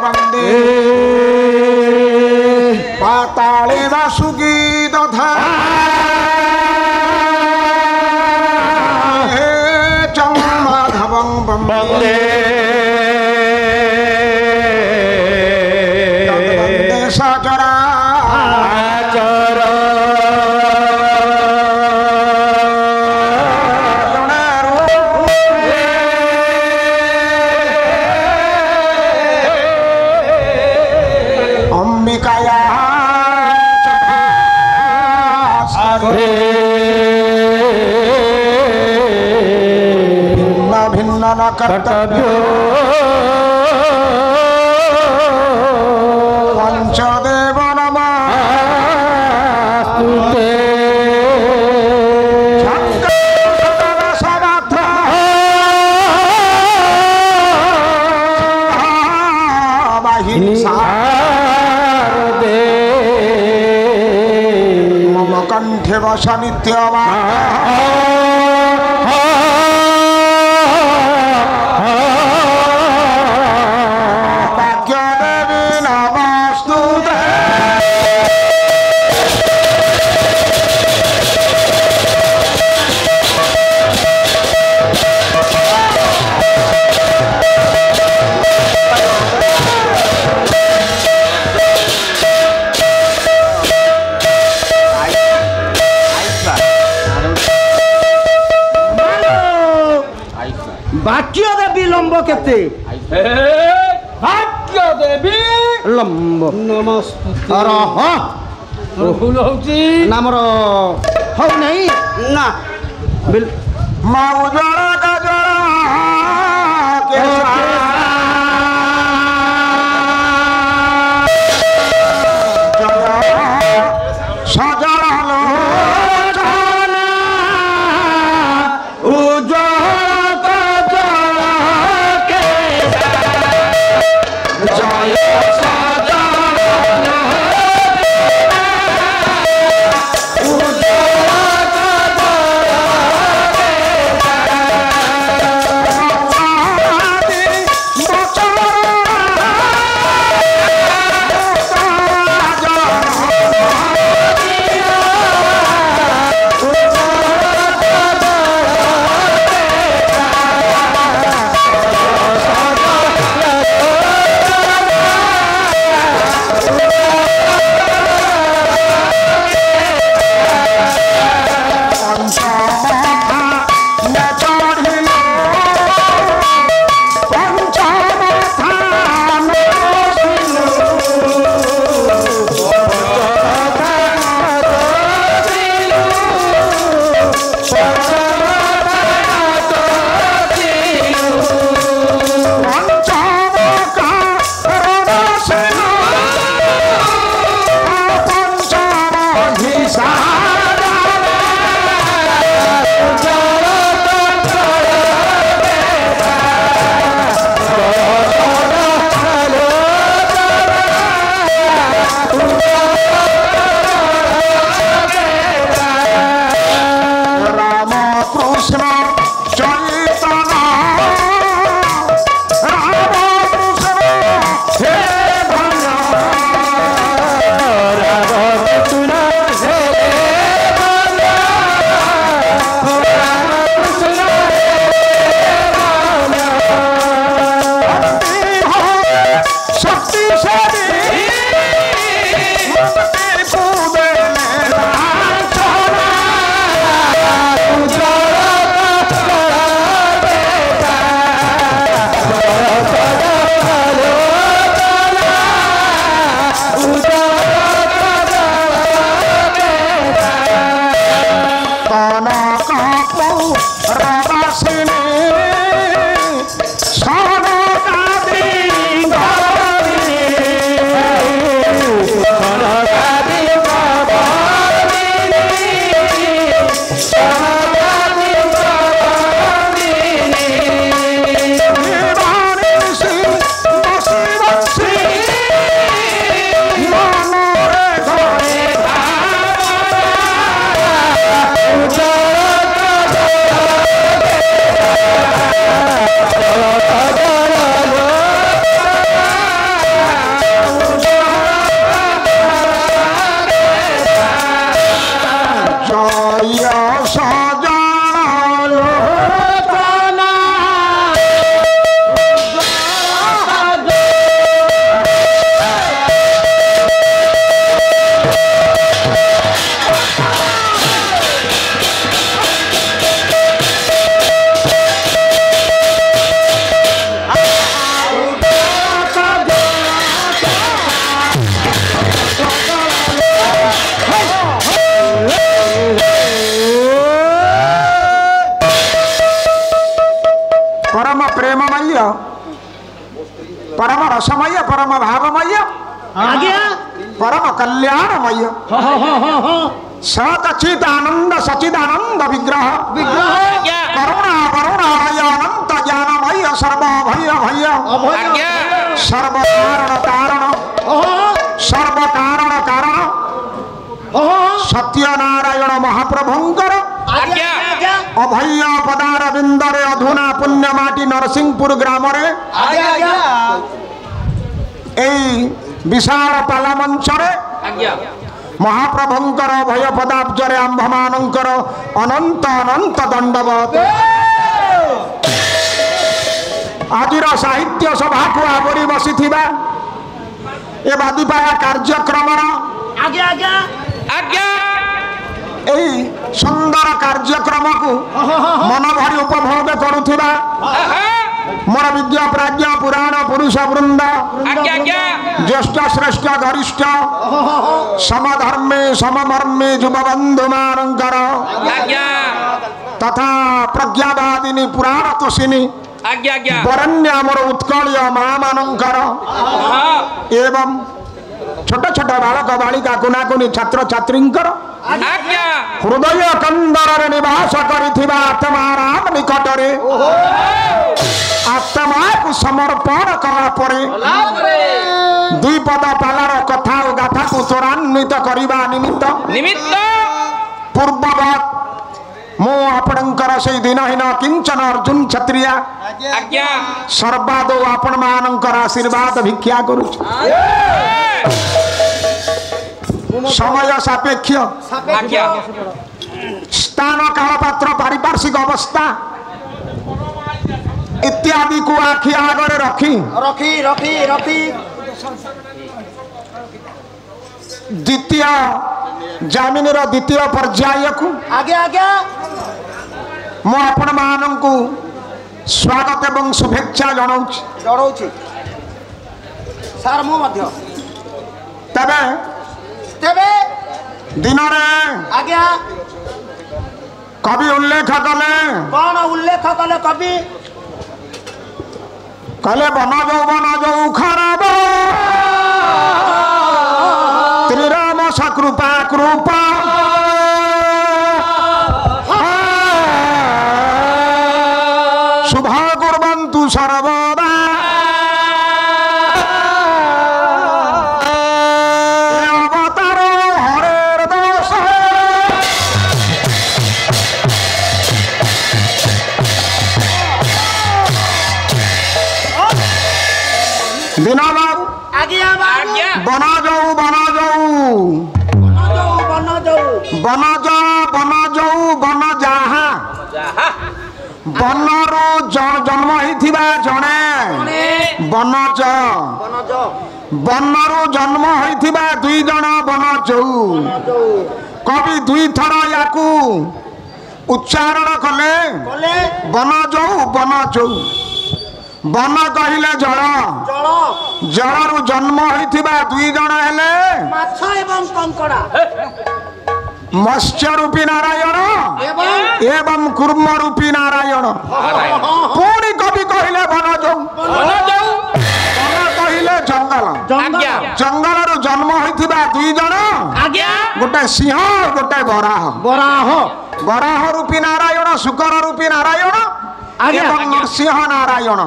वंदे पाताले वासुकी दधा चं माधवं वंदे वंदे सचरा कर्तव्यो पंचदेव नमस्तुते मम कंठे वस नित्यमा भाग्य देवी लंब केते भाग्य देवी लंब नमस्ते अरे हाँ भूल होची नामर हो नहीं ना बिल माउजरा गजरा के सजरालो रसमय परम भावमय आज्ञा परम कल्याणमय सचित आनंद सचिदानंद विग्रह करुणा करुणामय अनंत ज्ञानमय सर्वभय भय सर्व कारण सर्व कारण सत्यनारायण महाप्रभुंकर अभय पदार बिंदरे अधुना पुण्यमाटी नरसिंहपुर ग्राम विशाल पाला मंचरे महाप्रभुंकर अभय पदाब्जरे आंभ मानंकर अनंत अनंत दंडवत आजिर साहित्य सभा को आवरी बसी ए बादीपाया कार्यक्रम आज्ञा आज्ञा आज्ञा सुंदर कार्यक्रम को मन भरी उपभोग करुथिबा मोर विद्या प्राज्ञा पुराण पुरुष वृंद ज्येष्ठ श्रेष्ठ गरिष्ठ समधर्मे सममर्मे युव बंधु मानंकर तथा प्रज्ञावादिनी पुराण तोषिनी वरण्य मोर उत्कलीय माँ मानंकर एवं छोट छोट बालक बालिका कुनाकुनी छात्र छात्रींकर हृदय कंदर निवास करिथिबा आत्माराम निकटरे आत्मा को समर्पण कला परे दुई पद पालार कथा और गाथा को त्वरान्वित करने निमित्त पूर्ववत मो आपणकर से दिनहीन किंचन अर्जुन क्षत्रिया सर्वादो आपण मानकर आशीर्वाद भिक्षा करुछ समय सापेक्ष स्थान काल पात्र पारिपार्श्विक अवस्था इत्यादि को आखि आगे रखी रखी रखी रखी द्वितीय जामिनी द्वितीय पर्याय को आगे आगे मु आपण मानंकु स्वागत एवं शुभेच्छा जनाऊँ सार मु मध्य तबे तेबे दिन रे आज्ञा कवि उल्लेख कले कौन उल्लेख कले कवि कले बन जाऊ खराब त्रिराम सकृपा कृपा शुभ कुर्वन्तु सर्वदा अवतारो हरेर दोष बिना बाबू आज्ञा बना जाऊ बन जाहा बनरू जन्म होइथिबा जणे बनज बनरू जन्म होइथिबा दुई जण बनजौ कवि दुई थर याकू उच्चारण कले बनजौ बन कहिले जल जलरू जन्म होइथिबा दुई जण हेले माछ एवं कंकड़ा मत्स्य रूपी नारायण एवं कूर्म रूपी नारायण पुणी कवि कहले बनजौ बन कहले जंगल जंगल रु जन्म होइथिबा दुई जण गोटे सिंह गोटे बराह रूपी नारायण शुकर रूपी नारायण एवं नरसिंह नारायण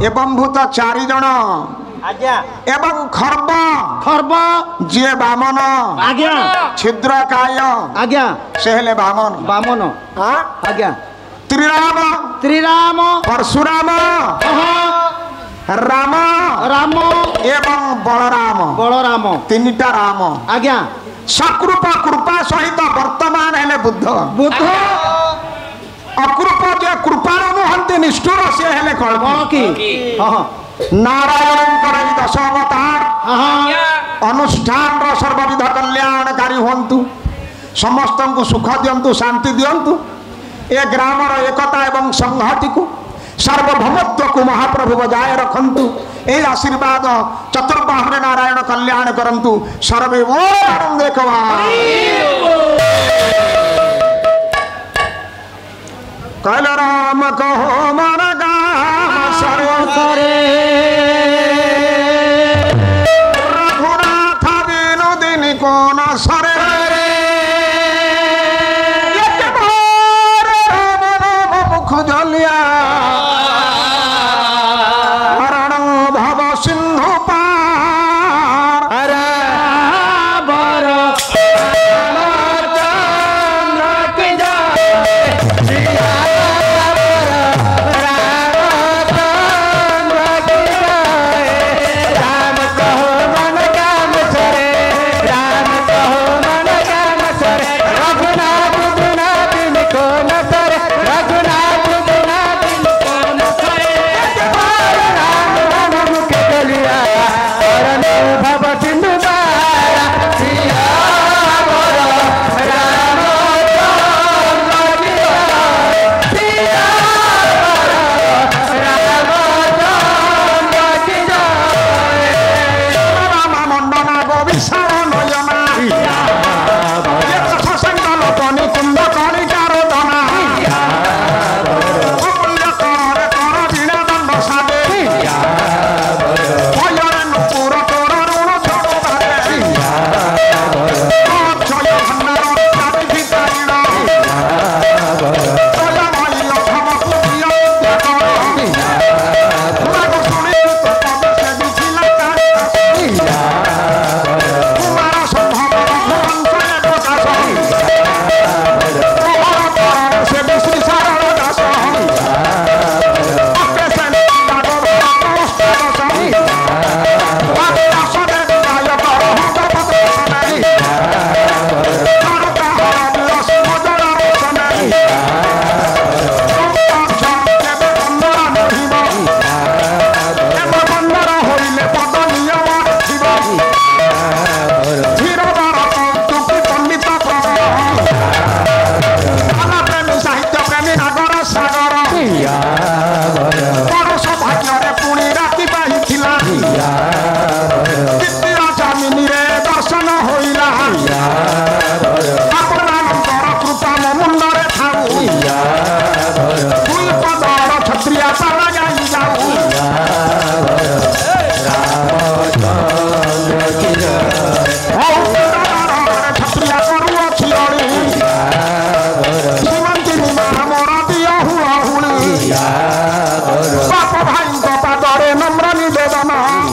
एवं भूत चारि जण एवं खर्ब जे बामन छिद्र काय से हेले बामन त्रिराम परशुराम राम एवं बलराम तीनटा राम सकृपा कृपा सहित वर्तमान हेले बुद्ध अकृप जे कृपार नुहंती निष्ठुर से हेले कल्की नारायण दश अवतार अनुष्ठान सर्वविध कल्याणकारी हूँ समस्त को सुख दिंतु शांति दिंतु ए ग्रामर एकता एवं संहति को सार्वभौमत्व को महाप्रभु बजाय रखंतु ए आशीर्वाद चतुर्बाहुरे नारायण कल्याण करंतु सर्वे आनंदे कवा कल राम कहो मन गाम सर्व करे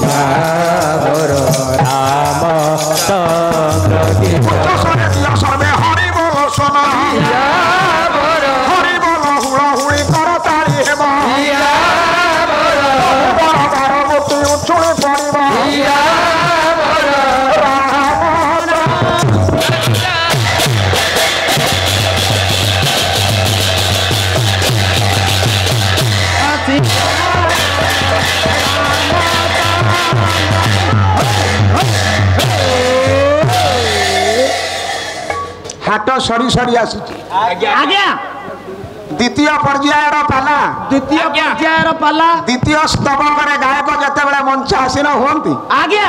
ମୋର ରାମ ଚନ୍ଦ୍ର ସରେ ଦିଅ ସର୍ବେ ହରି ବୋଲ ଶୁଣ ହରି ବୋଲ ହୁଳ ହୁଳି କର ତାଳି ହେବ ବରଦାର ଗୋଟି ଉଛୁଳି ପଡ଼ିବ ହାଟ ସରି ସରି ଆସୁଛି ଆଜ୍ଞା ଦ୍ୱିତୀୟ ପର୍ଯ୍ୟାୟର ପାଲା ଦ୍ୱିତୀୟ ପର୍ଯ୍ୟାୟର ପାଲା ଦ୍ୱିତୀୟ ସ୍ତବକରେ ଗାୟକ ଯେତେବେଳେ ମଞ୍ଚ ଆସୀନ ହୁଅନ୍ତି ଆଜ୍ଞା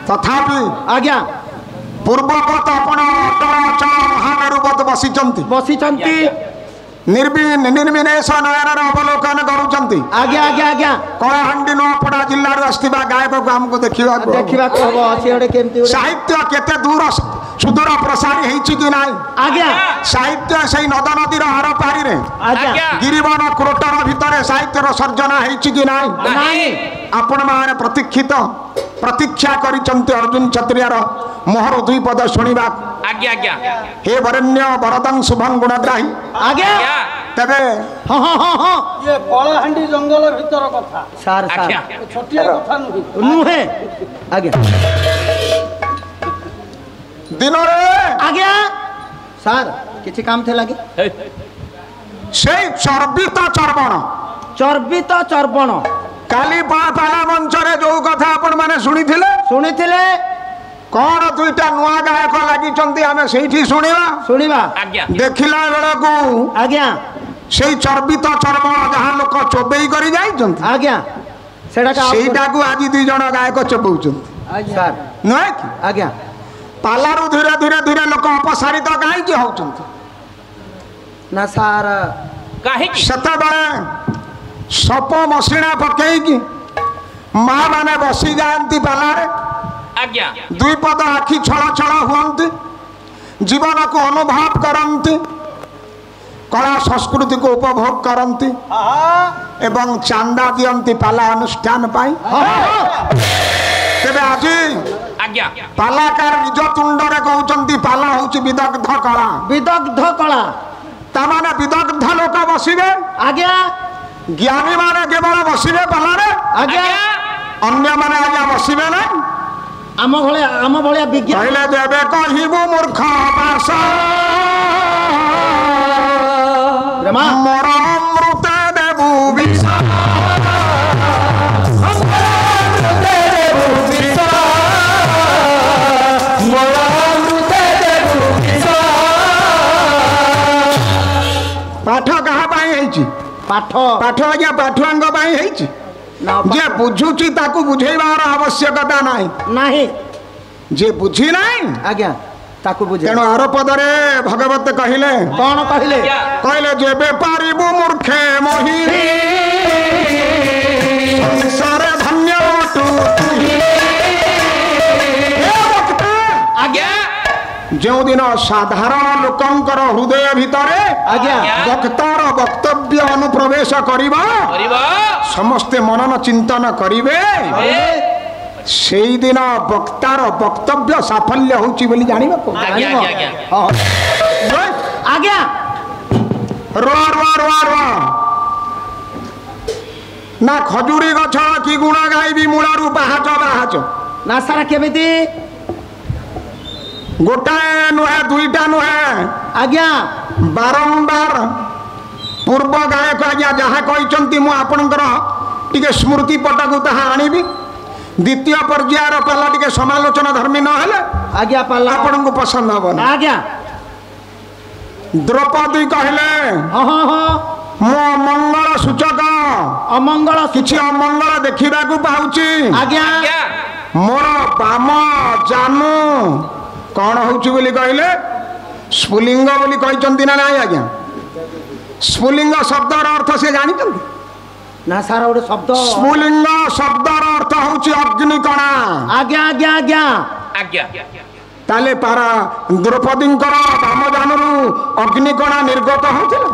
ତଥାପି ଆଜ୍ଞା ପୂର୍ବବତ ଆପଣ ଅଟଳ ଅଚଳ ମହାମେରୁବତ ବସିଛନ୍ତି ନିର୍ବିନେଶ ନୟନର ଅବଲୋକନ କରୁଛନ୍ତି ଆଜ୍ଞା ଆଜ୍ଞା ଆଜ୍ଞା କଳାହାଣ୍ଡି ନୂଆପଡ଼ା ଜିଲ୍ଲାରୁ ଆସିଥିବା ଗାୟକକୁ ଆମକୁ ଦେଖିବାକୁ ହବ ସେ ଗୋଟେ କେମିତି ସାହିତ୍ୟ କେତେ ଦୂର ସୁଦୂର ପ୍ରସାରୀ ହେଇଛି କି ନାହିଁ ଆଜ୍ଞା ସାହିତ୍ୟ ସେଇ ନଦ ନଦୀର ଆର ପାରିରେ ଆଜ୍ଞା ଗିରିବନ କ୍ରୋଟର ଭିତରେ ସାହିତ୍ୟର ସର୍ଜନା ହେଇଛି କି ନାହିଁ ନାହିଁ ଆପଣମାନେ ପ୍ରତୀକ୍ଷା କରିଛନ୍ତି ଅର୍ଜୁନ କ୍ଷତ୍ରିୟର ମୋହର ଦୁଇ ପଦ ଶୁଣିବା ଆଜ୍ଞା ଆଜ୍ଞା ହେ ବରେଣ୍ୟ ବରଦଂ ଶୁଭଂ ଗୁଣଗ୍ରାହୀ ଆଜ୍ଞା ତେବେ ହଁ ହଁ ହଁ ହଁ ଇଏ କଳାହାଣ୍ଡି ଜଙ୍ଗଲ ଭିତର କଥା ସାର୍ ସାର୍ ଆଜ୍ଞା ଛୋଟିଆ କଥା ନୁହେଁ ନୁହେଁ ଆଜ୍ଞା ଦିନରେ ଆଜ୍ଞା ସାର୍ କିଛି କାମ ଥିଲା କି ସେଇ ଚର୍ବିତ ଚର୍ବିତ ଚର୍ବଣ କାଲି ପାଲା ମଞ୍ଚରେ ଯୋଉ କଥା ଆପଣ ମାନେ ଶୁଣିଥିଲେ କଣ ଦୁଇଟା ନୂଆ ଗାୟକ ଲାଗିଛନ୍ତି ଆମେ ସେଇଠି ଶୁଣିବା ଆଜ୍ଞା ଦେଖିଲା ବେଳକୁ ଆଜ୍ଞା ସେଇ ଚର୍ବିତ ଚର୍ବଣ ଯାହା ଲୋକ ଚୋବେଇ କରି ଯାଇଛନ୍ତି ଆଜ୍ଞା ସେଇଟାକୁ ଆଜି ଦି ଜଣ ଗାୟକ ଚୋବଉଛନ୍ତି ସାର୍ ନୁହେଁ କି ଆଜ୍ଞା ପାଲାରୁ ଧୀରେ ଧୀରେ ଧୀରେ ଲୋକ ଅପସାରିତ କାହିଁକି ହଉଛନ୍ତି ନା ସାର୍ କାହିଁକି ସେତେବେଳେ ସପ ମସିଣା ପକେଇକି ମା ମାନେ ବସି ଯାଆନ୍ତି ପାଲାରେ ଆଜ୍ଞା ଦୁଇ ପଦ ଆଖି ଛଳ ଛଳ ହୁଅନ୍ତି ଜୀବନକୁ ଅନୁଭବ କରନ୍ତି କଳା ସଂସ୍କୃତିକୁ ଉପଭୋଗ କରନ୍ତି ଏବଂ ଚାନ୍ଦା ଦିଅନ୍ତି ପାଲା ଅନୁଷ୍ଠାନ ପାଇଁ ତେବେ ଆଜି ଆଜ୍ଞା ପାଲାକାର ନିଜ ତୁଣ୍ଡରେ କହୁଛନ୍ତି ପାଲା ହଉଛି ବିଦଗ୍ଧ କଳା ତାମାନେ ବିଦଗ୍ଧ ଲୋକ ବସିବେ ଆଜ୍ଞା ଜ୍ଞାନୀ ମାନେ କେବଳ ବସିବେ ପାଲାରେ ଆଜ୍ଞା ଅନ୍ୟମାନେ ଆଜ୍ଞା ବସିବେ ନା ଆମ ଭଳିଆ ବିଜ୍ଞାନ କହିଲେ ଦେବେ କହିବୁ ମୂର୍ଖ ବାସ ମୋର ଅମୃତ ଦେବୁ ବିଷ ପାଠ କାହା ପାଇଁ ହେଇଛି ପାଠ ଆଜ୍ଞା ପାଠୁଆଙ୍କ ପାଇଁ ହେଇଛି ଯେ ବୁଝୁଛି ତାକୁ ବୁଝେଇବାର ଆବଶ୍ୟକତା ନାହିଁ ଯେ ବୁଝି ନାହିଁ ଆଜ୍ଞା ତାକୁ ବୁଝେ ତେଣୁ ଆର ପଦରେ ଭଗବତ କହିଲେ କଣ କହିଲେ ଯେବେ ପାରିବୁ ମୂର୍ଖେ ମହି ସଂସାରେ ଧନ୍ୟ ଆଜ୍ଞା ଯେଉଁଦିନ ସାଧାରଣ ଲୋକଙ୍କର ହୃଦୟ ଭିତରେ ଆଜ୍ଞା ବକ୍ତାର ବକ୍ତବ୍ୟ ଅନୁପ୍ରବେଶ କରିବ ସମସ୍ତେ ମନନ ଚିନ୍ତନ କରିବେ ସେଇଦିନ ବକ୍ତାର ବକ୍ତବ୍ୟ ସାଫଲ୍ୟ ହଉଛି ବୋଲି ଜାଣିବାକୁ ଆଜ୍ଞା ନା ଖଜୁରୀ ଗଛ କି ଗୁଣ ଗାଇବି ମୂଳରୁ ବାହାଚ ନା ସାରା କେମିତି ଗୋଟାଏ ନୁହେଁ ଦୁଇଟା ନୁହେଁ ଆଜ୍ଞା ବାରମ୍ବାର ପୂର୍ବ ଗାୟକ ଆଜ୍ଞା ଯାହା କହିଛନ୍ତି ମୁଁ ଆପଣଙ୍କର ଟିକେ ସ୍ମୃତି ପଟକୁ ତାହା ଆଣିବି ଦ୍ୱିତୀୟ ପର୍ଯ୍ୟାୟର ପାଲା ଟିକେ ସମାଲୋଚନା ଧର୍ମୀ ନହେଲେ ଆଜ୍ଞା ପାଲା ଆପଣଙ୍କୁ ପସନ୍ଦ ହବନି ଆଜ୍ଞା ଦ୍ରୌପଦୀ କହିଲେ ମୁଁ ଅମଙ୍ଗଳ ସୂଚକ ଅମଙ୍ଗଳ କିଛି ଅମଙ୍ଗଳ ଦେଖିବାକୁ ପାଉଛି ଆଜ୍ଞା ମୋର ବାମ ଜାନୁ କଣ ହଉଛି ବୋଲି କହିଲେ ସ୍ଫୁଲିଙ୍ଗ ବୋଲି କହିଛନ୍ତି ନା ନାଇଁ ଆଜ୍ଞା ସ୍ଫୁଲିଙ୍ଗ ଶବ୍ଦର ଅର୍ଥ ସେ ଜାଣିଛନ୍ତି ନା ସାର ଗୋଟେ ଶବ୍ଦ ସ୍ଫୁଲିଙ୍ଗ ଶବ୍ଦର ଅର୍ଥ ହଉଛି ଅଗ୍ନିକଣା ଆଜ୍ଞା ଆଜ୍ଞା ଆଜ୍ଞା ଆଜ୍ଞା ତାହେଲେ ପାରା ଦ୍ରୌପଦୀଙ୍କର ବାମ ଜାନୁରୁ ଅଗ୍ନିକଣା ନିର୍ଗତ ହଉଥିଲା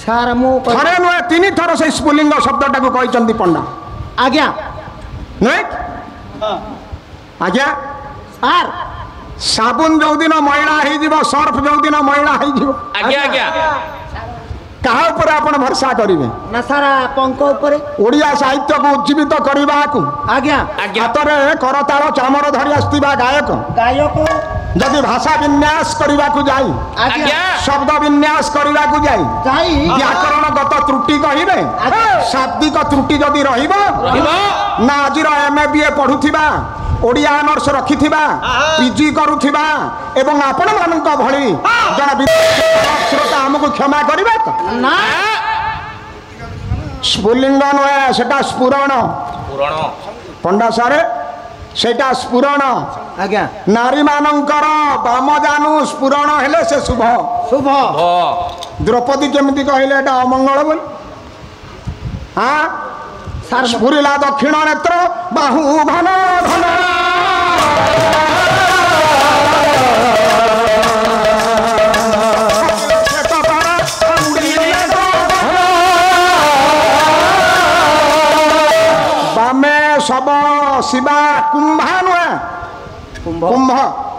ସାର ମୁଁ ଥରେ ନୁହେଁ 3 ଥର ସେଇ ସ୍ଫୁଲିଙ୍ଗ ଶବ୍ଦଟାକୁ କହିଛନ୍ତି ପଣ୍ଡା ଆଜ୍ଞା ନୁହେଁ आज्ञा ସାର୍ साबुन जो दिन मैला हो सर्फ जो दिन मैला हो आज्ञा आज्ञा कहा ऊपर आपण भरसा करेंगे ନା ସାର୍ ପଙ୍କ ଉପରେ ओडिया साहित्य को उज्जीवित करने को ଆଜ୍ଞା आज्ञा हाथ में करताल चामर धरी आसुवा गायक ଗାୟକ जदि भाषा विन्यास करने को जाई ଆଜ୍ଞା आज्ञा शब्द विन्यास करने को जाई ଯାଇ व्याकरणगत त्रुटि कहे शाब्दिक त्रुटि जदि रहिबो ना आजिर एमए बीए पढ़ुथिबा ओडिया ऑनर्स रखिथिबा पीजी करुथिबा एवं आपण मानक भली जन श्रोता हमको क्षमा करिबा तो ନା स्फुलिंग नुहे सेटा स्फुरण पुराण पंडा सारे सेटा स्फुरण ଆଜ୍ଞା नारी मानकर बामजानु स्फुरण हेले से शुभ ଶୁଭ द्रौपदी केमिति कहले एटा अमंगल बोल हाँ ସାର୍ स्फुरिला दक्षिण नेत्र बाहु घन घन बामे सब शिवा कुंभा नुहे କୁମ୍ଭ कुंभ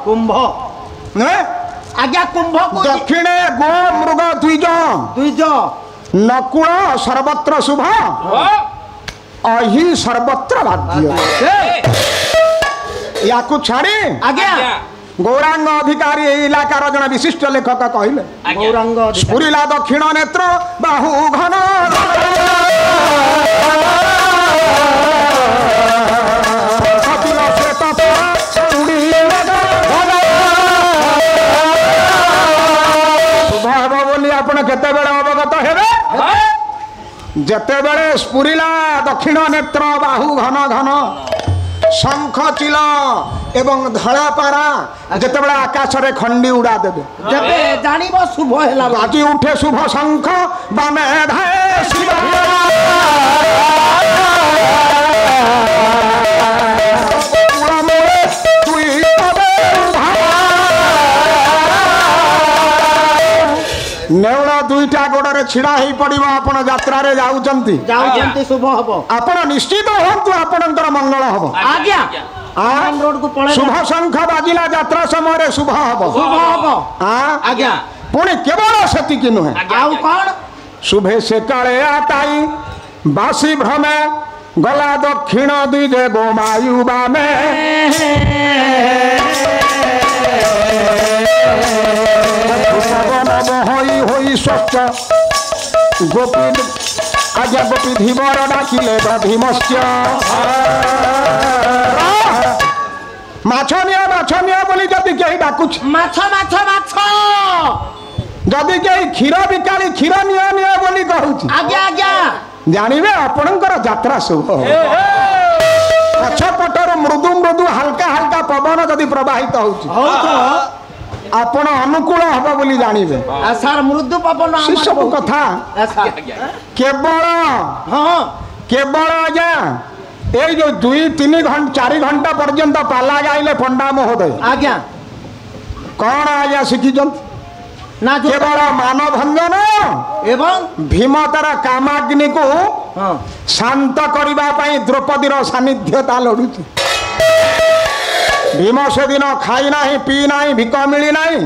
କୁମ୍ଭ नुहे ଆଜ୍ଞା କୁମ୍ଭକୁ दक्षिणे गो मृग द्विज ଦ୍ୱିଜ नकुल सर्वत्र शुभ अहि सर्वत्र बाध्य या छाड़ी ଆଜ୍ଞା गौरांग अधिकारी इलाकार जन विशिष्ट लेखक कहले ଗୌରାଙ୍ଗ स्फुरिला दक्षिण नेत्र बाहु घन शुभ हेब बोली आपण केतेबेले अवगत हेबे जेतेबेले स्फुरिला दक्षिण नेत्र बाहु घन घन शंख चिल एवं धला पारा जेतेबेले आकाश रे खंडी उड़ा देबे ଯେବେ ଜାଣିବ ଶୁଭ ହେଲା बाजी उठे शुभ शंख बामे धाए शिवा नेउल दुईटा गोड़े छिड़ा ही पड़ो आपण यात्रा रे जाउचंती ଯାଉଛନ୍ତି ଶୁଭ ହବ आपण निश्चित हंतु आपणकर मंगल हम ଆଜ୍ଞା आ? ରୋଡ କୁ ପଳେଇ शुभ शंख बाजिला यात्रा समय शुभ हम ଶୁଭ ହବ ଆଜ୍ଞା पुणी केवल सेतिकी नुहे ଆଉ କଣ शुभे से काले आताई बासी भ्रमे गला दक्षिण द्विजे गोमायु बामे होई होई स्वच्छ गोपी आज्ञा गोपी धीवर डाकिले भीमस्य माछ निया बोली जदि कहीं डाकुछ ମାଛ ମାଛ ମାଛ जदि कहीं क्षीर बिकाली क्षीर निया निया बोली कहूची ଆଜ୍ଞା ଆଜ୍ଞା जानिबे आपणकर यात्रा शुभ पछपटर मृदु मृदु हल्का हल्का पवन जदि प्रवाहित होची ହଉଥିବ आपण अनुकूल हब बोली जानिबे ସାର୍ ମୃଦୁ ପବନ से सब कथा केवल ହଁ केवल आज्ञा ये जो 2-3 घंटा 4 घंटा पर्यंत पाला गाइले पंडा महोदय ଆଜ୍ଞା कौन आज्ञा शिखिछन ନା ଯୋଉ केवल मानभंजन ଏବଂ भीम तार कामाग्नि को ହଁ शांत करबा पई द्रौपदी रो सानिध्यता लडुची भीम से दिन खाई नाही पी नाही भिक मिली नाही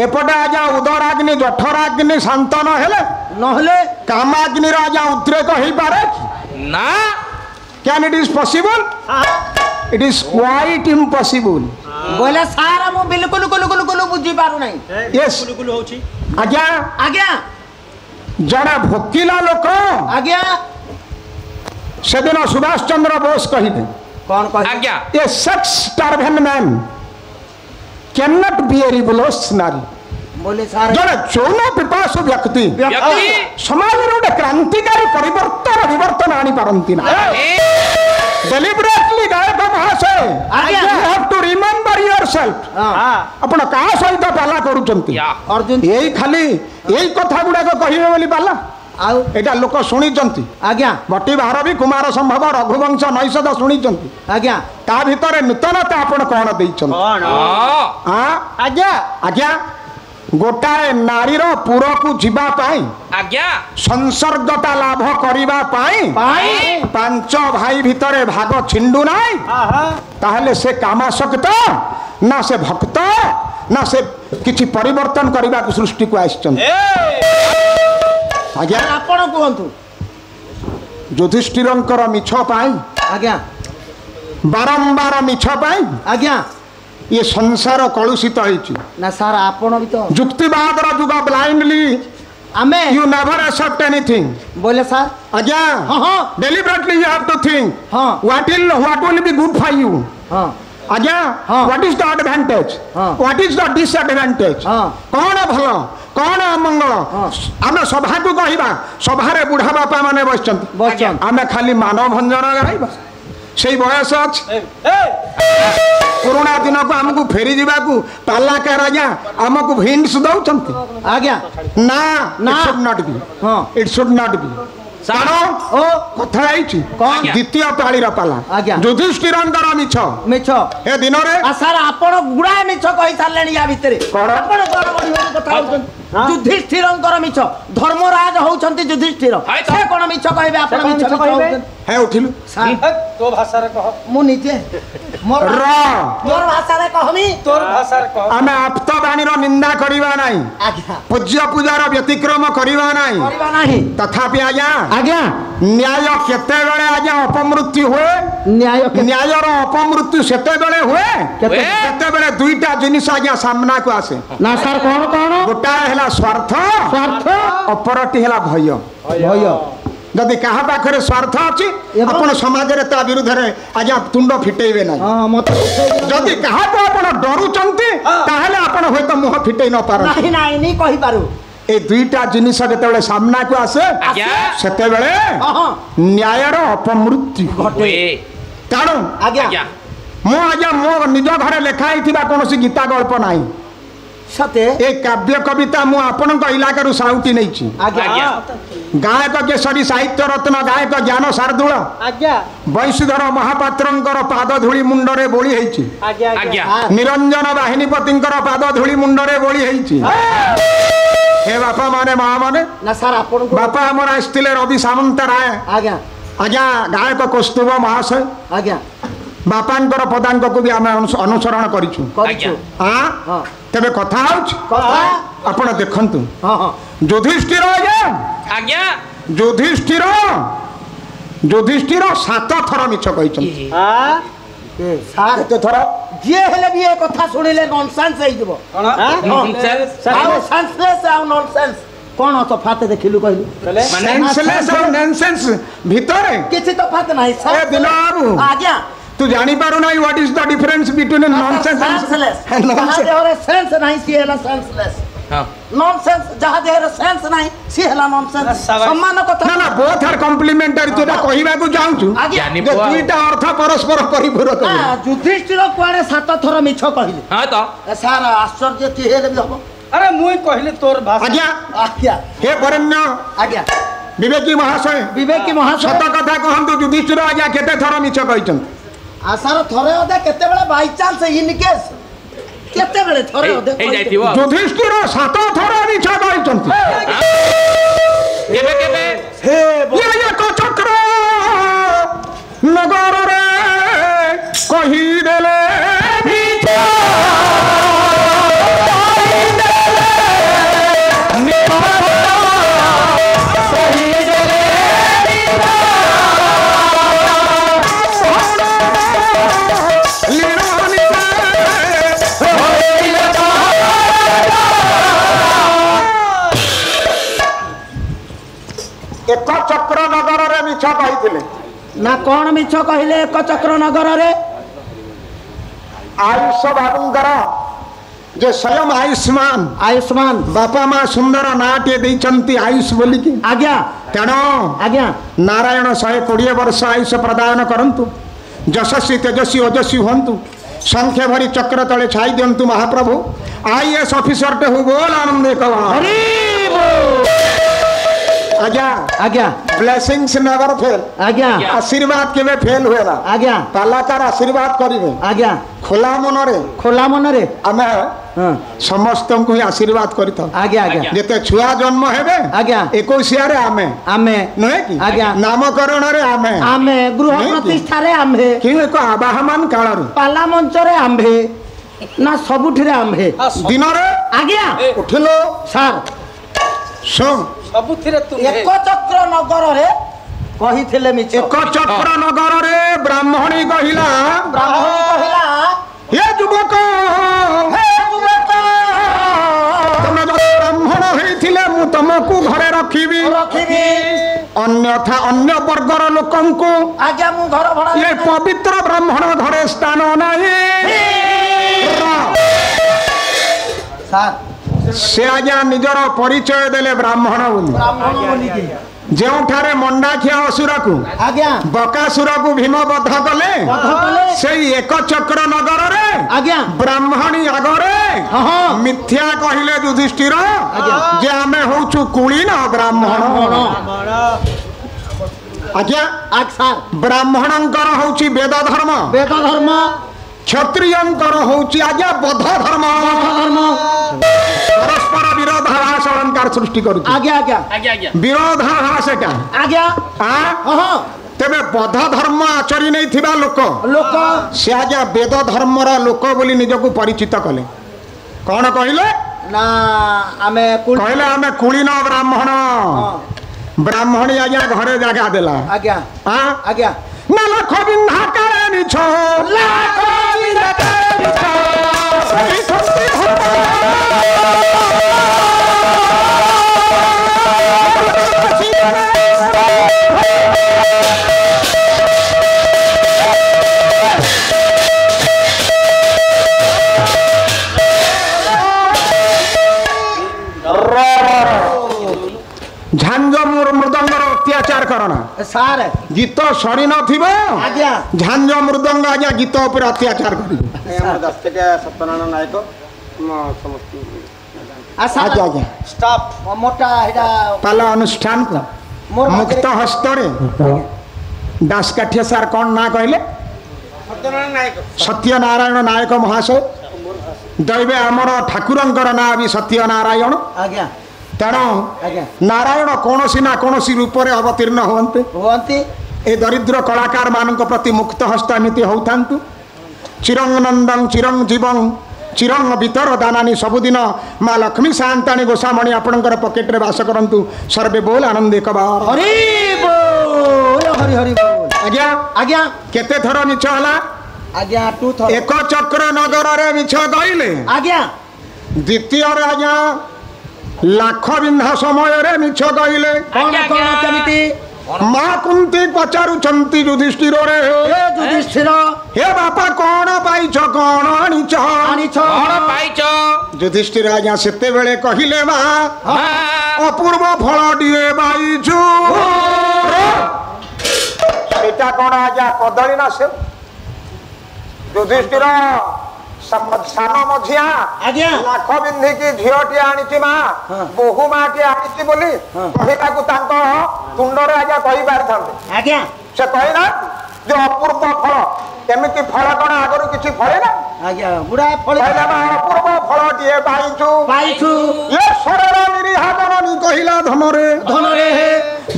एपटे आज्ञा उदराग्नि जठराग्नि शांत न हेले ନହେଲେ कामाग्नि रो आज्ञा उद्रेक होई पारे ना can it is possible it is quite impossible ବୋଇଲେ ସାର୍ ମୁଁ ବିଲକୁଲ କୁଲୁ କୁଲୁ କୁଲୁ ବୁଝି ପାରୁନାହିଁ यस आज्ञा ଆଜ୍ଞା जड़े भोकिला लोक ଆଜ୍ଞା से दिन सुभाष चंद्र बोस कहिबे କଣ କହିବି आज्ञा a sex starving man can not be a revolutionary बोले सार जड़े चौन पिपासु व्यक्ति व्यक्ति समाज रे गोटे क्रांतिकारी परिवर्तन आनी पारंती ना डेलिबरेटली गायक महाशय आज्ञा। You have to remember yourself आपण का सहित पाला करूचंती या अर्जुन यही खाली यही कथा गुडा कहिबे बोली पाला आउ एटा लोक शुणिचंती आज्ञा बटी भारवी कुमार संभव रघुवंश नैषद शुणिचंती आज्ञा ता भितर नूतनता आपण कौन देइछन हाँ हाँ आज्ञा आज्ञा गोटाए नारीर पुरकु जीवा पाई आज्ञा संसर्गता लाभ करिबा पाई पांच भाई भितरे भाग छिंडू नाई ताहले से कामासक्त ना से भक्त ना से किछि परिवर्तन करिबा को सृष्टि को आइछन आज्ञा आपण कहंतु युधिष्ठिरंकर मिछ पाई आज्ञा बारंबार मिछ पाई आज्ञा ये संसार कलुषित होइछि ना सार आपण भी तो जुक्तिवाद रो जुग ब्लाइंडली आमे यू नेवर एक्सेप्ट एनीथिंग बोले सार आज्ञा हां deliberately you have to think हां what will be good for you हां आज्ञा what is the advantage what is the disadvantage कौन भलो कौन अमंगल आमे सभा को कहिबा सभा रे बुढ़ा बापा माने बसचंती आमे खाली मानव भंजन गाइबा सेई बयस अछि पुराना दिन को हमको फेरी जीवा को पाला के राजा हमको हिंट्स दउचंती आज्ञा ना it should not be it should not be सारो ओ कथा आइछि द्वितीय पाळी रा पाला आज्ञा युधिष्ठिरंकर मिछ मिछ ए दिन रे आ सार आपण गुडा मिछ कहि सारलेनी या भितरे आपण बड़ बड़ी कथा होछन युधिष्ठिरंकर मिछ धर्मराज होउछंती युधिष्ठिर से कोन मिछ कहबे आपण मिछ कहबे हे उठिलु तो भाषा रे कह मु निजे मोर भाषा रे कहमी तोर भाषा रे कह आमे आप्त बाणी रो निंदा करिवा नाही आज्ञा पूज्य पूजार व्यतिक्रम करिवा नाही तथापि आज्ञा आज्ञा न्याय केते बेले आज्ञा अपमृत्यु हुए न्याय रो अपमृत्यु सेते बेले हुए केते बेले दुईटा जिनिस आज्ञा सामना को आसे ना सर कोन कोन गोटा हैला स्वार्थ अपरटी हैला भय जदि कहा पाखरे स्वार्थ अछि अपन समाज रे ता विरुद्ध रे आज्ञा तुंड फिटेइबे नै हां मत जदि कहा को अपन डरुचंती ताहले अपन होय त मुह फिटेइ न पार नाही नाही नै कहि पारु ए दुईटा जिनिस जेतेबेले सामना को आसे सेतेबेले न्याय रो अपमृत्यु घटे ताणु आज्ञा मो आज्ञा मो निज घरे लेखाई थिबा कोनोसी गीता गल्प नाही सते ए काव्य कविता मु आपन को इलाका रु साउटी नै छी आज्ञा गायक केसरी साहित्य रत्न गायक ज्ञान शार्दूल आज्ञा वंशीधर महापात्रंकर पाद धूଳି मुंडरे बोली हेछि आज्ञा आज्ञा निरंजन वाहिनीपतिंकर पाद धूଳି मुंडरे बोली हेछि हे बापा माने मां माने ना सर आपण को बापा हमर आस्तिले रवि सामंत राय आज्ञा आज्ञा गायक कौस्तुभ महाशय आज्ञा बापांकर पदांक को भी आमे अनुसरण करिछु करिछु हां तबे कथा होछ कथा आपण देखंतु हां युधिष्ठिर आज्ञा युधिष्ठिर 7 थर मिछ कहिछन हां सार केते थर जे हेले भी ए कथा सुनिले नॉनसेंस हे जबो हाउ सेंसलेस हाउ नॉनसेंस कोन तफात देखिलु कहलु सेंसलेस और नॉनसेंस भीतर किछि तफात नाही ए सर दिलाबू आज्ञा तू जानी पारू नाही what is the difference between nonsense and nonsense जहां सेंस नाही सी हेला सेंसलेस हां नॉनसेंस जहां देर सेंस नाही सी हेला नॉनसेंस सम्मान कथा ना ना बोथ आर कॉम्प्लीमेंटरी तोटा कहिबा को जाउछु जानी जे दुईटा अर्थ परस्पर परिपूरक युधिष्ठिर कुआडे 7 थर मिछ कहिली हां तो सार आश्चर्य कि हेले भी हबो अरे मुई कहले तोर भाषा आज्ञा आज्ञा हे वरेण्य आज्ञा विवेकी महाशय सत कथा कहंतु युधिष्ठिर आज्ञा केते थर मिछ कहिछन आसार थरे अदे केते बेले बाय चांस इन केस केते बेले थरे अदे ए जाइतिबो युधिष्ठिर 7 थर मिछ कहिछन केबे केबे हे ये को चक्र नगर रे कहि देले मिछ एक चक्र नगर रे मिछ कहिथिले ना कोन मिछ कहिले एक चक्र नगर रे आयुष बाबूंकर जे स्वयं आयुष्मान बापा माँ सुंदर नाटे देइचंती आयुष बोली की आज्ञा तेणु आज्ञा नारायण 120 वर्ष आयुष प्रदान करंतु यशस्वी तेजस्वी ओजस्वी हंतु संख्या भरी चक्र तले छाई दियंतु महाप्रभु आईएएस ऑफिसर टे हु बोल आनंद कवा आज्ञा आज्ञा ब्लेसिंग्स नेवर फेल आज्ञा आशीर्वाद केबे फेल हुए ना आज्ञा पालाकार आशीर्वाद करिवे आज्ञा खोला मनरे खोला मनरे आमे हाँ समस्त को ही आशीर्वाद करिता आज्ञा आज्ञा जेते छुआ जन्म हेबे आज्ञा 21 रे आमे आमे नहे कि आज्ञा नामकरण रे आमे आमे गृह नहीं कि? प्रतिष्ठा रे आम्भे कि एको आवाहमान काल रे पाला मंच रे आम्भे ना सबुठिरे आम्भे दिन रे आज्ञा उठिलो सार सुन ସବୁଥିରେ ତୁମେ ଏକ ଚକ୍ର ନଗରରେ କହିଥିଲେ ମିଛ एक चक्र नगर रे ब्राह्मणी कहिला ବ୍ରାହ୍ମଣ କହିଲା हे युवक ହେ ଯୁବକ तमे जो ब्राह्मण होइथिले मु तुमको घरे रखिबी ରଖିବି अन्यथा अन्य वर्गर लोकंको ଆଜ୍ଞା ମୁଁ ଘର ଭଡ଼ା ये पवित्र ब्राह्मण घरे स्थान नाही ସାର୍ से आज्ञा निजर परिचय देले ब्राह्मण बोली ବ୍ରାହ୍ମଣ ବୋଲିକି ଯେଉଁଠାରେ ମଣ୍ଡାଖିଆ ଅସୁରକୁ ଆଜ୍ଞା ବକାସୁରକୁ ଭୀମ ବଧ କଲେ ବଧ କଲେ ସେଇ ଏକ ଚକ୍ର ନଗରରେ ଆଜ୍ଞା ବ୍ରାହ୍ମଣୀ ଆଗରେ ହଁ ହଁ ମିଥ୍ୟା କହିଲେ ଯୁଧିଷ୍ଠିର ଆଜ୍ଞା। ଯେ ଆମେ ହଉଛୁ କୁଳୀନ ବ୍ରାହ୍ମଣ ଆଜ୍ଞା ସାର୍ ବ୍ରାହ୍ମଣଙ୍କର ହଉଛି ବେଦ ଧର୍ମ ବେଦ ଧର୍ମ କ୍ଷତ୍ରିୟଙ୍କର ହଉଛି ଆଜ୍ଞା ବଧ ଧର୍ମ ଧର୍ମ ପରସ୍ପର ବିରୋଧାଭାସ ଅଳଙ୍କାର ସୃଷ୍ଟି କରୁଛି ଆଜ୍ଞା ଆଜ୍ଞା ଆଜ୍ଞା ଆଜ୍ଞା ବିରୋଧାଭାସ ଏଟା ଆଜ୍ଞା ଆଁ? ହଁ ହଁ ତେବେ ବଧ ଧର୍ମ ଆଚରି ନେଇଥିବା ଲୋକ ଲୋକ ସେ ଆଜ୍ଞା ବେଦ ଧର୍ମର ଲୋକ ବୋଲି ନିଜକୁ ପରିଚିତ କଲେ କଣ କହିଲେ ନା ଆମେ କହିଲେ ଆମେ କୁଳୀନ ବ୍ରାହ୍ମଣ ବ୍ରାହ୍ମଣୀ ଆଜ୍ଞା ଘରେ ଜାଗା ଦେଲା ଆଜ୍ଞା ଆଁ? ଆଜ୍ଞା ନା ଲକ୍ଷ ବିନ୍ଧା କାଳେ ମିଛ ଲାଖ ବିନ୍ଧା କାଳେ ମିଛ। କହିଛନ୍ତି ହତ। ଝାଞ୍ଜ ମୃଦଙ୍ଗର ଅତ୍ୟାଚାର କରନା ସାର୍ ଗୀତ ସରି ନଥିବ ଆଜ୍ଞା ଝାଞ୍ଜ ମୃଦଙ୍ଗ ଆଜ୍ଞା ଗୀତ ଉପରେ ଅତ୍ୟାଚାର କରିବେ ସତ୍ୟନାରାୟଣ ନାୟକ ସାର୍ ଆଜ୍ଞା ଆଜ୍ଞା ଷ୍ଟାଫ୍ ମୋଟା ଏଇଟା ପାଲା ଅନୁଷ୍ଠାନକୁ ମୋର ମୁକ୍ତ ହସ୍ତରେ ଦାସକାଠିଆ ସାର୍ କ'ଣ ନାଁ କହିଲେ ସତ୍ୟନାରାୟଣ ନାୟକ ସତ୍ୟନାରାୟଣ ନାୟକ ମହାଶୟ ଦୈବେ ଆମର ଠାକୁରଙ୍କର ନାଁ ବି ସତ୍ୟନାରାୟଣ ଆଜ୍ଞା ତେଣୁ ଆଜ୍ଞା ନାରାୟଣ କୌଣସି ନା କୌଣସି ରୂପରେ ଅବତୀର୍ଣ୍ଣ ହୁଅନ୍ତେ ହୁଅନ୍ତି ଏ ଦରିଦ୍ର କଳାକାର ମାନଙ୍କ ପ୍ରତି ମୁକ୍ତ ହସ୍ତ ଏମିତି ହଉଥାନ୍ତୁ ଚିରଂ ନନ୍ଦଂ ଚିରଂ ଜୀବଂ ଚିରଂ ଭିତର ଦାନାନି ସବୁଦିନ ମା ଲକ୍ଷ୍ମୀ ସାନ୍ତାଣୀ ଗୋସାମଣୀ ଆପଣଙ୍କର ପକେଟରେ ବାସ କରନ୍ତୁ ସର୍ବେ ବୋଲ ଆନନ୍ଦ ଏକବାର ହରି ବୋଲ ହରି ହରି ବୋଲ ଆଜ୍ଞା ଆଜ୍ଞା କେତେ ଥର ମିଛ ହେଲା ଆଜ୍ଞା ଟୁ ଥର ଏକ ଚକ୍ର ନଗରରେ ମିଛ କହିଲେ ଆଜ୍ଞା ଦ୍ୱିତୀୟରେ ଆଜ୍ଞା ଲାଖ ବିନ୍ଧା ସମୟରେ ମିଛ କହିଲେ କଣ ଆଜ୍ଞା, କଣ ଆଜ୍ଞା। କେମିତି ମା କୁନ୍ତି ପଚାରୁଛନ୍ତି ଯୁଧିଷ୍ଠିରରେ ଏ ଯୁଧିଷ୍ଠିର ହେ ବାପା କଣ ପାଇଛ କଣ ଆଣିଛ ଆଣିଛ କଣ ପାଇଛ ଯୁଧିଷ୍ଠିର ଆଜ୍ଞା ସେତେବେଳେ କହିଲେ ମା ମା ଅପୂର୍ବ ଫଳଟିଏ ପାଇଛୁ ସେଟା କଣ ଆଜ୍ଞା କଦଳୀ ନା ସେ ଯୁଧିଷ୍ଠିର ସାନ ମଝିଆ ଆଜ୍ଞା ଲାଖ ବିନ୍ଧିକି ଝିଅଟିଏ ଆଣିଛି ମା ବୋହୁ ମାଟିଏ ଆଣିଛି ବୋଲି କହିବାକୁ ତାଙ୍କ ତୁଣ୍ଡରେ ଆଜ୍ଞା କହିପାରିଥାନ୍ତେ ଆଜ୍ଞା ସେ କହିଲା ଯେ ଅପୂର୍ବ ଫଳ ଏମିତି ଫଳ କଣ ଆଗରୁ କିଛି ଫଳେ ନା ଆଜ୍ଞା ଗୁଡାଏ ଫଳ କହିଲା ମା ଅପୂର୍ବ ଫଳଟିଏ ପାଇଛୁ ପାଇଛୁ ଏ ସରଳ ନିରୀହା ଜନନୀ କହିଲା ଧନରେ ଧନରେ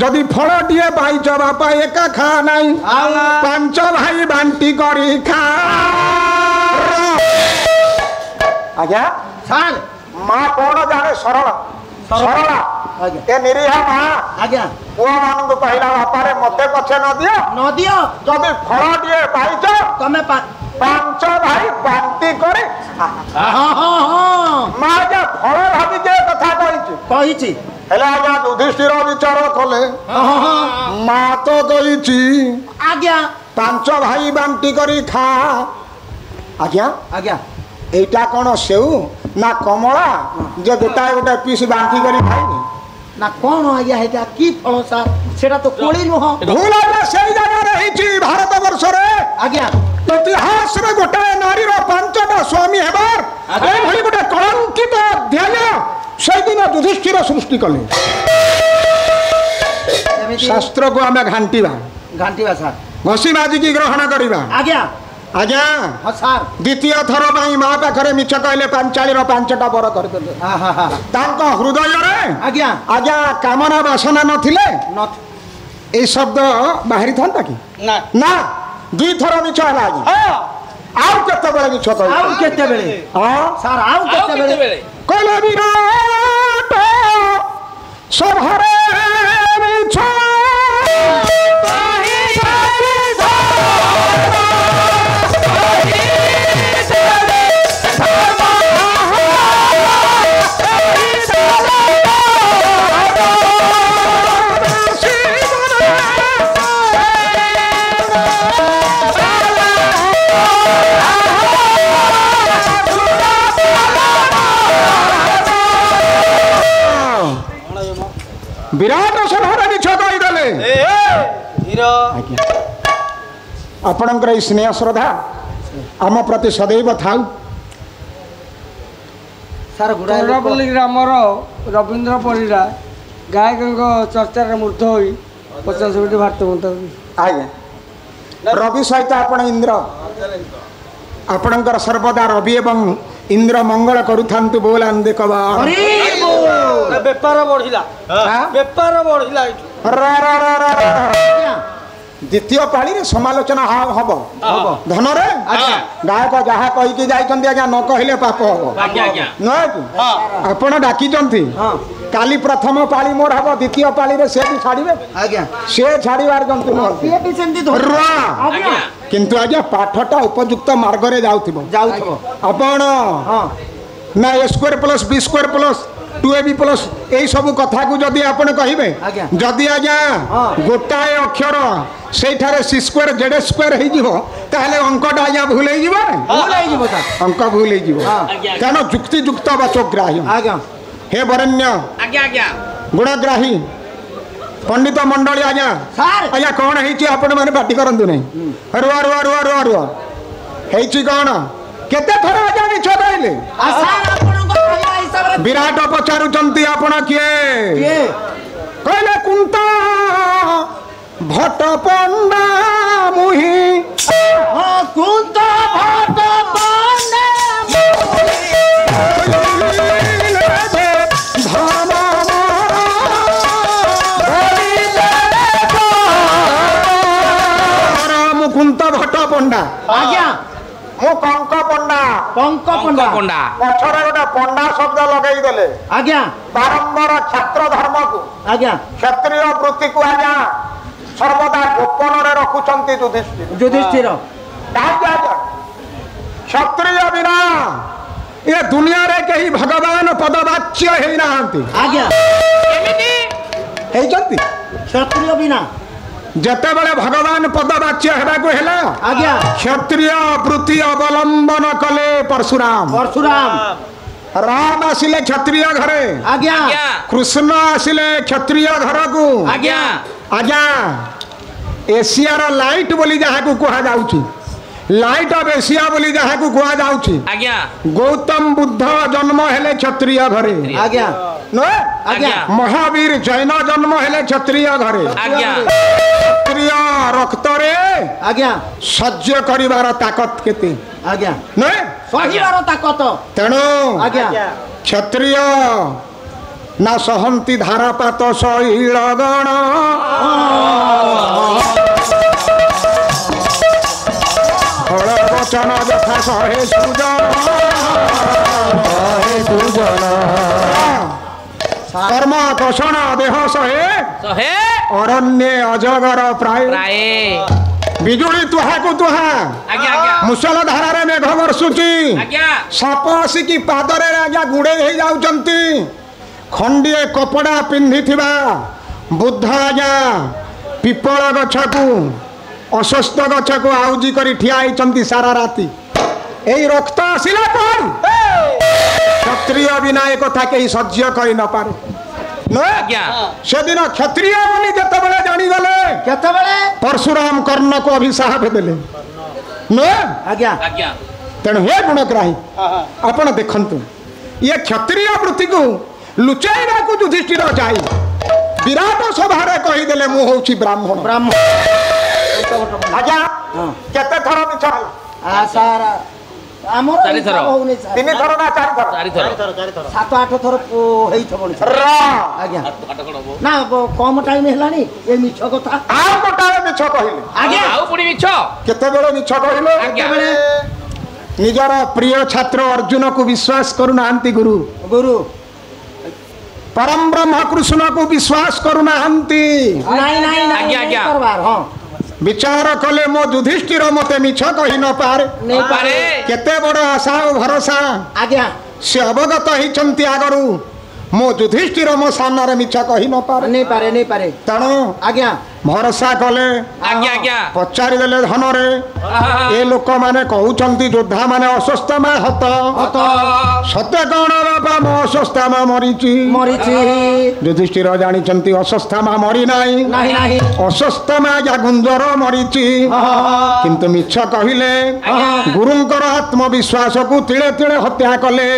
ଯଦି ଫଳଟିଏ ପାଇଛ ବାପା ଏକା ଖା ନାହିଁ ଆଉ ପାଞ୍ଚ ଭାଇ ବାଣ୍ଟି କରି ଖା ଆଜ୍ଞା ସାର୍ ମା କଣ ଜାଣେ ସରଳ ସରଳା ଆଜ୍ଞା ଏ ନିରୀହା ମା ଆଜ୍ଞା ପୁଅ ମାନଙ୍କୁ କହିଲା ବାପାରେ ମତେ ପଛେ ନ ଦିଅ ନ ଦିଅ ଯଦି ଫଳଟିଏ ପାଇଛ ତମେ ପାଞ୍ଚ ଭାଇ ବାଣ୍ଟି କରି ଖା। ହଁ ହଁ ହଁ ମା ଆଜ୍ଞା ଫଳ ଭାବିକି ଏ କଥା କହିଛି କହିଛି ହେଲେ ଆଜ୍ଞା ଯୁଧିଷ୍ଠିର ବିଚାର କଲେ ହଁ ହଁ ମା ତ କହିଛି ଆଜ୍ଞା ପାଞ୍ଚ ଭାଇ ବାଣ୍ଟି କରି ଖା ଆଜ୍ଞା ଆଜ୍ଞା এইটা কোন সেউ না কমলা যে গোটাଏ গোটাଏ পিস বাঁকি করে খাইবে না কোন আজ্ঞা এটা কি ফল স্যার সেটা তো কোলি নুহ ভুল আজ্ঞা সেই জায়গায় হইছি ভারত বর্ষরে আজ্ঞা ইতিহাসরে গোটাଏ নারীর পাঁচটা স্বামী হেবার এইভাবে গোটে কলঙ্কিত অধ্যায় সেইদিন যুধিষ্ঠির সৃষ্টি কলে शास्त्र को आम घांटा घांटिबा सार घसी बाजिकी ग्रहण करवा आज्ञा आज्ञा हाँ सार द्वितीय थर मो पाखे मिछ कहले पांचाली पांचटा बर करदेले हृदय रे आज्ञा आज्ञा कामना वासना नथिले न ए शब्द बाहरी था कि ନା ना दुई थर मिछ हला आज आउ केते बेले मिछ कहले आउ केते बेले हां सार आउ केते बेले कहले विराट सभरे मिछ विराट सभा मिछ कहीदेले आपणकर स्नेह श्रद्धा आम प्रति सदैव थाउ सार गुड़ाए तोरापल्ली ग्रामर रवींद्र परिड़ा गायकों चर्चार मूर्ध हो 50 कोटी भारत मत आज्ञा रवि सहित आपण इंद्र आपणकर सर्वदा रवि एवं इंद्र मंगल करुथांतु बोलांदे कबार ବେପାର ବଢିଲା ବେପାର ବଢିଲା ଏଇଠି द्वितीय पाली रे समालोचना हब धन रे गायक जहाँ कहीकि जाइछन्ती आज्ञा न कहले पाप हब नय कि आपण डाकिछन्ती काली प्रथम पाली मोर हब द्वितीय पाली रे से भी छाड़िबे आज्ञा से छाड़िबार जंतु न ये भी सेमती धर रुआ किंतु आज्ञा पाठटा उपयुक्त मार्ग रे जाउथिबो जाउथबो आपण हां ना a square plus b square plus 2ab plus यही सब कथा को जदि आपण कहिबे आज्ञा जदि आज्ञा गोटाए अक्षर सेठारे सी स्क्वायर जेड स्क्वायर हे जीवो ताहले अंकटा आज्ञा भूल हे जीवो भूल हे जीवो सार अंक भूल हे जीवो कान जुक्ति युक्त वाचक ग्राह्य आज्ञा हे वरेण्य आज्ञा आज्ञा गुणग्राही पंडित मंडली आज्ञा सार आज्ञा कौन हेची आपण माने पार्टी करंतु नै रुआ रुआ रुआ रुआ रुआ हेची कौन केते थर आज्ञा नि छदाइले सार आपण को कहया हिसाब रे विराट पचारुचंती आपण किए के कहले कुंता भट्ट पंडा मुही हां कुंता भट पाने मुकुंत भट्ट पंडा आज्ञा मु कंक पंडा पंक पंडा पंडा पछरे गोटे पंडा शब्द लगेई देले आज्ञा बारंबार छात्र धर्म को आज्ञा क्षत्रिय वृत्ति को आज्ञा सर्वदा गोपन रे रखुचंती युधिष्ठिर क्षत्रिय बिना ये दुनिया रे कहीं भगवान पदवाच्य हे नाहंती आज्ञा हे जंती क्षत्रिय बिना जते बड़े भगवान पदवाच्य हेबा को हेला आज्ञा क्षत्रिय वृत्ति अवलंबन कले परशुराम परशुराम राम आसिले क्षत्रिय घरे आज्ञा कृष्ण आसिले क्षत्रिय घर को आज्ञा आज्ञा एशियार लाइट बोली जहाँ को कहा जाउची लाइट ऑफ एशिया बोली जहाँ को कहा जाउची आज्ञा गौतम बुद्ध जन्म हेले क्षत्रिय घरे आज्ञा न आज्ञा महावीर जैन जन्म हेले क्षत्रिय घरे आज्ञा क्षत्रिय रक्त रे आज्ञा सह्य करिवार ताकत केते आज्ञा न सहिबार ताकत तेणु आज्ञा क्षत्रिय ना सहंती धारापात शैल गण फल वचन यथा सहे सुजन कर्म कषण देह सहे सहे अरण्य अजगर प्राय प्राय बिजुली तुहा को तुहा आज्ञा आज्ञा मुसल धारा मेघ वर्षुची आज्ञा साप आसिकी पादरे आज्ञा गुड़े हो जाउचंती खंडिए कपड़ा पिंधिथिबा बुद्ध आज्ञा पिपल गछ को अस्वस्थ गछ को आउजी करी ठिया होइचंती सारा राती एई रक्त आसिला कोन क्षत्रिय बिना एक कथा केही सह्य करि न पारे न आज्ञा से दिन क्षत्रिय बोली जतबेले जानी गले केतबेले परशुराम कर्ण को अभिशाप देले न आज्ञा आज्ञा तेणु हे गुणग्राही आपण देखंतु ये क्षत्रिय वृत्ति को लुचाइबा को युधिष्ठिर जाई विराट सभारे कहीदेले मु होउछि ब्राह्मण ब्राह्मण आज्ञा केते थर मिछ सार आमर चारि थर। होउनी सार 3 थर ना 4 थर 4 थर 7 8 थर हेइथबणी आज्ञा ना कम टाइम हेलानी ए मिछ कथा आ गोटाए मिछ कहिले आज्ञा ଆଉ ପୁଣି ମିଛ केते बेले मिछ कहिले आज्ञा निजर प्रिय छात्र अर्जुन को विश्वास करूनाहांती गुरु गुरु परम ब्रह्म कृष्ण को विश्वास करूनाहांती नहीं आज्ञा, आज्ञा। करबार हां विचार कले मो युधिष्ठिर मते मिछ कहि न पारे नहीं ପାରେ केते बड़ आशा और भरोसा आज्ञा से अवगत होइचंती आगरू मो युधिष्ठिर मो सामने मिछ कहि न पारे नहीं पारे तेणु आज्ञा भरोसा कले आज्ञा आज्ञा पचारि देले धन रे आहा। ए लोक माने कहउचंती योद्धा माने अस्वस्थ मा हत सत्य कौन बापा मो अस्वस्थ मा मरीची मरीची युधिष्ठिर जानिचंती अस्वस्थ मा मरी नाही नहीं अस्वस्थ मा या गुंजर मरीची किंतु मिछ कहिले गुरुंकर आत्मविश्वास को तिले तिले हत्या कले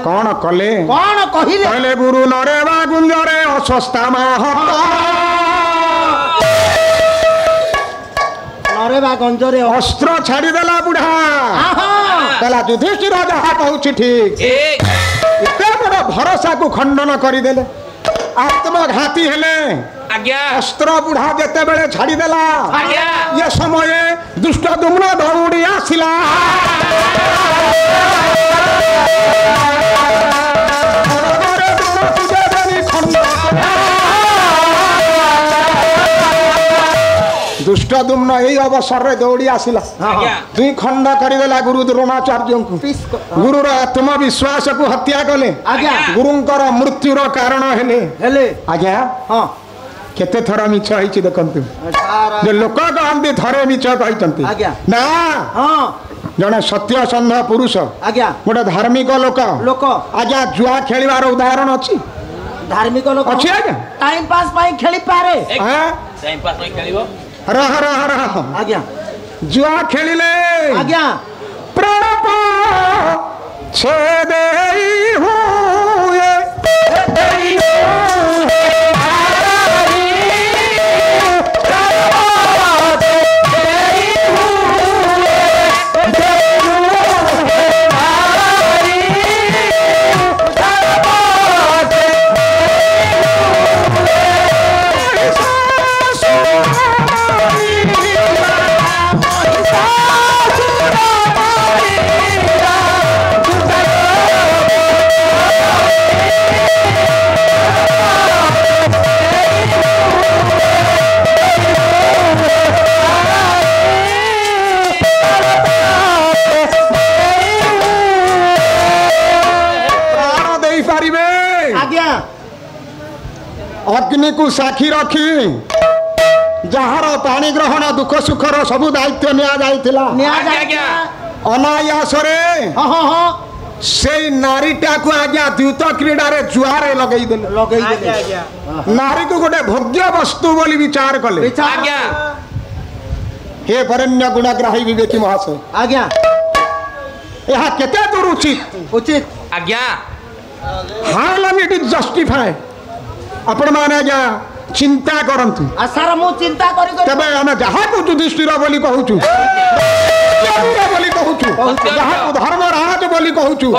कौन कले कौन कहिले कहले गुरु नरे बा गुंजरे अस्वस्थ मा हत नरे बा गंजरे अस्त्र छाड़ी देला बुढ़ा आहा कहला युधिष्ठिर जहाँ कहूछि ठीक एक एते बड़ भरोसा को खंडन करदेले आत्मघाती हेले आज्ञा अस्त्र बुढ़ा जेते बेले छाड़ी देला आज्ञा ये समय दुष्ट दुम्न दौड़ी आसिला दुष्ट दुम्न यही अवसर रे दौड़ी आसिला आज्ञा दुई खंड करदेला गुरु द्रोणाचार्य को गुरुर आत्मविश्वास को हत्या कले आज्ञा गुरुंकर मृत्युर कारण हेले हेले आज्ञा हां केते थर मिछ होइछि देखंतु सार जे लोक कहंती थरे मिछ कहितंती आज्ञा। ना हां जने सत्यसंध पुरुष आज्ञा गोटे धार्मिक लोक लोक आज्ञा जुआ खेलिबार उदाहरण अछि धार्मिक लोक अछि आज्ञा टाइम पास पाई खेली पारे हां टाइम पास में खेलिबो रह आज्ञा जुआ खेलिले आज्ञा प्राण छेदे हुए अग्नि को साक्षी रखी जार पानी ग्रहण दुख सुखर सबु दायित्व निया जाइथिला आज्ञा अनायास से नारीटा को आज्ञा द्यूत क्रीडा रे जुआरे लगई देले नारी को गोटे भोग्य वस्तु बोली विचार कले आज्ञा हे वरेण्य गुणग्राही विवेकी महाशय आज्ञा यह केते दूर उचित आज्ञा how long it is justify आपण माने आज्ञा चिंता करंतु आसार मु चिंता करी तबे हम जहाँ को युधिष्ठिर बोली कहूचु बोली कहूचु जहाँ को धर्मराज बोली कहूचु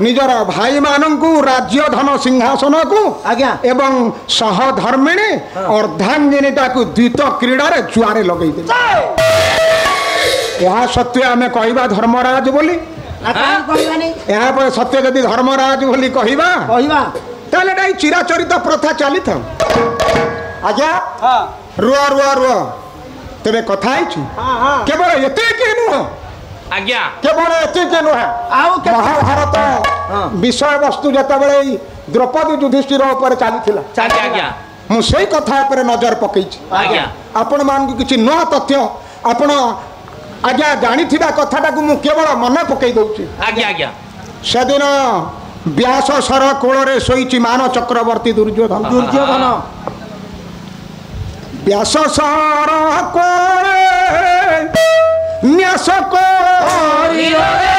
निजर भाई मानंकु राज्य धन सिंहासन को आज्ञा एवं सहधर्मिणी अर्धांगिनीटा को द्वित क्रीडा रे जुआरे लगई दे यह सत्य आमे कहबा धर्मराज बोली यह पर सत्य यदि धर्मराज बोली कहबा ताले डाई चिराचरित प्रथा चली था आज्ञा रुआ रुआ रुआ तेरे कथा आइछि केवल एते के नुह आज्ञा केवल एते के नुह महाभारत विषय वस्तु जता बेले द्रौपदी युधिष्ठिर ऊपर चलीथिला आज्ञा मु सेई कथा ऊपर नजर पकईछि आज्ञा आपण मान को किछि नया तथ्य आपण आज्ञा जानिथिबा कथाटा को मु केवल मन पकई दउछि आज्ञा आज्ञा सेदिन व्यास सर कोଳରେ ଶୋଇଛି ମାନ ଚକ୍ରବର୍ତ୍ତୀ ଦୁର୍ଯ୍ୟୋଧନ व्यास सर कोळे न्यास कोरियो रे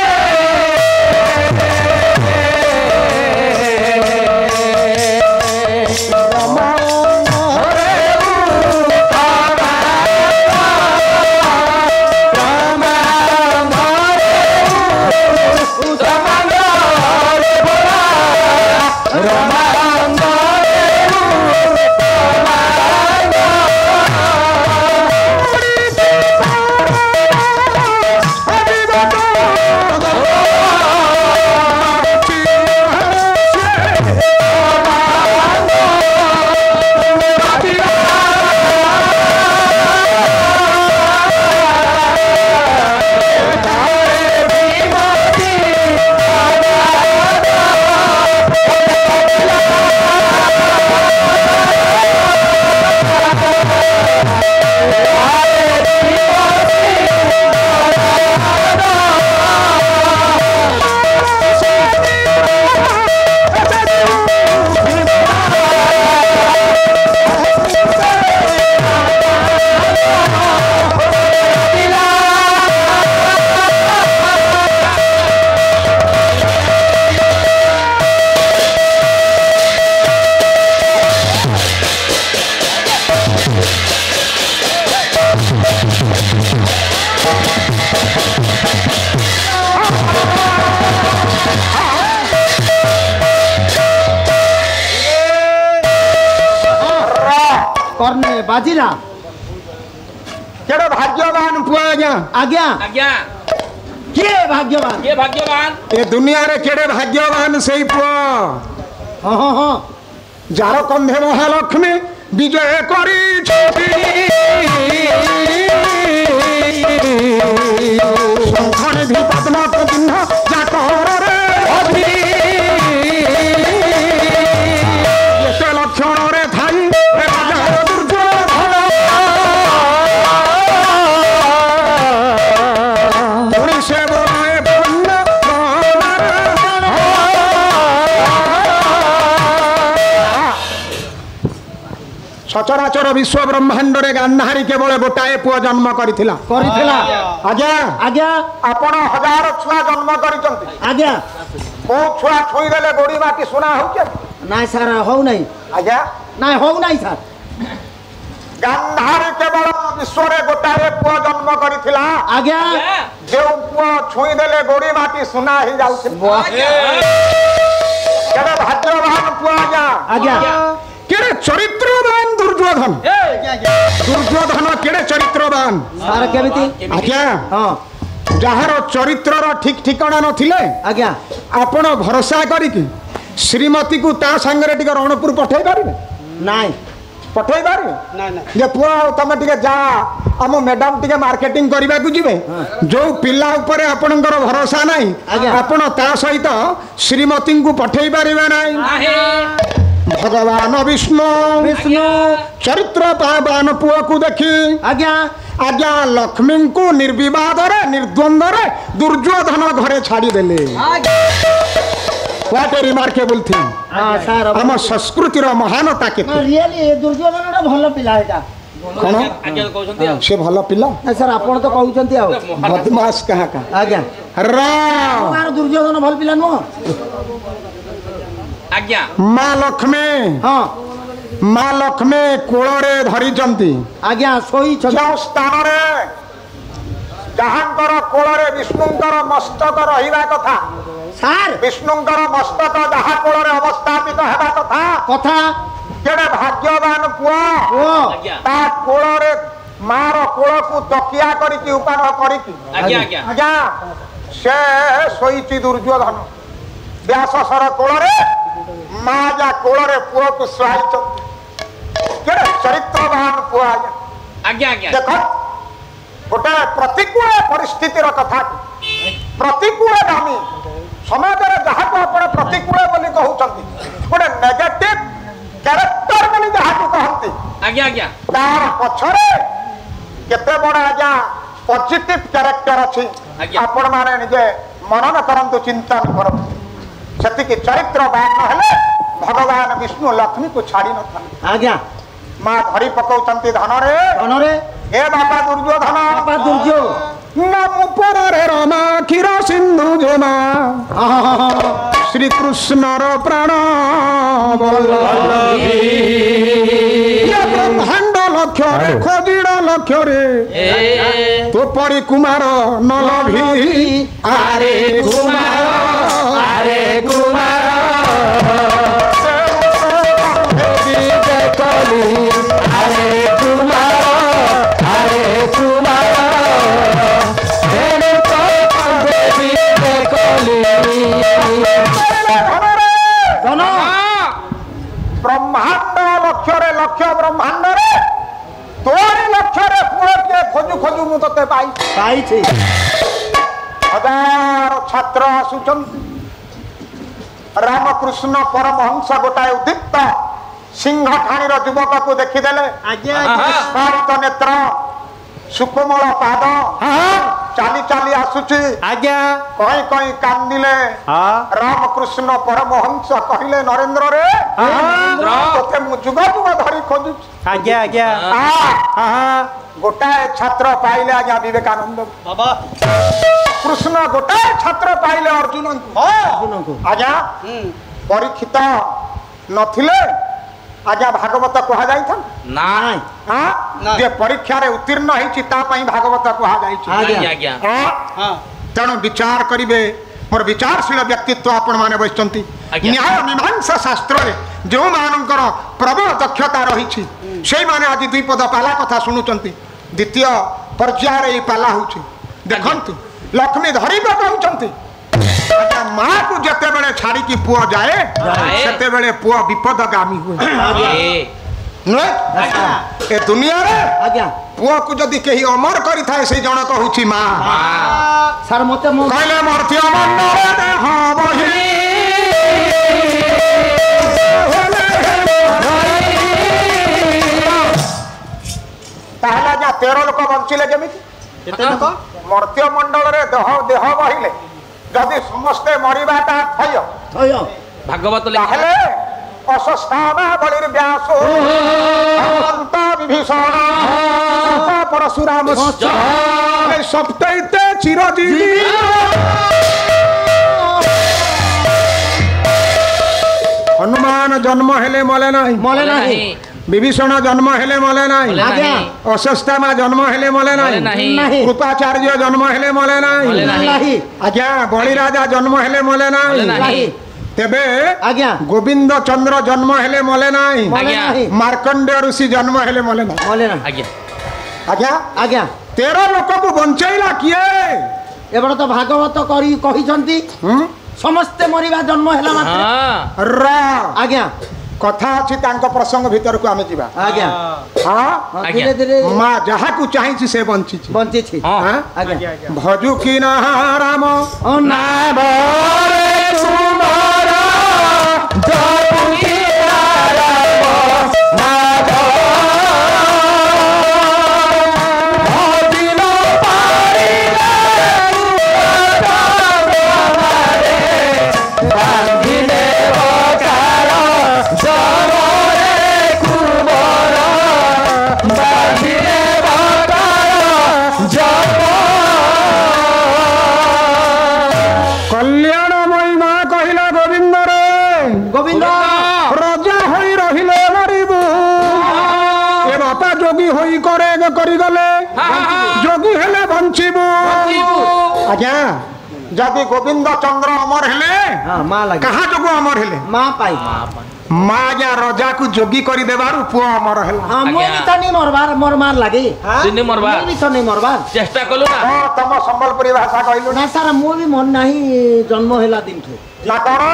कर्णे बाजीरा केड़े भाग्यवान पुआ आज्ञा आज्ञा आज्ञा किए भाग्यवान ये भाग्यवान ए दुनिया रे केड़े भाग्यवान सेई पुआ हाँ हाँ हाँ जार कंधे महालक्ष्मी विजय करी शंखने भी पद्म चिन्ह जाकर रे एते लक्षण रे थाई राजा दुर्योधन पुणी से बोलाए बन्ना सचराचर विश्व ब्रह्मांड रे गांधारी केवल गोटाए पुआ जन्म करिथिला आज्ञा आज्ञा आपण हजार छुआ जन्म करिसंती आज्ञा को छुआ छुई देले गोड़ी माटी सुना होचे ना सर हो नहीं आज्ञा ना हो नहीं सर गांधारी केवल विश्व रे गोटाए पुआ जन्म करिथिला आज्ञा जे पुआ छुई देले गोड़ी माटी सुना ही जाउछ केडे भाग्यवान पुआ आज्ञा आज्ञा केड़े चरित्रवान दुर्योधन दुर्योधन केड़े चरित्रवान सर केमिति आज्ञा हाँ जहार चरित्रर ठीक ठिकाना नथिले आज्ञा आपण भरोसा करिकी श्रीमती को ता संगे टिके रणपुर पठेई पारिबे नाई पठेई पारिबे ना ना जे पुआ तमे टिके जा हम मैडम टिके मार्केटिंग करबा को जिवे जो पिल्ला ऊपर आपणकर भरोसा नाही आज्ञा। आपण ता सहित श्रीमती को पठेई पारिबे नाही भगवान विष्णु विष्णु चरित्र पावन पुआ को देखी आज्ञा आज्ञा लक्ष्मी को निर्विवाद रे निर्द्वंद रे दुर्योधन घरे छाड़ी देले व्हाट ए रिमार्केबल थिंग हाँ सर आम संस्कृतिर महानता के रियली दुर्योधन भल पिला एटा कौन आज्ञा कहउछंती आ से भल पिला ना सर आपण तो कहउछंती आ बदमाश कहाँ का आज्ञा राम मार दुर्योधन भल पिला नो आज्ञा माँ लक्ष्मी हाँ माँ लक्ष्मी कोଳରେ धरिचंती आज्ञा सोई जो स्थान रे जहांकर कोଳରେ विष्णुंकर मस्तक रहिबा कथा सर विष्णुंकर मस्तक जहा कोଳରେ अवस्थापित हेबा कथा कथा केडे भाग्यवान पुआ ओ आज्ञा ता कोଳରେ मार कोळ को तकिया करिकी उपान करिकी आज्ञा आज्ञा आज्ञा से सोईची दुर्योधन व्याससर कोଳରେ मा जा कोଳରେ पुआ को सुहाइच केडे चरित्रवान पुआ आज्ञा आज्ञा देख गोटे प्रतिकूल परिस्थितिर कथा प्रतिकूल दामी समाज रे जहा को आपण प्रतिकूल बोली कहउचंती गोटे नेगेटिव कैरेक्टर बोली जहा को कहंती आज्ञा आज्ञा तार पछरे केते बड़ आज्ञा पॉजिटिव कैरेक्टर अछि आज्ञा। आपण माने निजे मनन करंतु चिंतन करंतु सेति कि चरित्रवान हेले भगवान विष्णु लक्ष्मी को छाड़ी न था आज्ञा मां धरी पकौचंती धन रे अनरे हे बापा दुर्योधन बाबा दुर्यो नम परे रमा क्षीर सिंधु जमा श्री कृष्ण प्राण ब्रह्मांड लक्ष्य रे खोजिड़ लक्ष्य रे तो परी कुमार न लभी आरे कुमार ब्रह्मांड लक्ष्य रे लक्ष्य ब्रह्मांड रे तोरी लक्ष्य रे पुरो के खोजु खोजु मु तते पाई पाई छी हजार छात्र आसुचंती रामकृष्ण परमहंस गोटाए उद्दीप्त सिंह ठाणीर युवक को देखिदेले आज्ञा स्फारित नेत्र सुकोमल पाद चाली चाली आसुची आज्ञा कहीं कहीं कांदिले रामकृष्ण परमहंस कहले नरेंद्र रे तोते मु जुग जुग धरी खोजु आज्ञा आज्ञा गोटाए छात्र पाइले आज्ञा विवेकानंद बाबा कृष्ण गोटाए छात्र पाइले अर्जुन को आज्ञा परीक्षित नथिले आज्ञा भागवत कहा जाई था नाय हां जे परीक्षा रे उत्तीर्ण होई छि ता पई भागवत कहा जाई छि आज्ञा आज्ञा हां तेणु विचार करिवे मोर विचारशील व्यक्तित्व आपण माने बसचंती आज्ञा। न्याय मीमांसा शास्त्र रे जो मानकर प्रबल दक्षता रही से माने आज दुई पद पाला कथा शुणुचंती द्वितीय पर्यायर ये पाला होची देखंतु लक्ष्मी धरिबा कहउचंती माँ को जते बेले छाड़ी की पुआ जाए सेते बेले पुआ विपदगामी हुए ए दुनिया रे आज्ञा पुआ को जदि केही अमर करि थाए से जण कहउची माँ सर मते मो कहले मर्त्य मंडल देह बहि ताहला जा 13 लोक बंचिले केमिति मर्त्य मंडल रे देह बहिले जदि समस्ते मरिबाटा थय थय भागवत ताहले अशस्ताना बलिर व्यासो अनंत विभीषण परशुराम सप्तैते चिरजीवी हनुमान जन्म हेले मले नहीं विभीषण जन्म हेले मले नहीं अशस्तामा जन्म हेले मले नहीं कृपाचार्य जन्म हेले मले नहीं आज्ञा बलिराजा जन्म हेले मले नहीं तेबे आज्ञा गोविंद चंद्र जन्म हेले मले नहीं मार्कंडेय ऋषि जन्म हेले मले नहीं आज्ञा आज्ञा आज्ञा 13 लोक को बंचैला किए एबड़ तो भागवत करी कहिसंती समस्ते मरिबा जन्म हैला मात्र र आज्ञा कथा अछि तांको प्रसंग भीतर को आमे जीवा आज्ञा हां धीरे धीरे मां जहा को चाहि से बंची छी हां आज्ञा भजु की ना राम ओ ना बोले तुम्हारा जपू की राम माधव भजिनो पारिले हमारे बांधिले बकार जबरे कुबर बांधिले बकार जब कल्याण महिमा कहिला गोविंद रे गोविंद राजा होई रहिले मरिबू ए बापा जोगी होई करे करी गले जोगी हेले बंचिबू आज्ञा जदि गोविंद चंद्र अमर हेले हां मां लागे कहा जोगु अमर हेले मां पाई मां या राजा को जोगी करी देबारु पुआ अमर हेला हां मोय भी तो नहीं मरबार मोर मार लागे दिने मरबार मोय भी तो नहीं मरबार चेष्टा कलु ना हां तम संबलपुरी भाषा कहलु ना सारा मोय भी मन नहीं जन्म हैला दिन थे ना करो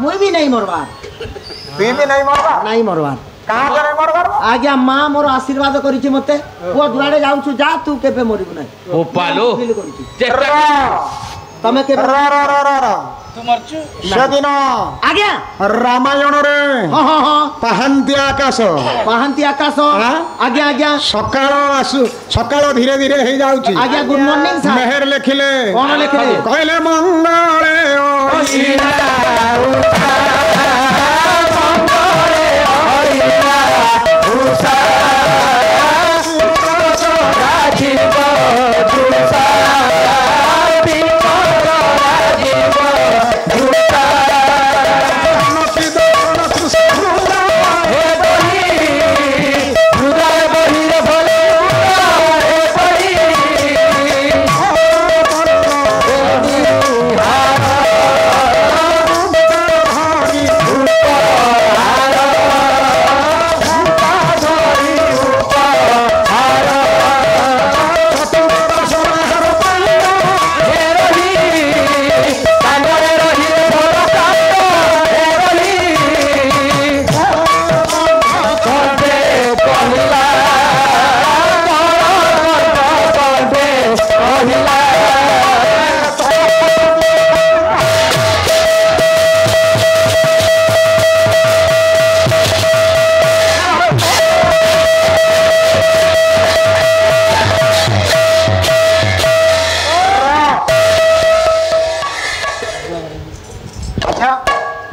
मोय भी नहीं मरबार तू भी नहीं मरबा नहीं मरबार कहां करे मरबार आज्ञा मां मोर आशीर्वाद करिछि मते पुआ दुआडे जाउछु जा तू केबे मरिबु नहीं ओ पालो फील करिछि चेष्टा तमे केबे तू मरचु सेदिन आज्ञा रामायण रे हां हां हां पाहंती आकाश पाहंती आकाश आज्ञा आज्ञा सकाळ आसु सकाळ धीरे धीरे हे जाउची आज्ञा गुड मॉर्निंग सर मेहर लिखिले कोन लिखले कहले मंगळे ओ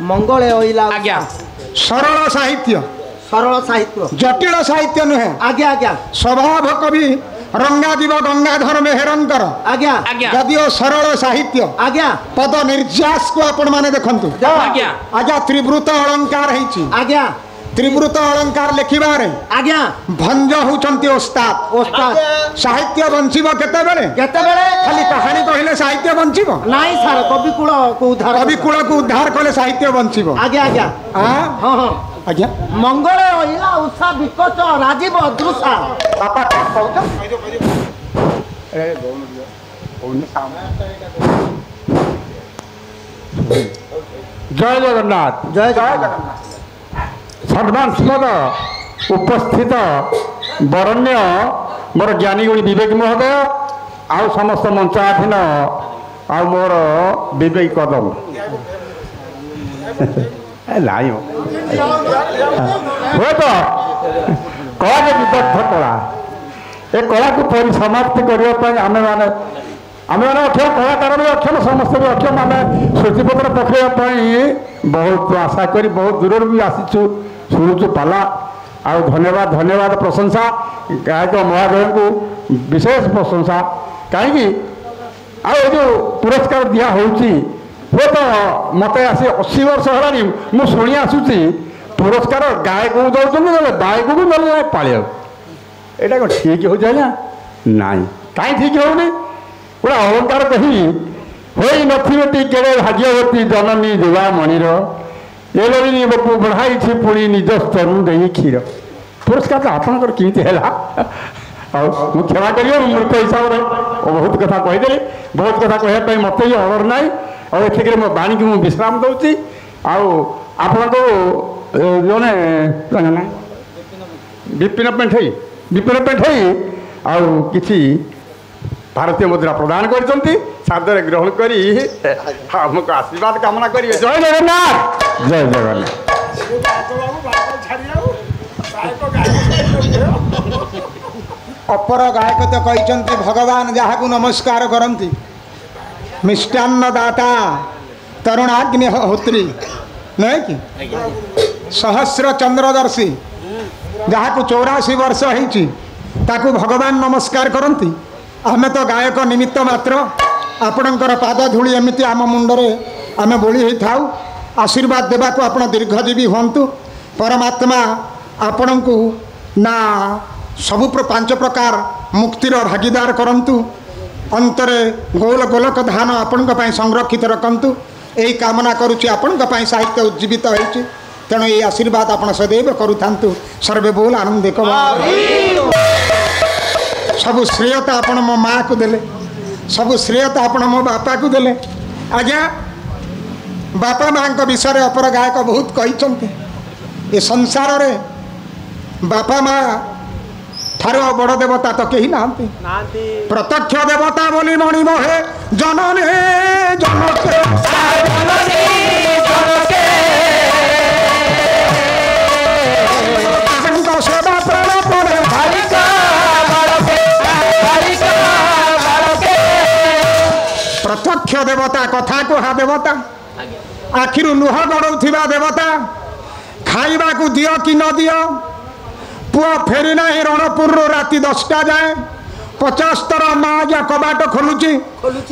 मंगले ओइला आज्ञा सरल साहित्य सरल साहित्य जटिल साहित्य नुहे आज्ञा आज्ञा स्वभाव कवि रंगाजीव गंगाधर मेहरंकर आज्ञा आज्ञा जदिओ सरल साहित्य आज्ञा पद निर्यास को आपण माने देखंतु आज्ञा आज्ञा त्रिवृत अलंकार हेची आज्ञा त्रिवृत अलंकार लिखिबारे आज्ञा भंज होचंती ओस्ताद ओस्ताद साहित्य बंचिबो केते बेले खाली कहानी कहले साहित्य बंचिबो नहीं सर कवि कुल को उद्धार कवि कुल को उद्धार कले साहित्य बंचिबो आज्ञा आज्ञा हां हां हां आज्ञा मंगल इला उषा विकच राजीव अदृशा बापा कहू ए जय जगन्नाथ जय जगन्नाथ सम्मान सुमद उपस्थित बरण्य मोर ज्ञानी गुणी विवेक महोदय आउ समस्त मंचाधीन आ मोर विवेक कदम नाई हुए तो कला जो विदग्ध कला ए कला को परिसमाप्ति करने आम मैंने आम मैंने अक्षम कलाकार भी अक्षम समस्त भी अक्षम आम सूचीपत्र पकड़ाई बहुत आशा करी बहुत दूर भी आसीचु शुणुचु पाला आउ धन्यवाद धन्यवाद प्रशंसा गायक महोदय को विशेष प्रशंसा कहीं आउ जो पुरस्कार दिया होची वो तो मत आसी 80 वर्ष है मुझे शुणी आसूची पुरस्कार गायक को दौरान गायक को ना पाड़ यहाँ कौन ठीक हो जाए ना कहीं ठीक होनी गोटे अलंकार कही हो नथी केड़े भाग्यवती जननी दुआ मणिर एलोनी बपू बढ़ाई पुणी निज स्तरू दे क्षीर पुरस्कार तो आपंकर किमित है मुझे क्षमा करिए मूर्ख हिसाब से बहुत कथा कहीदेली बहुत कथा कहवाई मत ही अवर ना और एतिक मो बाणी की मुझे विश्राम दूसरी आपण जने विपिन पेंठई आउ किसी भारतीय मुद्रा प्रदान करते सादर ग्रहण करी हमको आशीर्वाद कामना करिए जय जगन्नाथ जय जगन्नाथ अपर गायक तो कहते भगवान जहाँ नमस्कार करती मिष्टान्न दाता तरुणाग्निहोत्री नहीं कि सहस्र चंद्रदर्शी जहाँ को 84 वर्ष होती भगवान नमस्कार करती आम तो गायक निमित्त मात्र आपणकर पाद धूली एमती आम मुंडरे आम बोली होई थाउ आशीर्वाद देवा को आपण दीर्घजीवी हूँ परमात्मा आपण को ना सबु 5 प्रकार मुक्तिर भागीदार करंतु अंतरे गोल गोलक धान आपण संरक्षित रखंतु यही कामना करुच्ची आपण साहित्य उज्जीवित होती तेणु ये आशीर्वाद आपण सदैव करूँ सर्वे बोल आनंद सबु श्रेयता आपण मो माँ को देले सबु श्रेयता आपण मो बापा को देले आज्ञा बापा माँ का विषय अपर गायक बहुत कही ये संसार रे बापा माँ थारो बड़ देवता तो कहीं ना प्रत्यक्ष देवता बोली मणि मोहे जनने जनके सेवा प्राण पड़े प्रत्यक्ष देवता कथा कहा देवता आखिर लुह गड़ौथिबा देवता खाइबा को दियो कि न दियो पुआ फेरी ना रणपुर राति 10टा जाए 50 थर माँ जा कबाट खोलुची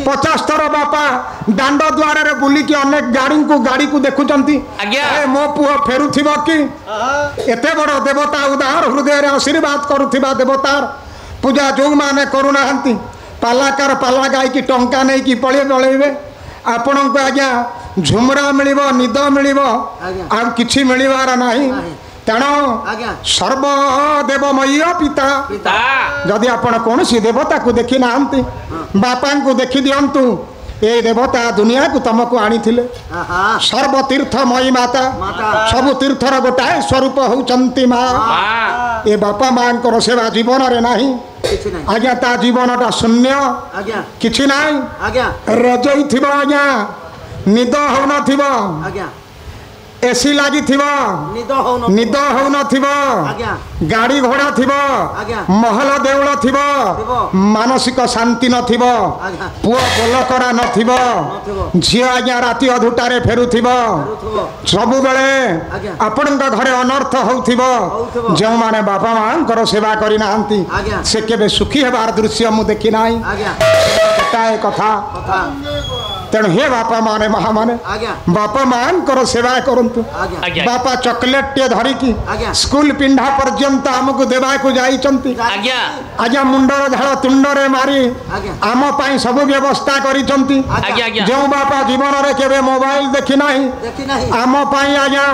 50 थर बापा दांड द्वार बुलिकी अनेक गाड़ी को देखुचंती मो पुआ फेरुथिबो कि एते बड़ देवता उदार हृदय आशीर्वाद करुथिबा देवतार पूजा जो माने करूनाहांती पालाकार पाला गाई की टंका नहीं कि पड़े पड़े आपण को आज्ञा झुमरा मिल निद मिल आ कि मिलवार नहीं तेणु सर्वदेवमयी पिता जदि आपण कौन सी देवता को देखी ना बापा को देखी दिंतु ये देवता दुनिया को तुमको आनी सर्वतीर्थमयी माता सबु तीर्थर गोटाए स्वरूप होचंती माँ ये बापा माँ को सेवा जीवन रे नहीं आज्ञा ता जीवनटा शून्य किछि नाही रजई थिबो आज्ञा निद हो न एसी लगी निद हो न गाड़ी घोड़ा थी महल देउल थी मानसिक शांति न पुओ बोलकरा न झी आज्ञा राति अधुटारे फेरुथिबो सबु बेले आपण घरे अनर्थ होउथिबो जो माने बापा मां सेवा करी नांती से केबे सुखी हेबार दृश्य मु देखि नाही कथा तेणु हे बापा माने महा माने बापा मान सेवा करंतु बापा चॉकलेट टे धरिकी स्कूल पिंढा पर्यंत आमको देवा को जाइचंती आज्ञा मुंडर झाड़ तुंडरे मारी आम पाई सब व्यवस्था करिचंती जो बापा जीवन रे केबे मोबाइल देखि नाही आम पाई आज्ञा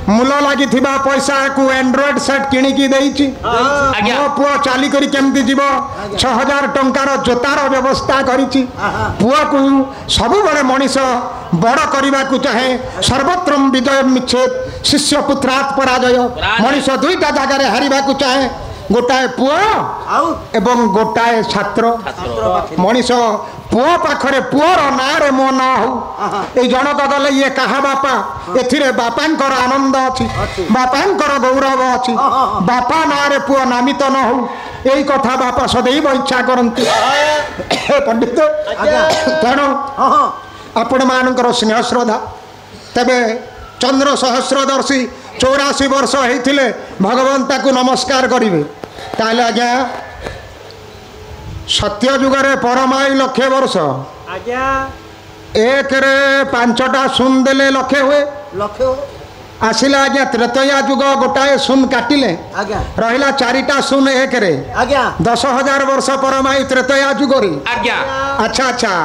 मूल लगी पैसा को एंड्रॉइड सेट किणिकी देइछि मो पुआ चाली करी केमती जीव 6000 टंकार जोतार व्यवस्था करिछि पुआ को सब बड़े मनीष बड़ करने को चाहे सर्वत्र विजय मिच्छेद शिष्य पुत्रात् पराजय मनीष दुईटा जगह हारिबा को चाहे गोटाए पुआ एवं गोटाए छात्र मनीष पुआ पाखरे पुअर ना रे मो ना हो ए जनक गले ये कहा बापा एथिरे बापांकर आनंद अछि बापांकर गौरव अछि बापा ना रे पुआ नामित न हो यही कथा बापा सदैव इच्छा करंती पंडित तेणु आपण मानकर स्नेह श्रद्धा तेबे चंद्र सहस्रदर्शी 84 वर्ष होइथिले भगवंता को नमस्कार करिवे ताले आज्ञा सत्य जुगरे परमाई लक्षे वर्ष आज्ञा एक रे 5टा शून देले लक्षे हुए आसिला आज्ञा त्रेतया जुग गोटाए शून काटिले रहिला 4टा शून एक रे 10,000 वर्ष परमाई त्रेतया जुगरे अच्छा अच्छा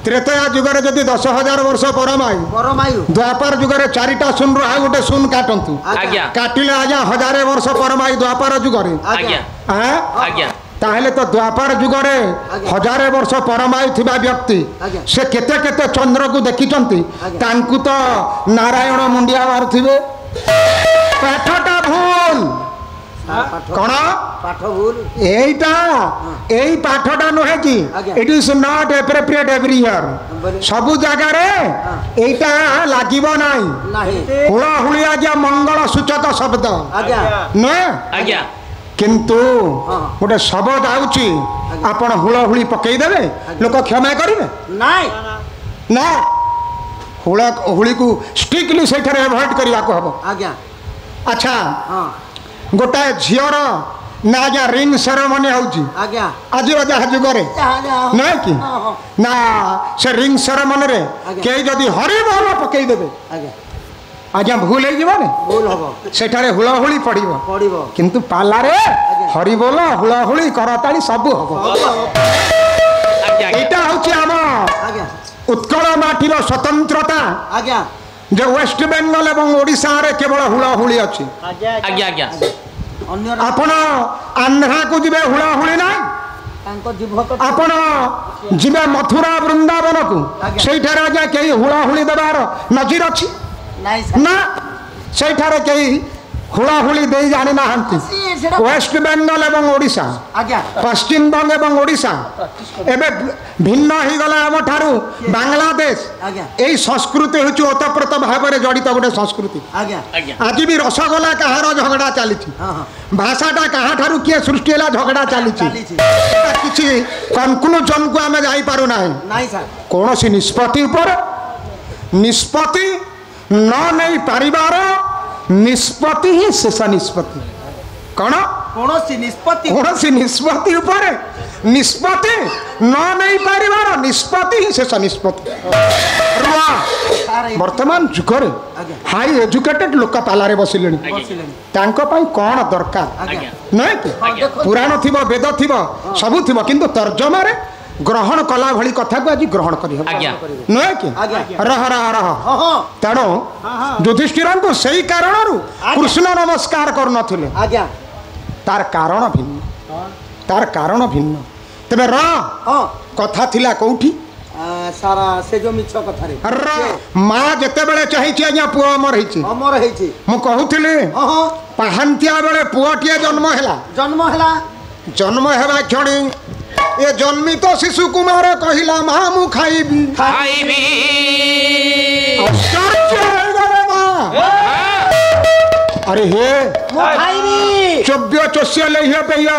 त्रेतया जुगरे जदि 10,000 वर्ष परमायु द्वापर जुगरे 4टा शून रो आ गोटे शून काटंतु काटिले आज्ञा 1000 वर्ष परमायु द्वापर जुगरे ताहले तो द्वापर जुगरे 1000 वर्ष परमायु थिबा व्यक्ति से केते केते चंद्र को देखिचंती तांकु तो नारायण मुंडिया मारुथिबे पाठटा भूल कौन पाठ भूल एटा एई पाठटा नहे कि it is not appropriate every year सब जगह रे एटा लागिबो नाही हुला हुली आज्ञा मंगल सूचक शब्द न आज्ञा किंतु गोटे शब्द आउची आपण हुला हुली पकई देबे लोक क्षमा करिवे नाही ना हुला हुली को स्ट्रिक्टली सेठरे अवॉइड करिया को हबो आज्ञा अच्छा गोटाए झीर ना आज्ञा रिंग सेरेमनी होउची आज जहाँ जुगरे ना कि ना से रिंग सेरेमनी रे के जदि हरि बोल पकई देबे आज्ञा भूल हो जीवन भूल हबो सेठारे हुलहुली पड़िबो किंतु पाला रे हरि बोल हुलहुली करताली सब हबो एटा होची हम उत्कल माटीर स्वतंत्रता आज्ञा जो वेस्ट बेंगल एवं ओडिशा रे केवल हुलहुली अछि आज्ञा आज्ञा आपण आंध्रा को जिबे हुलहुली ना आपण जिबे मथुरा वृंदावन को सेठारे आज्ञा केही हुलहुली देबार नजीर अछि ना सेठारे केही हुलहुली दे जानि नाहंती वेस्ट बेंगल एवं ओडिशा पश्चिम बंग एवं ओडिशा एबे भिन्न ही गला हम ठारू बांग्लादेश एई संस्कृति होची ओतप्रोत भाव में जड़ित गोटे संस्कृति आज भी रसगोला कहार झगड़ा चली भाषाटा कहाँ ठारू किए सृष्टि है झगड़ा चली किसी कनक्लूजन को आम जापारू ना कौन सी निष्पत्ति उपर निष्पत्ति न नहीं पारिबार निष्पत्ति ही शेष निष्पत्ति कौन कौन सी निष्पत्ति ऊपर निष्पत्ति न नहीं पारिबार निष्पत्ति ही शेष निष्पत्ति वर्तमान जुगर हाई एजुकेटेड लोक पालारे बसिले कौन दरकार नहीं कि पुराण थी वेद थी सबू थी किंतु तर्जमा रे ग्रहण कला भली कथा को आज ग्रहण कर नुहे कि रह रह रह तेणु युधिष्ठिर को सही कारण कृष्ण नमस्कार कर तार कारण भिन्न तेरे कथा थिला कौठी सारा से जो मिछ कथा रे माँ जेते बेले चाहिछि आज्ञा पुओ अमर हेछि मु कहूथिली पाहांतिया बेले पुओटिए जन्म हेबा क्षणी ये जन्मित शिशु कुमार कहिला माँ मु खाइबी अरे हे चोब्य चोष्य लेह्य पेय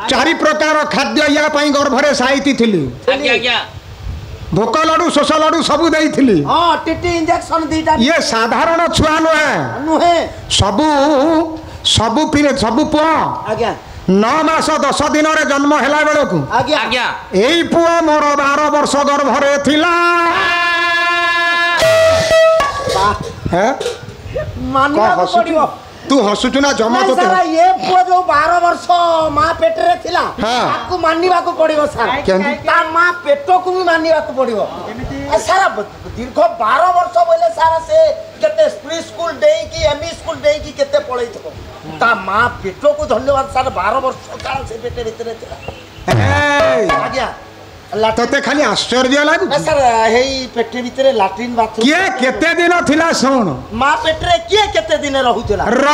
4 प्रकार खाद्य या पाई गर्भरे साइती थिली भोक लडू शोष लडू सबू देइथिली इंजेक्शन दीटा ये साधारण छुआ नुहे सबू पिले सबू पुआ आज्ञा 9 मास 10 दिन रे जन्म हैला बेलकु आज्ञा एई पुआ मोर 12 वर्ष गर्भरे थिला हैं मानिବାକୁ ପଡିବ तू हसुचु ना जमा ନାଇଁ तो ସାର୍ ଏ ପୁଅ ଯୋଉ 12 ବର୍ଷ ମା ପେଟରେ ଥିଲା ହଁ। ତାକୁ ମାନିବାକୁ ପଡିବ ସାର୍ କେମିତି? ତା ମା ପେଟକୁ ବି ମାନିବାକୁ ପଡିବ ସାରା ଦୀର୍ଘ 12 ବର୍ଷ ବୋଇଲେ ସାରା ସେ କେତେ ପ୍ରି ସ୍କୁଲ ଦେଇକି ଏମଇ ସ୍କୁଲ ଦେଇକି କେତେ ପଳେଇଥିବ ତା ମା ପେଟକୁ ଧନ୍ୟବାଦ ସାର୍ 12 ବର୍ଷ କାଳ ସେ ପେଟ ଭିତରେ ଥିଲା ଆଜ୍ଞା तोते खाली आश्चर्य लागु ସାର୍ ହେଇ ପେଟ ଭିତରେ ଲାଟ୍ରିନ୍ ବାଥରୁମ୍ किए केते दिन थिला सुन ମା ପେଟରେ କିଏ କେତେ ଦିନ ରହୁଥିଲା र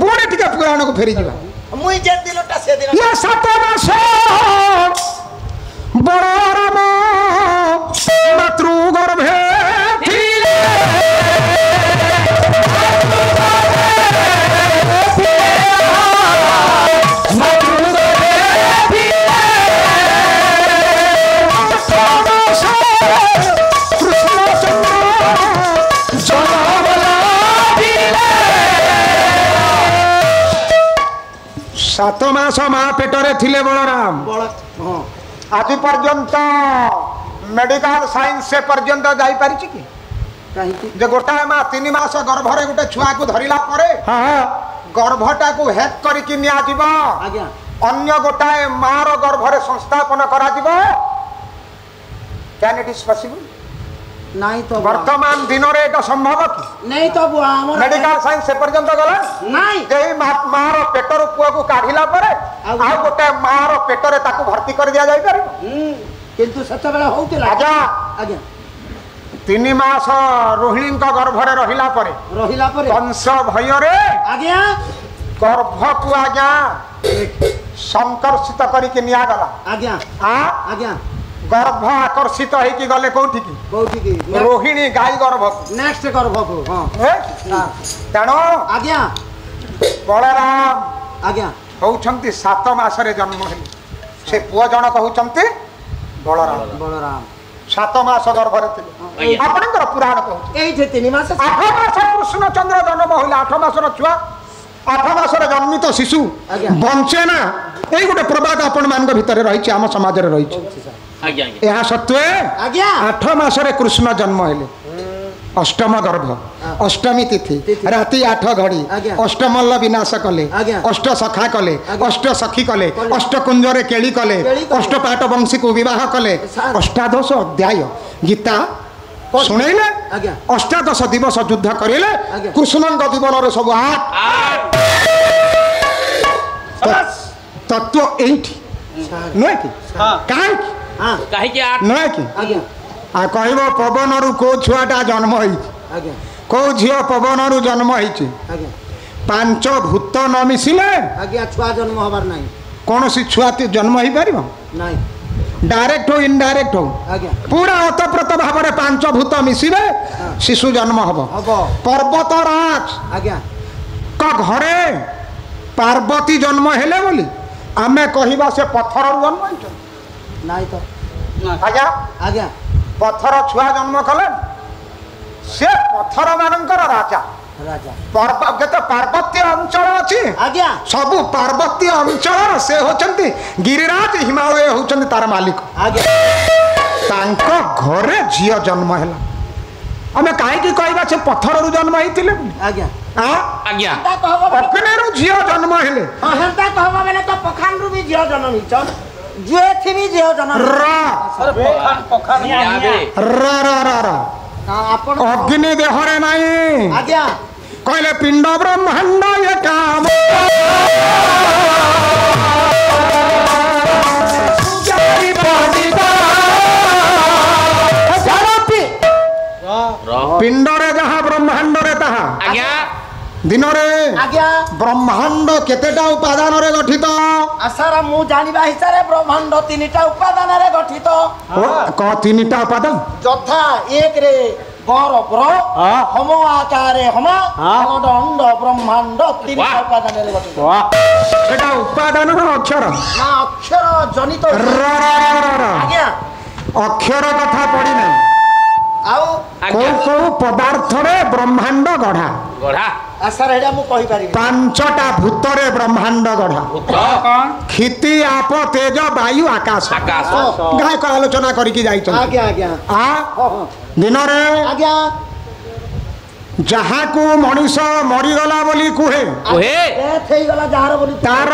पुणे टिके पुराण को फेरी जीवा ମୁଇଁ ଯେ ଦିନଟା ସେ ଦିନ ये 7 मास बड़ राम मातृ गर्भे थिले सात मास माँ पेटरे थिले बलराम आज पर्यंत मेडिकल साइंस से पर्यंत जाई पारिछि कि जे गोटाए माँ 3 मास गर्भरे गोटे छुआ को धरिला परे गर्भटा को हैक करिकि निया जीवा ଆଜ୍ଞା अन्य गोटाए माँ रो गर्भरे संस्थापन करा जीवा कैन इट इज पॉसिबल ନାଇଁ ତ वर्तमान दिन रे एटा संभव कि ନାଇଁ ତ ବୁଆ ଆମର मेडिकल साइंस से पर्यंत गला ନାଇଁ जेही माँ रो पेटर पुआ को काढिला परे आ गोटे माँ रो पेटरे ताको भर्ती कर दिया जाई पारे କିନ୍ତୁ ସେତେବେଳେ ହଉଥିଲା आजा ଆଜ୍ଞା 3 मास रोहिणी गर्भरे रहिला परे ରହିଲା ପରେ कंस भयरे ଆଜ୍ଞା गर्भ को आज्ञा संकर्षित करिके निया गला ଆଜ୍ଞା आ ଆଜ୍ଞା गर्भ आकर्षित होइकी गले कोठी की କୋଉଠି କି रोहिणी गाय गर्भ ନେକ୍ସଟ ଗର୍ଭକୁ ହଁ तेणु ଆଜ୍ଞା बलराम ଆଜ୍ଞା होउछंती 7 मासरे जन्म हेले से पुआ जन कहउछंती बलराम ବଳରାମ 7 मास गर्भरे थिले आपणकर पुराण कहउछ ଏଇଠି 3 ମାସ 8 मास कृष्ण चंद्र जन्म होइला 8 मासर छुआ 8 मासर जन्मित शिशु आज्ञा। बंचे ना एई गोटे प्रबाद आपण मान भितर रहिछि आम समाज रे रहिछि आज्ञा ଏହା ସତ୍ତ୍ୱେ ଆଜ୍ଞା 8 ମାସରେ କୃଷ୍ଣ ଜନ୍ମ ହେଲେ ଅଷ୍ଟମ ଗର୍ଭ ଅଷ୍ଟମୀ ତିଥି ରାତି 8 ଘଡ଼ି ଆଜ୍ଞା। ଅଷ୍ଟମଲ୍ଲ ବିନାଶ କଲେ ଆଜ୍ଞା। ଅଷ୍ଟ ସଖା କଲେ ଆଜ୍ଞା। ଅଷ୍ଟ ସଖୀ କଲେ ଅଷ୍ଟକୁଞ୍ଜରେ କେଳି କଲେ କେଳି କଲେ। ଅଷ୍ଟପାଟ ବଂଶୀକୁ ବିବାହ କଲେ ସାର୍। ଅଷ୍ଟାଦଶ ଅଧ୍ୟାୟ ଗୀତା ଶୁଣେଇଲେ ଆଜ୍ଞା। ଅଷ୍ଟାଦଶ ଦିବସ ଯୁଦ୍ଧ କରିଲେ ଆଜ୍ଞା। କୃଷ୍ଣଙ୍କ ଜୀବନରେ ସବୁ ତତ୍ଵ ଏଇଠି ନୁହେଁ କି କାହିଁକି ହଁ କାହିଁକି ଆଠ ନୁହେଁ କି ଆଜ୍ଞା आ कहब पवन को छुआटा जन्म ଆଜ୍ଞା को झील पवन जन्म होती ଆଜ୍ଞା 5 भूत न मिसिले ଆଜ୍ଞା ଛୁଆ ଜନ୍ମ ହବାର ନାହିଁ कौन सी छुआ जन्म हो पार ନାହିଁ डायरेक्ट हो इनडायरेक्ट हो ଆଜ୍ଞା पूरा ओतप्रोत भाव में 5 भूत मिसिले शिशु जन्म हम ହବ पर्वतराज ଆଜ୍ଞା का घरे पार्वती जन्म हेले बोली आमे कहवा से पत्थर जन्म होइछन ନାହିଁ ତ आज्ञा ଆଜ୍ଞା पत्थर छुआ जन्म कले से पत्थर मानकर राजा ରାଜା ଯେତେ ପାର୍ବତ୍ୟ ଅଞ୍ଚଳ ଅଛି ଆଜ୍ଞା ସବୁ ପାର୍ବତ୍ୟ ଅଞ୍ଚଳର ସେ ହଉଛନ୍ତି ଗିରିରାଜ ହିମାଳୟ ହଉଛନ୍ତି ତାର ମାଲିକ ଆଜ୍ଞା ତାଙ୍କ ଘରେ ଝିଅ ଜନ୍ମ ହେଲା ଆମେ କାହିଁକି କହିବା ସେ ପଥରରୁ ଜନ୍ମ ହେଇଥିଲେ ଆଜ୍ଞା ଆଜ୍ଞା ତା କହିବ ଅଗ୍ନିରୁ ଝିଅ ଜନ୍ମ ହେଲେ ହଁ ହେନ୍ତା କହିବ ବେଲେ ତ ପଖାନରୁ ବି ଝିଅ ଜନ୍ମ ହେଇଛ ଜୁଏଥି ବି ଝିଅ ଜନ୍ମ ର ନିଆବେ ର ର ର ର ଆପଣ ଅଗ୍ନି ଦେହରେ ନାହିଁ ଆଜ୍ଞା କହିଲେ ପିଣ୍ଡ ବ୍ରହ୍ମାଣ୍ଡ ଏ କାମ पिंडरे जहाँ ब्रह्मांडरे ताहा आज्ञा दिनरे ଆଜ୍ଞା ब्रह्मांड केतेटा उपादान रे गठित ଆଶାର ମୁଁ ଜାଣିବା ହିସାବରେ ବ୍ରହ୍ମାଣ୍ଡ 3ଟା ଉପାଦାନରେ ଗଠିତ क 3टा उपादान ଯଥା 1 ରେ बर ब्र हम आकारे हम अण्ड अंड ब्रह्मांड 3टा उपादाନରେ ଗଠିତ एटा उपादान रो अक्षर ନା ଅକ୍ଷର ଜନିତ र र र र ଆଜ୍ଞା अक्षर कथा पड़ी ना ଆଉ को को पदार्थ रे ब्रह्मांड गढ़ा गढ़ा ଆଶାର ଏଟା ମୁଁ କହି ପାରିବି 5टा भूतरे ब्रह्मांड गढ़ा क्षिति आप तेज वायु आकाश आकाश गायक आलोचना करिकी जाइछन ଆଜ୍ଞା ଆଜ୍ଞା आ ହଁ ହଁ दिन रे ଆଜ୍ଞା जहाँ को मनीष मरीगला बोली कुहे କୁହେ ଡେଥ୍ ହେଇଗଲା ଯାହାର ବୋଲି तार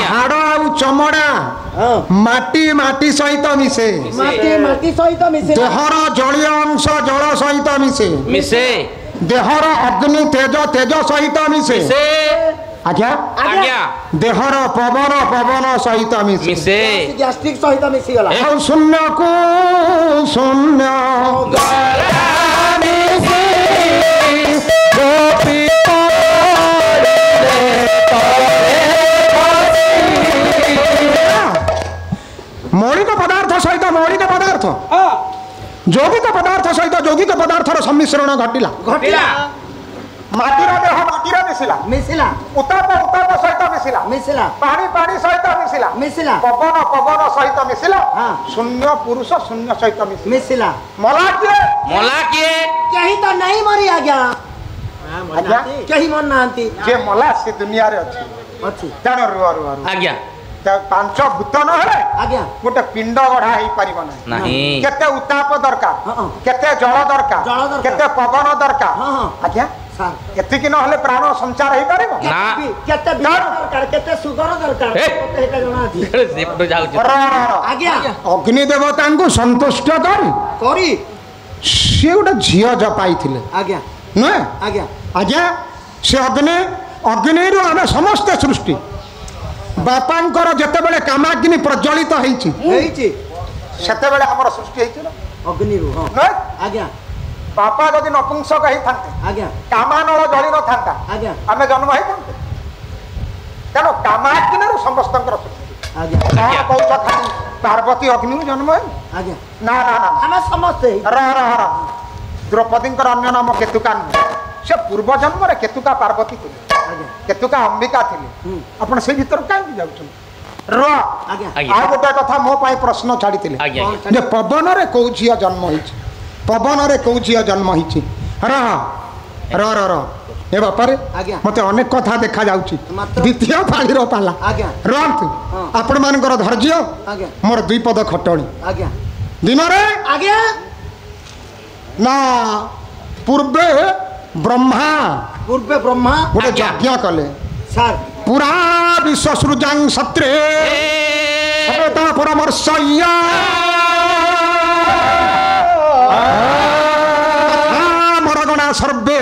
हाड़ आ चमड़ा ହଁ माटी माटी सहित मिसे ମାଟି ମାଟି ସହିତ ମିଶିଲା देहर जलीय अंश जल सहित मिसे ମିଶେ देहर अग्नि तेज तेज सहित मिसे ମିଶେ आज्ञा ଆଜ୍ଞା देहर पवन पवन सहित मिसे ମିଶେ ଗ୍ୟାଷ୍ଟ୍ରିକ୍ ସହିତ ମିଶିଗଲା ଆଉ ଶୂନ୍ୟ କୁ ଶୂନ୍ୟ मौलिक पदार्थ सहित मौलिक पदार्थ ଯୌଗିକ ପଦାର୍ଥ ସହିତ ଯୌଗିକ ପଦାର୍ଥର ସମ୍ମିଶ୍ରଣ ଘଟିଲା ଘଟିଲା ମାଟିର ଦେହ ମାଟିରେ ମିଶିଲା ମିଶିଲା ଉତ୍ତାପ ଉତ୍ତାପ ସହିତ ମିଶିଲା ମିଶିଲା ପାଣି ପାଣି ସହିତ ମିଶିଲା ମିଶିଲା ପବନ ପବନ ସହିତ ମିଶିଲା ହଁ। ଶୂନ୍ୟ ପୁରୁଷ ଶୂନ୍ୟ ସହିତ ମିଶିଲା ମିଶିଲା ମଲା କିଏ ମଲା କିଏ କେହି ତ ନାହିଁ ମରି ଆଜ୍ଞା ଆଜ୍ଞା କେହି ମରି ନାହାନ୍ତି ଯେ ମଲା ସେ ଦୁନିଆରେ ଅଛି ଅଛି ତେଣୁ ରୁହ ରୁହ ରୁହ ଆଜ୍ଞା ପାଞ୍ଚ ଭୂତ ନହେଲେ ଆଜ୍ଞା ଗୋଟେ ପିଣ୍ଡ ଗଢା ହେଇପାରିବ ନାହିଁ ନାହିଁ କେତେ ଉତ୍ତାପ ଦରକାର ହଁ। କେତେ ଜଳ ଦରକାର ଜଳ ଦରକାର। କେତେ ପବନ ଦରକାର ହଁ, ହଁ। ଆଜ୍ଞା ସାର୍ ଏତିକି ନହେଲେ ପ୍ରାଣ ସଞ୍ଚାର ହେଇପାରିବ ନା କେତେ ବିଷ ଦରକାର କେତେ ସୁଗର ଦରକାର ଏ। ମତେ ସେଇଟା ଜଣା ଅଛି ସେପଟୁ ଯାଉଛି ର, ର, ର। ଆଜ୍ଞା ଅଗ୍ନି ଦେବତାଙ୍କୁ ସନ୍ତୁଷ୍ଟ କରି କରି ସିଏ ଗୋଟେ ଝିଅ ପାଇଥିଲେ ଆଜ୍ଞା ନୁହେଁ ଆଜ୍ଞା ଆଜ୍ଞା ସେ ଅଗ୍ନିରୁ ଆମେ ସମସ୍ତେ ସୃଷ୍ଟି ବାପାଙ୍କର ଯେତେବେଳେ କାମାଗ୍ନି ପ୍ରଜ୍ୱଳିତ ହେଇଛି ହେଇଛି ସେତେବେଳେ ଆମର ସୃଷ୍ଟି ହେଇଛି ନା ଅଗ୍ନିରୁ ହଁ ନୁହେଁ ଆଜ୍ଞା ବାପା ଯଦି ନପୁଂସକ ହେଇଥାନ୍ତେ ଆଜ୍ଞା କାମାନଳ ଜଳି ନଥାନ୍ତା ଆଜ୍ଞା ଆମେ ଜନ୍ମ ହେଇଥାନ୍ତେ ତେଣୁ କାମାଗ୍ନିରୁ ସମସ୍ତଙ୍କର ସୃଷ୍ଟି ଆଜ୍ଞା କଣ କହୁଛ ଖାଲି ପାର୍ବତୀ ଅଗ୍ନିରୁ ଜନ୍ମ ହେଇ ଆଜ୍ଞା ନା ନା ନା ଆମେ ସମସ୍ତେ ର ର ର ଦ୍ରୌପଦୀଙ୍କର ଅନ୍ୟ ନାମ କେତୁକା ନୁହେଁ ସେ ପୂର୍ବ ଜନ୍ମରେ କେତୁକା ପାର୍ବତୀ ଥିଲେ ଆଜ୍ଞା କେତୁକା ଅମ୍ବିକା ଥିଲେ ଆପଣ ସେଇ ଭିତରୁ କାହିଁକି ଯାଉଛନ୍ତି ର ଆଜ୍ଞା ଆଜ୍ଞା ଆଉ ଗୋଟେ କଥା ମୋ ପାଇଁ ପ୍ରଶ୍ନ ଛାଡ଼ିଥିଲେ ଆଜ୍ଞା ଯେ ପବନରେ କୋଉ ଝିଅ ଜନ୍ମ ହେଇଛି ପବନରେ କୋଉ ଝିଅ ଜନ୍ମ ହେଇଛି ର ର ର ର ଏ ବାପାରେ ଆଜ୍ଞା। ମତେ ଅନେକ କଥା ଦେଖାଯାଉଛି ମାତ୍ର- ଦ୍ୱିତୀୟ ପାଳିର ପାଲା ଆଜ୍ଞା ରହନ୍ତୁ ହଁ। ଆପଣମାନଙ୍କର ଧୈର୍ଯ୍ୟ ଆଜ୍ଞା ମୋର ଦୁଇ ପଦ ଖଟଣି ଆଜ୍ଞା ଦିନରେ ଆଜ୍ଞା ନା ପୂର୍ବେ ବ୍ରହ୍ମା ପୂର୍ବେ ବ୍ରହ୍ମା ଗୋଟେ ଆଜ୍ଞା। ଯଜ୍ଞ କଲେ ସାର୍ ପୁରା ବିଶ୍ୱ ସୃଜାଂ ସତ୍ରେ ସବେତା ପରାମର୍ଶ ମରଗଣା ସର୍ବେ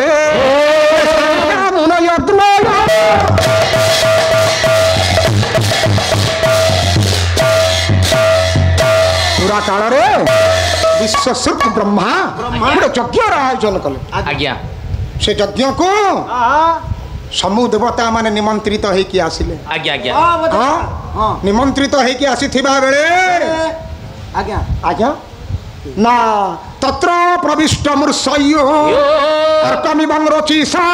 ପୁରା କାଳରେ ବିଶ୍ୱସୃତ ବ୍ରହ୍ମା ଗୋଟେ ଯଜ୍ଞର ଆୟୋଜନ କଲେ ଆଜ୍ଞା ସେ ଯଜ୍ଞକୁ ସମୂହ ଦେବତା ମାନେ ନିମନ୍ତ୍ରିତ ହେଇକି ଆସିଲେ ଆଜ୍ଞା ଆଜ୍ଞା ହଁ ହଁ ନିମନ୍ତ୍ରିତ ହେଇକି ଆସିଥିବା ବେଳେ ଆଜ୍ଞା ଆଜ୍ଞା ନା ତତ୍ର ପ୍ରବିଷ୍ଟ ମୂର୍ଷୟୋ ଅର୍କମିବଂ ରୋଚିସା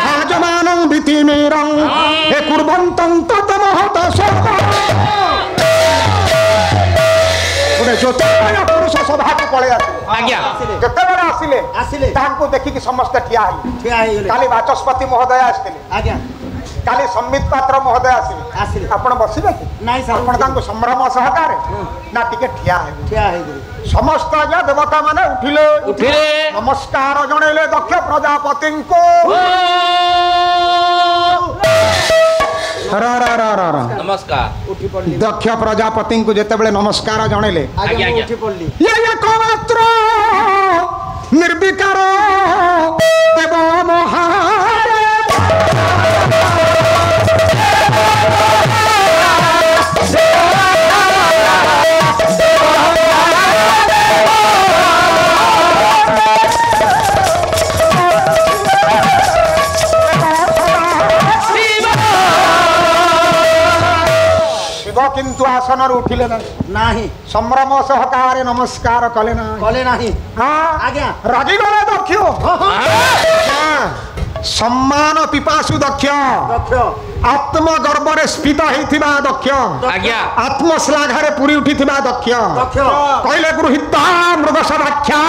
ଭାଜମାନଂ ବିତିମେରଂ ଏ କୁର୍ବନ୍ତଂ ତତମହତ ଗୋଟେ ଜ୍ୟୋତିର୍ମୟ ପୁରୁଷ ସଭାକୁ ପଳେଇ ଆସିଲେ ଆଜ୍ଞା ଯେତେବେଳେ ଆସିଲେ ଆସିଲେ ତାଙ୍କୁ ଦେଖିକି ସମସ୍ତେ ଠିଆ ହେଲେ ଠିଆ ହେଇଗଲେ କାଲି ବାଚସ୍ପତି ମହୋଦୟ ଆସିଥିଲେ ଆଜ୍ଞା କାଲି ସମ୍ବିତ ପାତ୍ର ମହୋଦୟ ଆସିଲେ ଆସିଲେ ଆପଣ ବସିବେ କି ନାଇଁ ସାର୍ ଆପଣ ତାଙ୍କୁ ସମ୍ଭ୍ରମ ସହକାରେ ନା ଟିକେ ଠିଆ ହେବେ ଠିଆ ହେଇଗଲେ ସମସ୍ତ ଆଜ୍ଞା ଦେବତା ମାନେ ଉଠିଲେ ଉଠିଲେ ନମସ୍କାର ଜଣେଇଲେ ଦକ୍ଷ ପ୍ରଜାପତିଙ୍କୁ ନମସ୍କାର ଉଠି ପଡିଲି ଦକ୍ଷ ପ୍ରଜାପତିଙ୍କୁ ଯେତେବେଳେ ନମସ୍କାର ଜଣେଇଲେ ଆଜ୍ଞା ଆଜ୍ଞା, ମୁଁ ଆଜ୍ଞା। ଉଠି ପଡିଲି ଏକମାତ୍ର ନିର୍ବିକାର ଦେବ ଶିବ କିନ୍ତୁ ଆସନରୁ ଉଠିଲେ ନାହିଁ ନାହିଁ ସମ୍ଭ୍ରମ ସହକାରେ ନମସ୍କାର କଲେ ନାହିଁ କଲେ ନାହିଁ ହଁ ଆଜ୍ଞା ରାଗିଗଲେ ଦକ୍ଷ ସମ୍ମାନ ପିପାସୁ ଦକ୍ଷ ଦକ୍ଷ ଆତ୍ମଗର୍ବରେ ସ୍ଫୀତ ହେଇଥିବା ଦକ୍ଷ ଆଜ୍ଞା ଆତ୍ମଶ୍ଲାଘରେ ପୁରୀ ଉଠିଥିବା ଦକ୍ଷ ଦକ୍ଷ କହିଲେ ଗୃହୀତ ମୃଗ ସଦାଖ୍ୟା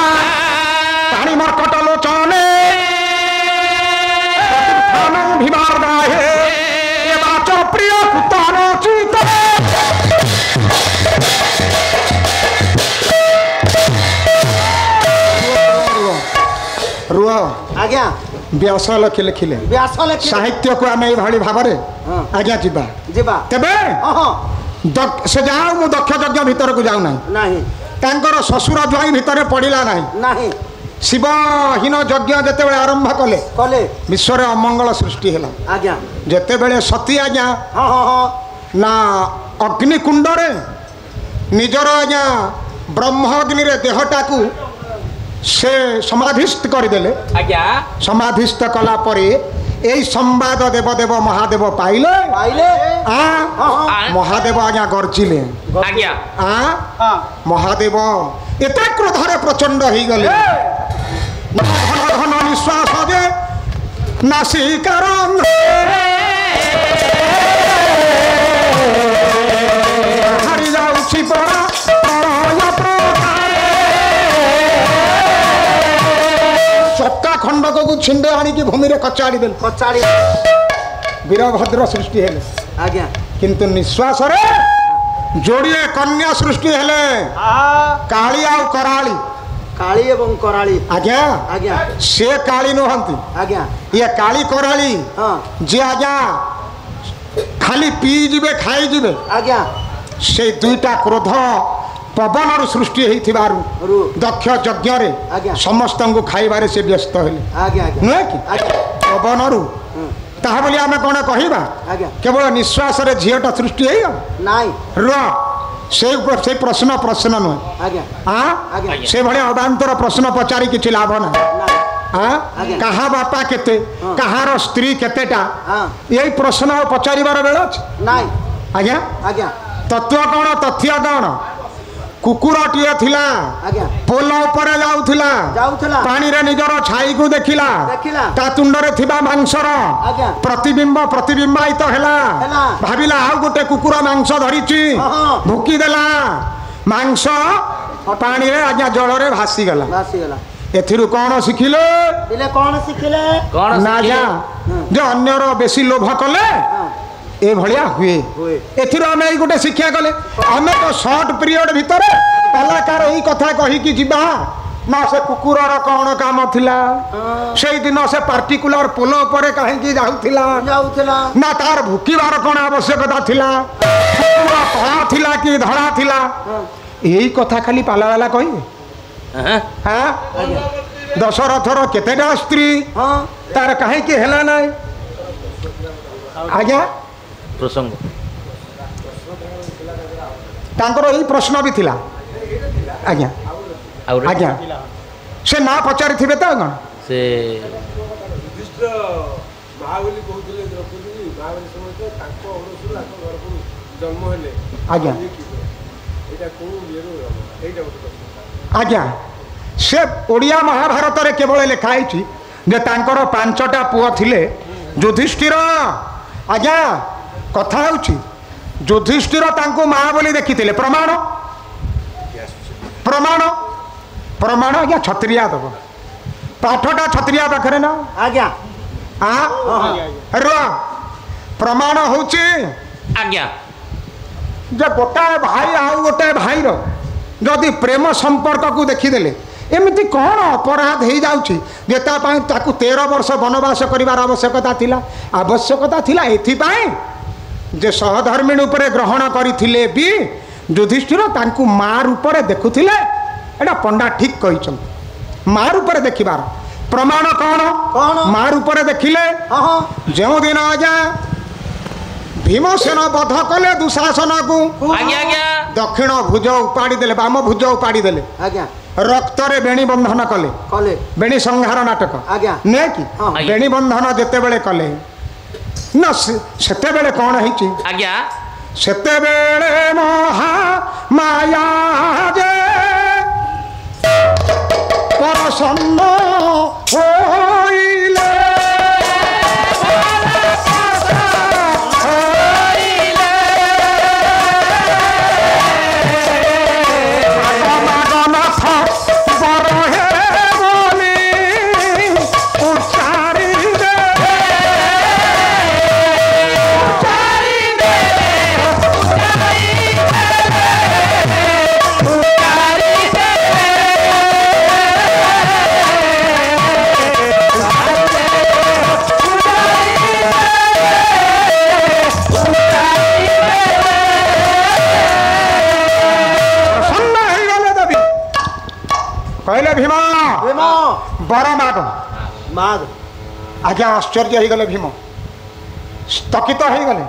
ପାଣି ମର୍କଟ ଲୋଚନେ ଭିବାର୍ଦାହେ ଏ ବାଚ ପ୍ରିୟ ପୁତନ ଚିତ रुह आज्ञा व्यास लिखि लिखिले व्यास लिखि साहित्य को आम ये भाव आज्ञा जीवा जीवा तेबे से जाओ मु दक्ष यज्ञ भीतर को जाऊ नहीं तांकर ससुर ज्वाई भीतर पड़िला नहीं शिवहीन यज्ञ जिते आरंभ कले कले विश्व अमंगल सृष्टि है आज्ञा जिते सती आज्ञा ना अग्निकुंड निजर आज्ञा ब्रह्मअग्नि देहटा को से समाधिस्थ करदेले आज्ञा समाधिस्थ कला परे यही संवाद देवदेव महादेव पाइले महादेव आज्ञा गर्जिले आज्ञा महादेव एत क्रोधरे प्रचंड हो गले घन घन निश्वास दे नासिकार हारी जाऊँ पड़ा चक्का खंडक को छिंडे आनिकी भूमि रे कचाड़ी देल कचाड़ी वीरभद्र सृष्टि हेले आज्ञा किंतु निश्वास रे जोड़िए कन्या सृष्टि हेले काली आउ कराली काली एवं कराली आज्ञा आज्ञा से काली नुहंती आज्ञा ये काली कराली जे आज्ञा खाली पी जिबे खाई जिबे आज्ञा से दुईटा क्रोध पवन सृष्टि होइथिबारु दक्ष यज्ञ रे समस्त को खाइबारे से व्यस्त हेले आज्ञा नुहे कि पवन रु ताहा बोली आमे कोन कहिबा केवल निश्वास रे झियटा सृष्टि हेय नाही र से प्रश्न प्रश्न नुहे आज्ञा हाँ से भले अबांतर प्रश्न पचारि किछि लाभ ना हाँ कहा बापा केते कहार स्त्री केतेटा यही प्रश्न पचारिबार बेल अछि नाही आज्ञा आज्ञा तत्व कौन तथ्य कौन कुकुरटीए थिला पोल उपरे जाउथिला पानी रे निजर छाई को देखिला ता तुंडरे थिबा मांसर प्रतिबिंब प्रतिबिंबित हेला भाबिला आउ गोटे कुकुर मांस धरिची भुकी देला मांस पानी रे आज्ञा जल रे भासी गला एथिरु कौन शिखिले कौन शिखिले ना जा जे अन्यर बेसी लोभ कले ए भलिया हुए एथिरो आमे एई गोटे शिक्षा कले आमे तो शॉर्ट पीरियड भीतर कलाकार एई कथा कहि कि जिबा ना से कुकुरर कौन काम थिला सेई दिन से पार्टिकुलर पोल उपरे काहे कि जाउथिला ना तार भुकीबार कौन आवश्यकता थिला कुकुर कहा थिला कि धड़ा थिला एई कथा खाली पाला वाला कहि हां दशरथर केतेटा स्त्री तार काहे कि हेला नाय आज्ञा प्रसंग तांकर यही प्रश्न भी थिला आज्ञा आज्ञा से ना पचारि थिबे त गण से महाबली कहउतले द्रौपदी महाबली समय तो ताको अवसर आको घर को जन्म हेले आज्ञा एटा को लेरो एटा प्रश्न आज्ञा से ओडिया महाभारत रे केवल लिखा है जे तांकर पांचटा पुआ थिले युधिष्ठिर आज्ञा कथा होची युधिष्ठिर तांको मां बोली देखिथिले प्रमाण प्रमाण प्रमाण आज्ञा क्षत्रिया दब पाठटा क्षत्रिया पाखरे ना आज्ञा रो प्रमाण होची आज्ञा जे गोटाए भाई आउ गोटाए भाई रो जदि प्रेम संपर्क को देखिदेले एमती कौन अपराध हो जाउछि जे ता पई ताकू 13 वर्ष वनवास करिवार आवश्यकता थिला एथिपाई जे सहधर्मिणी उपरे ग्रहण करथिले भी युधिष्ठिर तांकू मां रूप रे देखुथिले एटा पंडा ठीक कहिछन मां रूप रे देखिबार प्रमाण कौन मां रूप रे देखिले जेउ दिन आजा भीमसेन बध कले दुशासन को दक्षिण भुज उपाड़ी देले वाम भुज उपाड़ी देले रक्त रे बेणी बंधन कले बेणी संहार नाटक ने कि बेणी बंधन जेते बेले कले ना सेते बेले कौन है आज्ञा सेते बेले महा माया जे परसन्न होइले କହିଲେ ଭୀମ ଭୀମ ବର ମାଗ। ମାଗ। ଆଜ୍ଞା ଆଶ୍ଚର୍ଯ୍ୟ ହେଇଗଲେ ଭୀମ, ସ୍ଥକିତ ହେଇଗଲେ।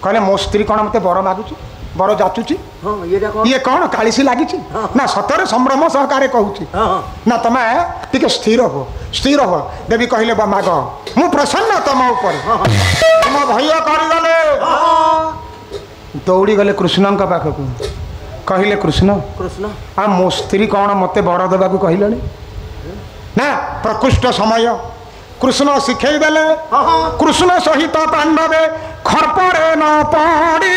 କହିଲେ ମୋ ସ୍ତ୍ରୀ କ'ଣ ମୋତେ ବର ମାଗୁଛି, ବର ଯାଚୁଛି? ହଁ ଏଇଟା କଣ? ଇଏ କ'ଣ କାଳିସି ଲାଗିଛି? ନା ସତରେ ସମ୍ଭ୍ରମ ସହକାରେ କହୁଛି। ନା ତମେ ଟିକେ ସ୍ଥିର ହୁଅ, ସ୍ଥିର ହୁଅ। ଦେବୀ କହିଲେ ବା ମାଗ, ମୁଁ ପ୍ରସନ୍ନ ତମ ଉପରେ। ତୁମ ଭୟ କରିଗଲେ, ଦୌଡ଼ି ଗଲେ କୃଷ୍ଣଙ୍କ ପାଖକୁ। କହିଲେ କୃଷ୍ଣ କୃଷ୍ଣ ଆଉ ମୋ ସ୍ତ୍ରୀ କ'ଣ ମୋତେ ବର ଦେବାକୁ କହିଲେଣି? ନା ପ୍ରକୃଷ୍ଟ ସମୟ। କୃଷ୍ଣ ଶିଖେଇ ଦେଲେ। କୃଷ୍ଣ ସହିତ ପାଣ୍ଡବେ ଖର୍ପରେ ନ ପଡ଼ି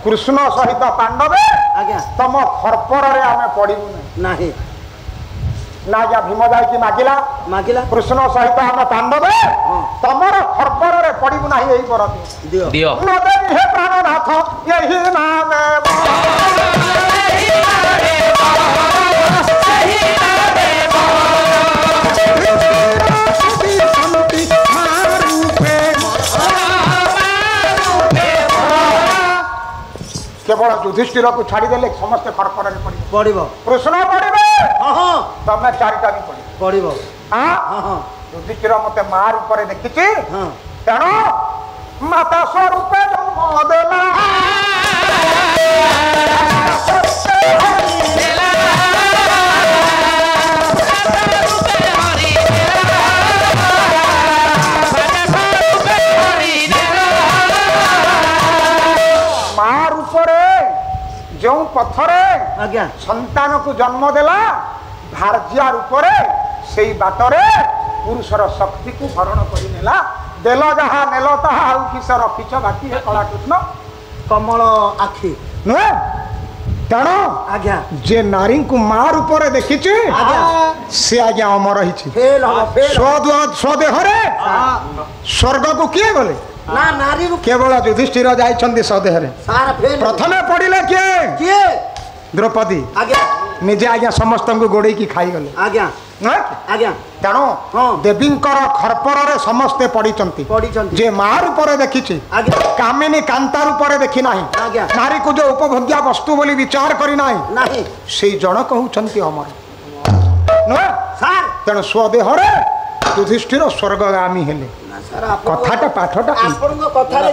କୃଷ୍ଣ ସହିତ ପାଣ୍ଡବେ ଆଜ୍ଞା ତମ ଖର୍ପରରେ ଆମେ ପଡ଼ିବୁ ନାହିଁ। ନା ଆଜ୍ଞା ଭୀମ ଯାଇକି ମାଗିଲା, ମାଗିଲା କୃଷ୍ଣ ସହିତ ଆମେ ପାଣ୍ଡବେ ତମର ଖର୍ପରରେ ପଡ଼ିବୁ ନାହିଁ। ଏଇ ବର ଦିଅ ଦିଅ। ନଦେବି ହେ ପ୍ରାଣନାଥ ଏହି ନାମେ କେବଳ ଯୁଧିଷ୍ଠିରକୁ ଛାଡ଼ିଦେଲେ ସମସ୍ତେ ଖର୍ପରରେ ପଡ଼ିବ। କୃଷ୍ଣ ପଡ଼ିବେ, ତମେ ଚାରିଟା ବି ପଡ଼ିବ। ଯୁଧିଷ୍ଠିର ମତେ ମା ରୂପରେ ଦେଖିଛି, ତେଣୁ ମାତା ସ୍ୱରୂପେ ଜନ୍ମ ଦେଲା। ମା ରୂପରେ ଯେଉଁ ପଥରେ ଆଜ୍ଞା ସନ୍ତାନକୁ ଜନ୍ମ ଦେଲା, ଭାର୍ଯ୍ୟା ରୂପରେ ସେଇ ବାଟରେ ପୁରୁଷର ଶକ୍ତିକୁ ହରଣ କରି ନେଲା। ଦେଲ ଯାହା ନେଲ ତାହା, ଆଉ କିସ ରଖିଛ ବାକି ହେ କଳାକୃଷ୍ଣ? କମଳ ଆଖି ନୁହେଁ? ତେଣୁ ଆଜ୍ଞା ଯେ ନାରୀଙ୍କୁ ମା ରୂପରେ ଦେଖିଛି ସେ ଆଜ୍ଞା ଅମର ହେଇଛି। ଫେଲ ହବ ଫେଲ। ସ୍ୱଦେହରେ ସ୍ୱର୍ଗକୁ କିଏ ଗଲେ? ନା ନାରୀ କେବଳ ଯୁଧିଷ୍ଠିର ଯାଇଛନ୍ତି ସ୍ୱଦେହରେ। ସାରା ଫେଲ। ପ୍ରଥମେ ପଡ଼ିଲେ କିଏ? କିଏ? ଦ୍ରୌପଦୀ। ଆଜ୍ଞା ନିଜେ ଆଜ୍ଞା ସମସ୍ତଙ୍କୁ ଗୋଡ଼େଇକି ଖାଇଗଲେ। ଆଜ୍ଞା ଆଜ୍ଞା ତେଣୁ ଦେବୀଙ୍କର ଖର୍ପରରେ ସମସ୍ତେ ପଡ଼ିଛନ୍ତି। ଯେ ମା ରୂପରେ ଦେଖିଛି, କାମିନୀ କାନ୍ତା ରୂପରେ ଦେଖି ନାହିଁ, ନାରୀକୁ ଯୋଉ ଉପଭୋଗ୍ୟ ବସ୍ତୁ ବୋଲି ବିଚାର କରି ନାହିଁ, ସେଇ ଜଣକ ହଉଛନ୍ତି ଅମର ନୁହେଁ? ତେଣୁ ସ୍ୱଦେହରେ ଯୁଧିଷ୍ଠିର ସ୍ୱର୍ଗଗାମୀ ହେଲେ। କଥାଟା ପାଠଟା ଆପଣଙ୍କ କଥାରେ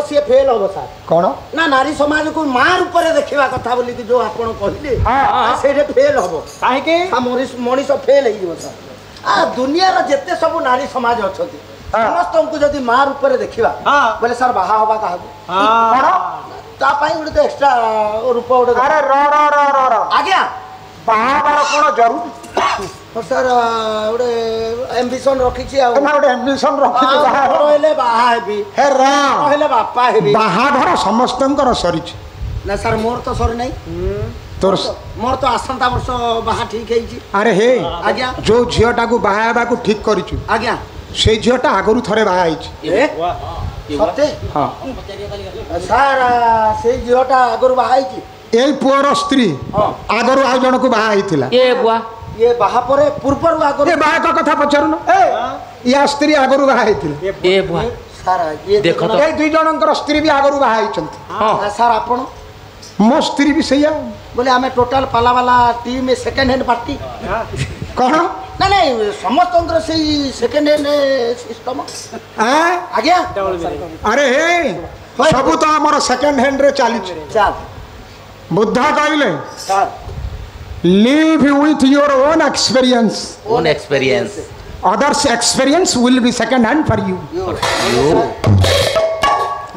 ସିଏ ଫେଲ ହବ ସାର୍। କ'ଣ? ନା ନାରୀ ସମାଜକୁ ମା ରୂପରେ ଦେଖିବା କଥା ବୋଲିକି ଯୋଉ ଆପଣ କହିଲେ ସେଇଟା ଫେଲ ହବ। କାହିଁକି? ମଣିଷ ଫେଲ ହେଇଯିବ ସାର୍। ଦୁନିଆର ଯେତେ ସବୁ ନାରୀ ସମାଜ ଅଛନ୍ତି ସମସ୍ତଙ୍କୁ ଯଦି ମା ରୂପରେ ଦେଖିବା ବୋଲେ ସାର୍ ବାହା ହବା କାହାକୁ? ତା ପାଇଁ ଗୋଟେ ଏକ୍ସଟ୍ରା ରୂପ ଗୋଟେ। ଆଜ୍ଞା ବାହା ହେବାର କ'ଣ ଜରୁରୀ? ସାର୍ ଗୋଟେ ଆମ୍ବିସନ ରଖିଛି ଆଉ ଗୋଟେ ଆମ୍ବିସନ ରଖିଛି। ହେଲେ ବାହା ହେବି, ହେଲେ ବାପା ହେବି। ବାହାଘର ସମସ୍ତଙ୍କର ସରିଛି। ନା ସାର୍ ମୋର ତ ସରି ନାହିଁ। ତୋର ମୋର ତ ଆସନ୍ତା ବର୍ଷ ବାହା ଠିକ ହେଇଛି। ଆରେ ହେ ଆଜ୍ଞା ଯୋଉ ଝିଅଟାକୁ ବାହା ହେବାକୁ ଠିକ କରିଛୁ ଆଜ୍ଞା ସେଇ ଝିଅଟା ଆଗରୁ ଥରେ ବାହା ହେଇଛି। ସତେ? ସାର୍ ସେଇ ଝିଅଟା ଆଗରୁ ବାହା ହେଇଛି। ଏଇ ପୁଅର ସ୍ତ୍ରୀ ଆଗରୁ ଆଉ ଜଣକୁ ବାହା ହେଇଥିଲା। ଇଏ ବାହା ପରେ ପୂର୍ବରୁ ଆଗରୁ ଏ ବାହାକ କଥା ପଚାରୁନ। ୟା ସ୍ତ୍ରୀ ଆଗରୁ ବାହା ହେଇଥିଲା। ଏଇ ଦୁଇ ଜଣଙ୍କର ସ୍ତ୍ରୀ ବି ଆଗରୁ ବାହା ହେଇଛନ୍ତି। ସାର୍ ଆପଣ? ମୋ ସ୍ତ୍ରୀ ବି ସେଇଆ। ବୋଲେ ଆମେ ଟୋଟାଲ ପାଲାବାଲା ଟିମ୍ ସେକେଣ୍ଡ ହ୍ୟାଣ୍ଡ ପାର୍ଟି। କ'ଣ? ନା ନାଇଁ ସମସ୍ତଙ୍କର ସେଇ ସେକେଣ୍ଡ ହ୍ୟାଣ୍ଡ ସିଷ୍ଟମ। ଆଜ୍ଞା ଆରେ ହେ ସବୁ ତ ଆମର ସେକେଣ୍ଡ ହ୍ୟାଣ୍ଡରେ ଚାଲିଛି। ବୁଦ୍ଧ କହିଲେ live with your own experience. Others experience will be second hand for you.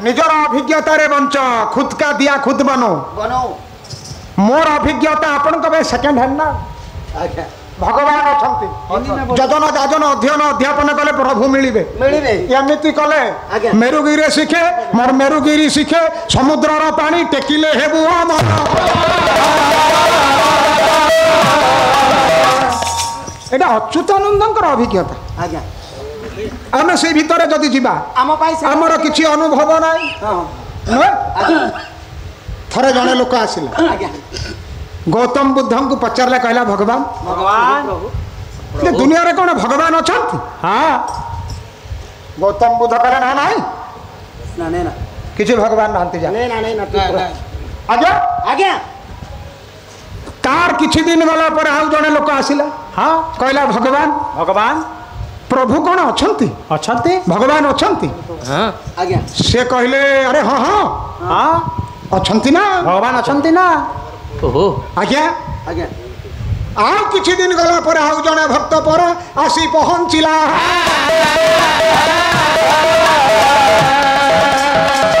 ନିଜର ଅଭିଜ୍ଞତାରେ ବଞ୍ଚ, खुद का दिया खुद बनो। ମୋର ଅଭିଜ୍ଞତା ଆପଣଙ୍କ ପାଇଁ ସେକେଣ୍ଡ ହ୍ୟାଣ୍ଡ ନା। ଭଗବାନ ଅଛନ୍ତି, ଯଜନ ଯାଜନ ଅଧ୍ୟୟନ ଅଧ୍ୟାପନ କଲେ ପ୍ରଭୁ ମିଳିବେ। ଏମିତି କଲେ ମେରୁଗିରି ଶିଖେ, ମୋର ମେରୁଗିରି ଶିଖେ, ସମୁଦ୍ରର ପାଣି ଟେକିଲେ ହେବୁ ଅମର। এটা অচ্যুতানন্দଙ୍କର ଅଭିଜ୍ଞତା। ଆଜ୍ଞା ଆମେ ସେଇ ଭିତରେ ଯଦି ଯିବା ଆମର କିଛି ଅନୁଭବ ନାହିଁ। ଥରେ ଜଣେ ଲୋକ ଆସିଲା, गौतम बुद्ध को पचारे कहला भगवान भगवान दुनिया रे कौन भगवान अच्छा हाँ गौतम बुद्ध कहले ना नहीं ना नहीं ना किसी भगवान नहांती जा आज्ञा आज्ञा तार किछि दिन गला पर आउ जने लोक आसिला हाँ कहला भगवान भगवान प्रभु कौन अछंती अछंती भगवान अछंती हाँ आज्ञा से कहले अरे हाँ हाँ हाँ अछंती ना भगवान अछंती ना ओहो आज्ञा आज्ञा आउ किछि दिन गला पर आउ जने भक्त पर आसी पहुंचिला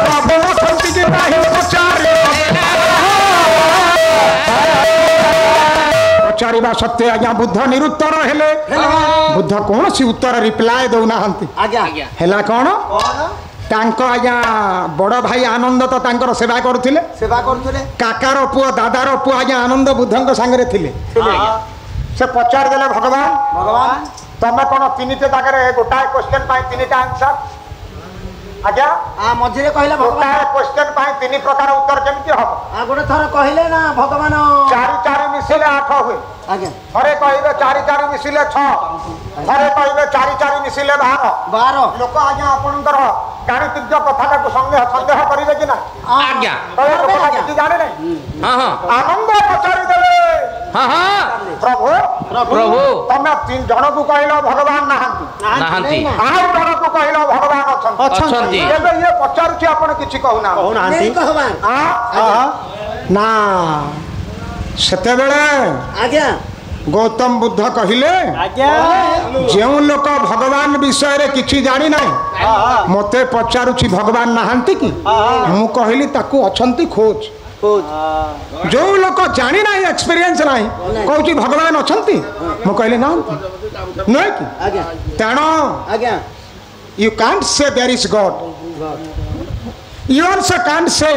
प्रभु अछंती के नाही पचारे पचारिबा सत्य आज्ञा बुद्ध निरुत्तर हेले बुद्ध कौन सी उत्तर रिप्लाय दौना हंती आज्ञा हेला कौन तांको आज्ञा बड़ भाई आनंद तो तांकर सेवा करुथिले सेवा करथुले काकार पुओ दादार पुओ आज्ञा आनंद बुद्धंक संगे थिले से पचार देले भगवान भगवान तमे कोन तीनिटे जागरे गोटाए क्वेश्चन पाई तीनिटा आंसर आज्ञा आ मझिरे कहले भगवान गोटाए क्वेश्चन पाई तीन प्रकार उत्तर केमति हबो आ गोटे थर कहले ना भगवान चारि चारि मिसिले 8 हुए आज्ञा थरे कहबे चारि चारि मिसिले 6 थरे कहबे चारि चारि मिसिले 12 लोक आज्ञा आपनकर गाणितिज्ञ कथाटा को संदेह करिवे कि ना आज्ञा किछि जाने नहीं हाँ हाँ आनंद पचारि देले हाँ हाँ प्रभु प्रभु तमे तीन जन को कहलो भगवान नहांती नहांती आउ जन को कहलो भगवान अछंती एबे ये पचारुछि आपण किछि कहूना नहीं कहवान ना सेते बेले आज्ञा गौतम बुद्ध कहिले आज्ञा जो लोक भगवान विषय रे किछि जानि नाही मते पचारुछि भगवान नहांती कि मु कहली ताकू अछंती खोज जो लोक जानि नाही एक्सपीरियंस नाही कहूछि भगवान अछंती मु कहली ना नहीं कि आज्ञा तेणु आज्ञा you can't say there is God you also can't say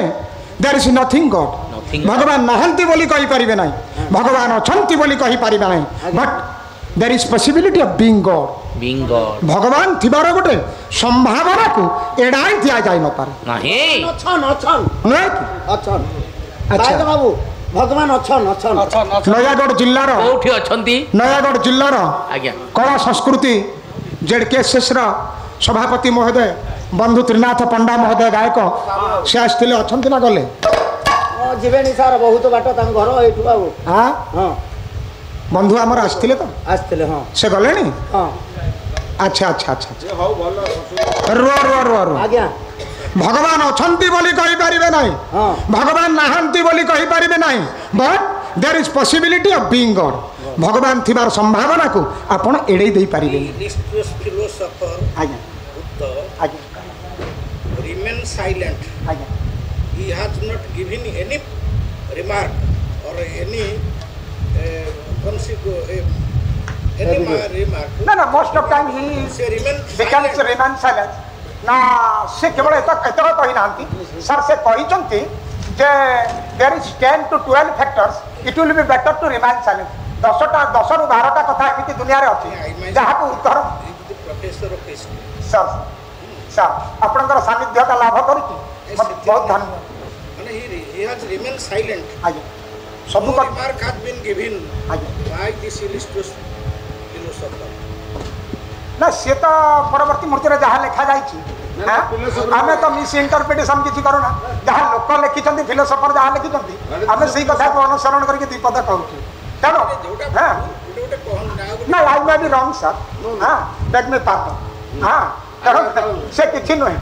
there is nothing God भगवान नहांती बोली कहि परिबे नाही भगवान अछंती बोली कहि परिबे नाही but there is possibility of being God being God भगवान थिबार गोटे संभावना को एडाई दिया जाय न पारे नहीं अछन नहीं अछन अच्छा। अच्छा बाबू भगवान अछन नयागढ़ जिल्लार कोठी अछंती नयागढ़ जिल्लार आज्ञा कला संस्कृति जेडकेएसएस रा सभापति महोदय बंधु त्रिनाथ पंडा महोदय गायक से आसथिले अछंती ना गले जीवेनी सार बहुत बाट तांग घर एठु बाबू हां हां बंधु आमर आसथिले तो आस्थिले हां से गलेनी हां अच्छा अच्छा अच्छा ये हौ भल रो आज्ञा भगवान अछंती बोली कहि परिबे नाही हां भगवान नहांती बोली कहि परिबे नाही but there is possibility of being God भगवान थिबार संभावना को आपण एडै देई परिबे फिलोसोफर आज्ञा बुद्ध आज्ञा remain silent आज्ञा he has not given any remark or any remark ना ना मोस्ट ऑफ टाइम ही से remain बिकम्स रिमेन साइलेंट ना से केवल एतक कहि नांती सर से कहिचंती जे there is 10 to 12 factors it will be better to remain silent 10 ରୁ 12ଟା କଥା ଏମିତି ଦୁନିଆରେ ଅଛି ଯାହାକୁ ଉତ୍ତର professor of history sir sir ଆପଣଙ୍କର ସାନ୍ନିଧ୍ୟତା ଲାଭ କରୁଛି ବହୁତ ଧନ୍ୟବାଦ माने he has remained silent ଆଜ୍ଞା ସବୁ no remark has been given ଆଜ୍ଞା by this illustrious philosopher ना से तो परवर्ती मूर्ति जहाँ लिखा जाए आम तो मिस इंटरप्रिटेशन किसी करूना जहाँ लोक लिखिं फिलोसफर जहाँ लिखिं आम से कथा को अनुसरण करके दीपद कहूँ तेणु हाँ ना आई मे बी रॉन्ग सर हाँ बेग में पाप हाँ तेणु से किसी नुहे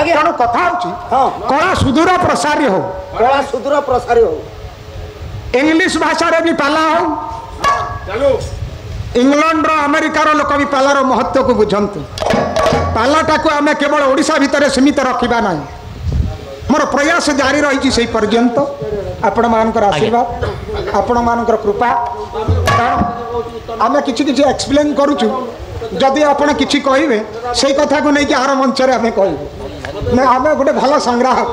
तेणु कथा कला सुदूर प्रसारी हो कला सुदूर प्रसारी हो इंग्लिश भाषा भी पाला हो इंग्लैंड अमेरिकार लोक भी पालार महत्व को बुझंतु पालाटा को आम केवल ओडिशा भितर सीमित रखा ना मोर प्रयास जारी रही से पर्यंत आपण मानकर आशीर्वाद आपण मानकर कृपा आम कि एक्सप्लेन करुचु जदि आपण किछि कहिबे से कथा को नहीं कि आर मंच रे आम कहबे ना आम गोटे भल संग्राहक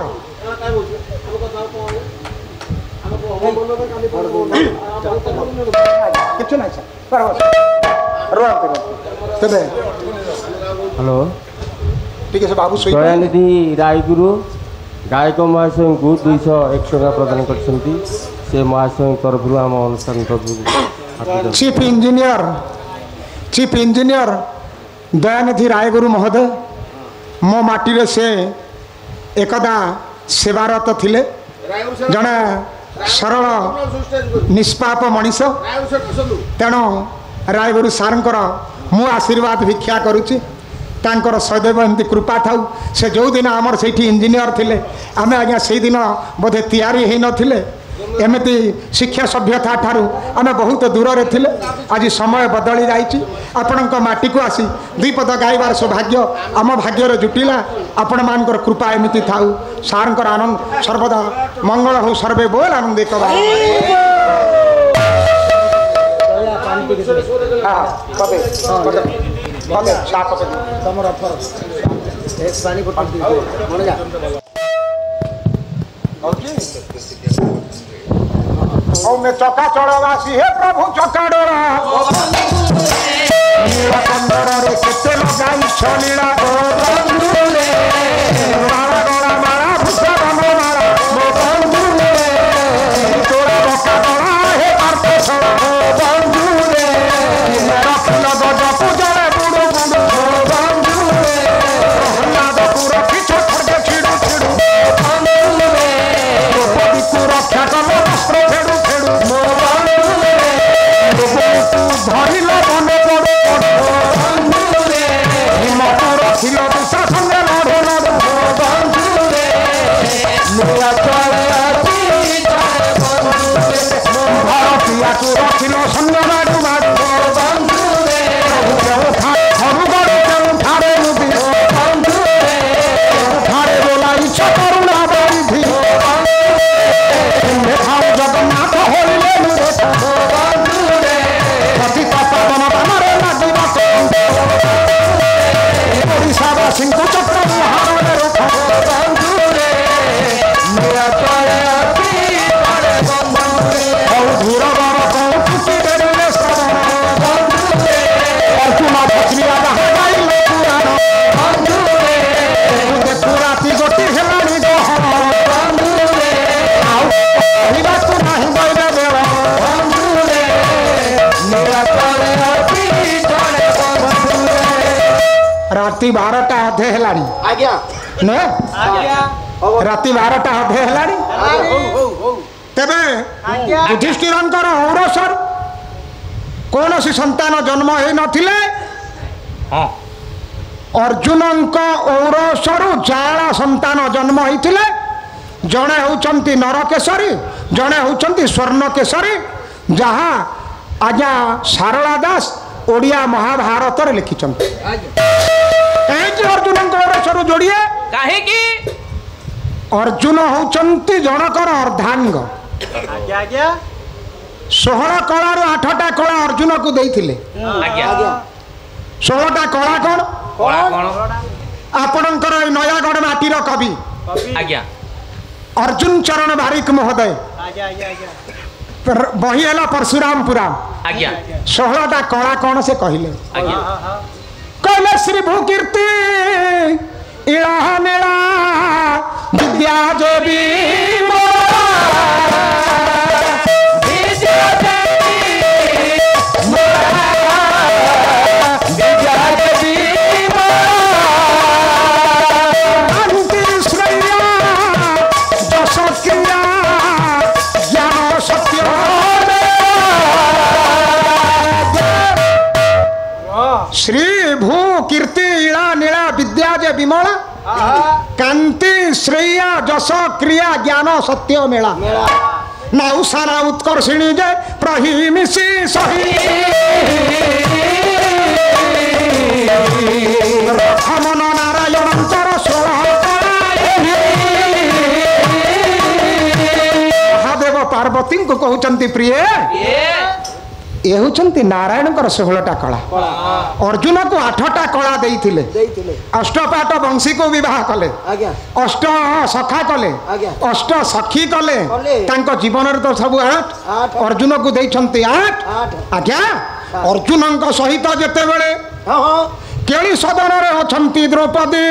किछु नहीं सर हेलो ठीक है बाबू दयानिधि रायगुरु गायक महाशय को 201 टका प्रदान करछंती से महाशय तरफ आम अनुष्ठान तरफ चीफ इंजीनियर दयानिधि रायगुरु महोदय मो माटी से एकदा सेवारत थिले जड़े सरल निष्पाप मनीष तेणु रायगुरु सारंकर मु आशीर्वाद भिक्षा करुच्ची तांकर सदैव एमती कृपा थाउ से जो दिन आमर से इंजीनियर थिले आमे आज्ञा से दिन बोधे तैयारी हो नथिले एमती शिक्षा सभ्यता ठारू आमे बहुत दूर रे थिले आज समय बदली जाइछि आपणक माटी को आसी दुई पद गाइबार सौभाग्य आम भाग्यर जुटिला आपण मानकर कृपा एमती थाउ सारंकर आनंद सर्वदा मंगल हो सर्वे बोल आनंदित मैं चका चढ़वासी हे प्रभु चका डोरा नीलकंदर केते लगाई छलीला मारा डोरा मारा भूषा बनो मारा मो बंधु तोरा बका डोरा हे आर्थ छड़ा बंधु रखल गज पूजरे बुडु बुडु बंधु हल्ला पूरा किछ खड़े छिडु छिडु बंधु द्रौपदी को रक्षा कलो वस्त्र फेडु फेडु मो बंधु धरिल बने पड़ो बंधु हिम्मत रखिल दुशासन लड़ो लड़ो बंधु नुआ चले भारतीया को रखिल संग माडु माडु बंधु हरु बड़े ठारे मुदी बंधु ठारे बोला इच्छा करुणा बंधि जगन्नाथ होलिले पतित पावन तमरे लागिबा ओडिशावासी को चक्र हारे रख बंधु नुआ चले धूर बर कौन खुशी देले श्रवण बंधु अर्जुन भजनिया गाइल पुराण बंधु देखु राति गोटी हेलानी गहन बंधु आउ कहबाकू नाही बैले बेल बंधु मेरा चले बंधु राति 12टा अधे हेलानी आज्ञा ने राति 12टा अधे हेलानी तेबे युधिष्ठिरंकर औरसर कौन सी संतान जन्म हो नथिले अर्जुनंक औरसरु जाला संतान जन्म होइथिले जड़े होउचंती नरकेशरी जड़े होउचंती स्वर्णकेशरी जहाँ आज्ञा सारला दास ओडिया महाभारत रे लिखिचंती अर्जुनंक औरसरु जोड़िए काहे की अर्जुन होउचंती जनकर अर्धांग 16 कलार 8टा कला अर्जुन को देइथिले 16टा कला कौन आपणकर नयागढ़ माटीर कवि अर्जुन चरण बारिक महोदय बही है परशुराम पुराण 16टा कला कौन से कहले कहले श्री भूकीर्ति इड़ा मेला विद्या देवी श्री भू कीर्ति इला नीला विद्या जे विमला कांति श्रेया जस क्रिया ज्ञान सत्य मेला नाउसारा उत्कर्षिणी जे प्रहिमिषि सही हमन नारायणंकर महादेव पार्वती को कहते प्रिय ये होचंती नारायणकर 16टा कला अर्जुन को 8टा कला देइथिले अष्टपाट वंशी को विवाह कले अष्ट सखा कले अष्ट सखी कले तांको जीवन रे तो सब 8 अर्जुन को देइछंती 8 आज्ञा अर्जुन सहित जेते बेले केली सदन रे अछंती द्रौपदी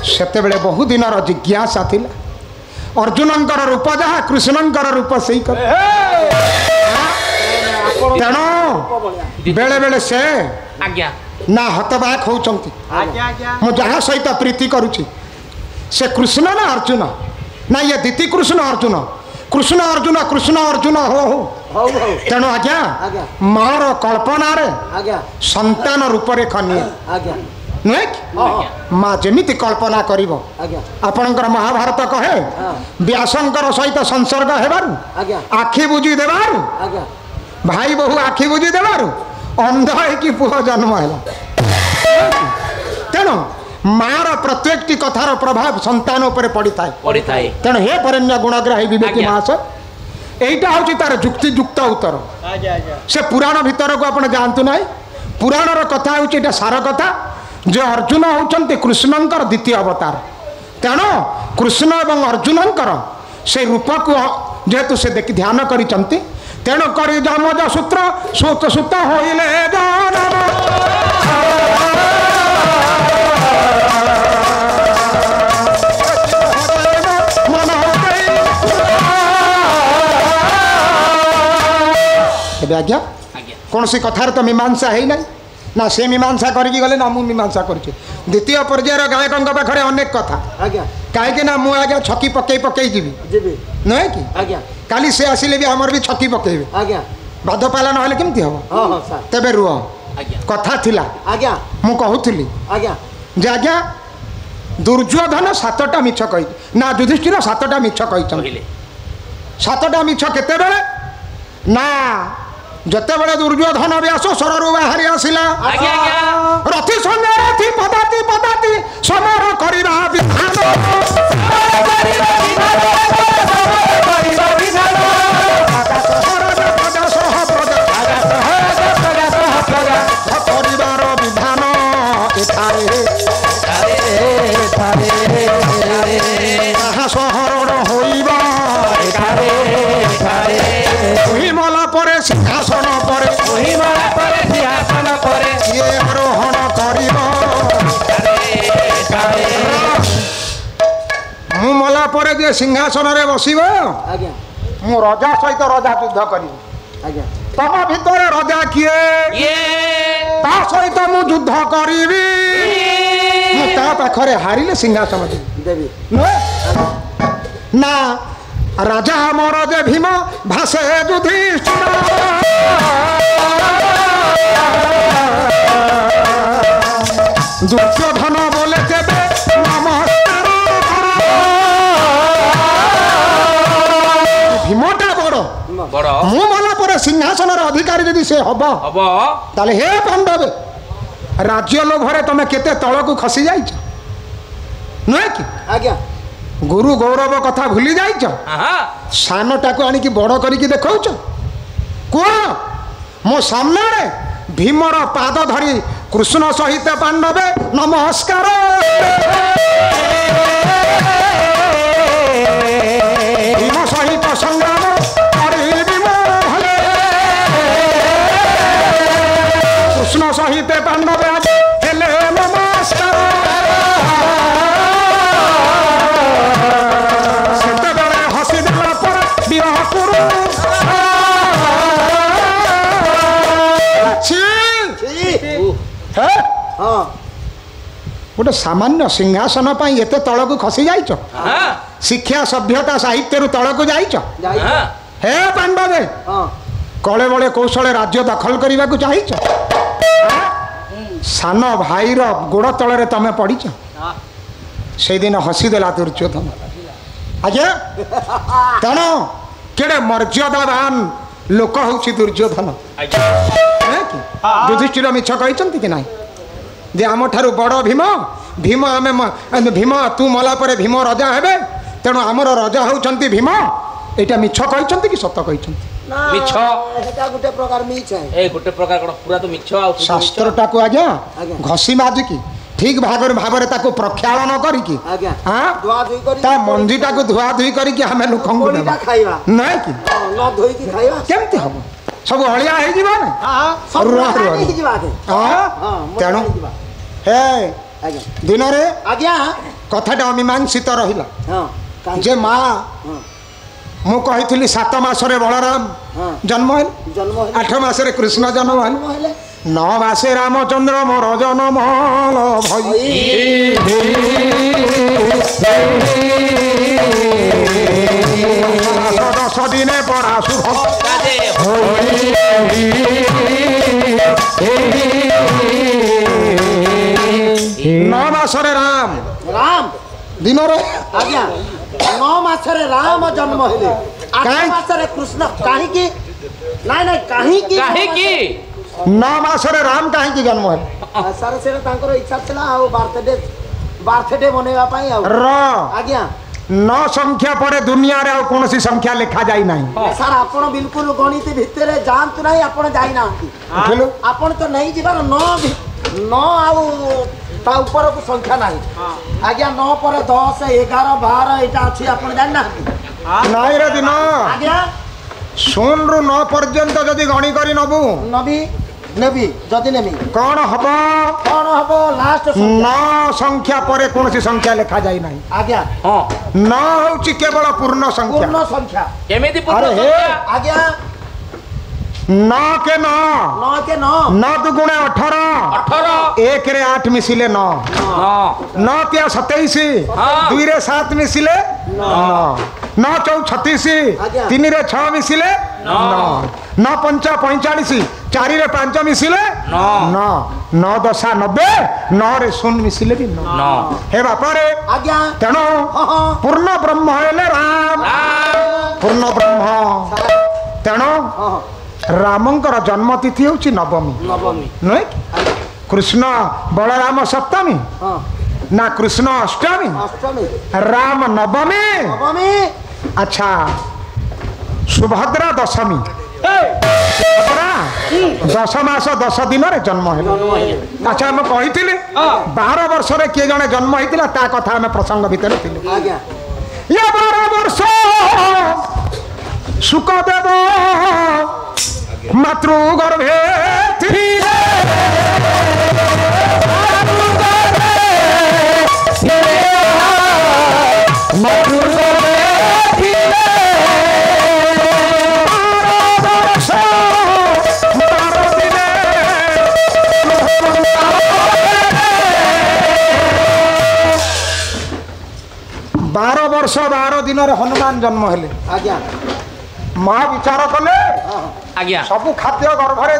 सेतेबेले बहु दिनर जिज्ञासा थिला अर्जुनंकर रूप जहा कृष्णंकर रूप सही कर तेणु बेले बेले से आज्ञा ना हतबाक होउचंती मु जहा सहित प्रीति करूची से कृष्ण ना अर्जुन ना ये दीति कृष्ण अर्जुन कृष्ण अर्जुन हो तेणु आज्ञा मार कल्पना रे संतान रूप रे खनिए नुहे माँ जमीती कल्पना करिवो आपणकर महाभारत कहे व्यासंकर सहित संसर्ग हेबारु आखि बुझी देबारु भाई बहु आखि बुझी देबारु अंध है पुह जन्म है तेणु मार प्रत्येक कथार प्रभाव संतान उपर पड़ी था तेणु हे परण्य गुणग्राही विवेकी मास एटा हूँ तार जुक्ति युक्त उत्तर से पुराण भितर को आप जानतु ना पुराणर कथा हूँ सार कथा जो अर्जुन होउचंती कृष्णंकर द्वितीय अवतार तेणु कृष्ण एवं अर्जुनंकर से रूप को जेहेतु से देखि ध्यान करिचंती तेणु करी जमज सूत्र सुत सुत होइले आज्ञा कौन सी कथार तो मीमांसा है ना ना से मीमांसा करके गले ना मु मीमांसा करछी द्वितीय पर्यायर गायकों पाखे अनेक कथा कहीं ना मुझे आज्ञा छकी पकई पकई जीवी नुहे कि काली से आसिले भी आमर भी छकी पकेबे बाध पाला ना केमती हम तेबे रुह कथा थिला मु कहूली जे आज्ञा दुर्योधन 7टा मिछ कही ना युधिष्ठिर 7टा मिछ कही 7टा मिछ केतेबेले ना जतेबेले दुर्योधन व्यास सरु बाहरी आसिला रथी संगे रथी पदाति पदाति समर करिबा विधान परिवार विधान सहरण होइबा हिमला परे सिंहासन परे ये आरोहण करिब मु मला परे जे सिंहासन रे बसिब मु राजा सहित राजा युद्ध करिब तम भितर राजा किए ता सहित मु युद्ध करिबी मु ता पाखरे हारिले सिंहासन देबी ना राजा मोर जे भीम भाषे युधिष्ठिर दुर्योधन बोले तेबे नमस्कार भीमटा बड़ मु मला पर सिंहासन अधिकारी यदि से हब ताले हे पांडव राज्य लोभरे तुम केते तलकू खसी जाइछ नुहे कि आज्ञा गुरु गौरव कथा भूली जाइछ सानटा को आनिकी बड़ करिकी देखौछ कौन मो सामने रे भीमर पाद धरी कृष्ण सहित पांडवे नमस्कार भीम सहित संग्राम कृष्ण सहित पांडवे हेले नमस्कार सेतेबेले हसी देला पर विवाह करू गोटे सामान्य सिंहासन एत तलक खसी जाइछ शिक्षा सभ्यता साहित्य तलक जाइछ हे पांडवे कले बड़े कौशले राज्य दखल करने को चाहिए सान भाईर गोड़ तले तमें पड़ीच से दिन हसीदेला दुर्योधन आज्ञा तेणु केड़े मर्यादावान लोक हूँ दुर्योधन युधिष्ठिर मिछ कहते कि ना जे आम ठारू बड़ भीम भीम आम भीम तू मला पर भीम राजा हेबे तेणु आमर राजा होउछंती भीम एटा मिछ कहते कि सत कहते मिछ एटा गुटे प्रकार मिछ है ए गुटे प्रकार कोन पूरा तो मिछ आ शास्त्रटा को आज्ञा घसी माजिकी ठीक भाବରେ ताको प्रक्षालन करिकी हां धुआ धुई करी ता मंजीटा को धुआ धुई करिकी हमें लोकंगु देबा खाइबा नै कि न धोई की खाइबा केमते हबो सब हलिया हे जीवा नै हां सब ही जीवा के हां तेणु हे आज्ञा दिन रे आज्ञा कथाटा अमीमांसित रहिला हाँ काहे जे माँ हाँ मु कही 7 मासरे बलराम हाँ जन्म है जन्म है 8 मासरे कृष्ण जन्म है जन्म हेले 9 मासे रामचंद्र मोर जन्म भई 10 दिने परा शुभ नौ मासरे राम राम दिन रे आज्ञा 9 मासरे राम जन्म हेले 8 काहे? मासरे कृष्ण काहे की नाଇଁ ନାଇଁ କାହିଁକି କାହିଁକି 9 मासरे राम कहीं जन्म है ସାର୍ ସେଟା ତାଙ୍କର ଇଚ୍ଛା ଥିଲା ଆଉ ବାର୍ଥଡେ ବନେଇବା ପାଇଁ ଆଉ र ଆଜ୍ଞା 9 संख्या पर दुनिया रे और कौन सी संख्या लिखा जाई नहीं ସାର୍ ଆପଣ ବିଲକୁଲ ଗଣିତ ଭିତରେ ଯାଆନ୍ତୁ ନାହିଁ ଆପଣ ଯାଇନାହାନ୍ତି ବୁଝିଲୁ ଆପଣ ତ ନେଇ ଯିବାର 9 ଆଉ ତା ଉପରକୁ ସଂଖ୍ୟା ନାହିଁ ଆଜ୍ଞା 9 ପରେ 10 11 12 ଏଇଟା ଅଛି ଆପଣ ଜାଣିନାହାନ୍ତି ନାଇଁ रे दिन ଆଜ୍ଞା 0 ରୁ 9 पर्यंत जदि गणी करी नबु ନବି ନେବି ଯଦି ନେବି कौन हब କଣ ହବ ଲାଷ୍ଟ 9 संख्या पर कौन सी संख्या लिखा जाई नहीं ଆଜ୍ଞା ହଁ 9 होची केवल पूर्ण संख्या ପୂର୍ଣ୍ଣ ସଂଖ୍ୟା କେମିତି ପୂର୍ଣ୍ଣ अरे हे ସଂଖ୍ୟା? ଆଜ୍ଞା 9 के 9 9 के 9 9 दुगुणे 18 18 1 रे 8 मिसिले 9 ହଁ 9 तिया 27 हाँ। 2 रे 7 मिसिले 9 चौ 36 आज्ञा। 3 रे 6 मिसिले 9 9 पंचा 45 4 रे 5 मिसिले 9 9 10 90 9 रे 0 मिसिले भी 9 ନଅ हे बापा रे ଆଜ୍ଞା तेणु ହଁ ହଁ पूर्ण ब्रह्म हेले राम पूर्ण ब्रह्म तेणु ହଁ रामंकर जन्म तिथि होची नवमी ନବମୀ नुहे कृष्ण बलराम सप्तमी ହଁ ना कृष्ण अष्टमी ଅଷ୍ଟମୀ राम नवमी ନବମୀ अच्छा सुभद्रा दशमी सुभद्रा 10 मास 10 दिन रे जन्म है अच्छा हम कही 12 वर्ष रे किए जने जन्म होइतिला ता कथा हम प्रसंग भीतर थिलु ଆଜ୍ଞା ये 12 वर्ष सुखदेव मातृ गर्भे थिले बारह वर्ष 12 दिन हनुमान जन्म हेले ଆଜ୍ଞା माँ विचार कले ଆଜ୍ଞା सबु खाद्य गर्भरे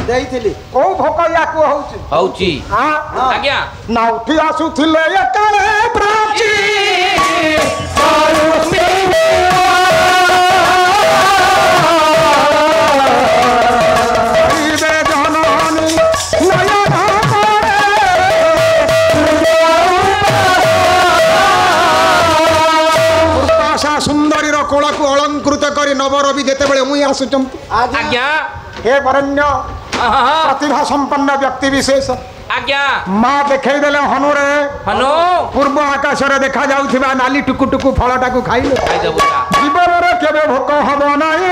ଦେଇଥିଲି को भोक याकू होउची ହଉଛି हाँ ଆଜ୍ଞା ना उठी आसुथिले एकाले प्राची हरिवे जननी नयन उर्वासा सुंदरीर कोला को अलंकृत करी नवरवि जेतेबेले मुई आसुचंती ଆଜ୍ଞା ଆଜ୍ଞା हे वरण्य ହଁ ହଁ प्रतिभा संपन्न व्यक्ति विशेष ଆଜ୍ଞା माँ देखई देले हनुरे ହନୁ पूर्व आकाश रे देखा जाउथिबा नाली टुकु टुकु फलटाकू खाइले ଖାଇଦେବୁ ତା। जीवन रे केबे भोक हबो नाही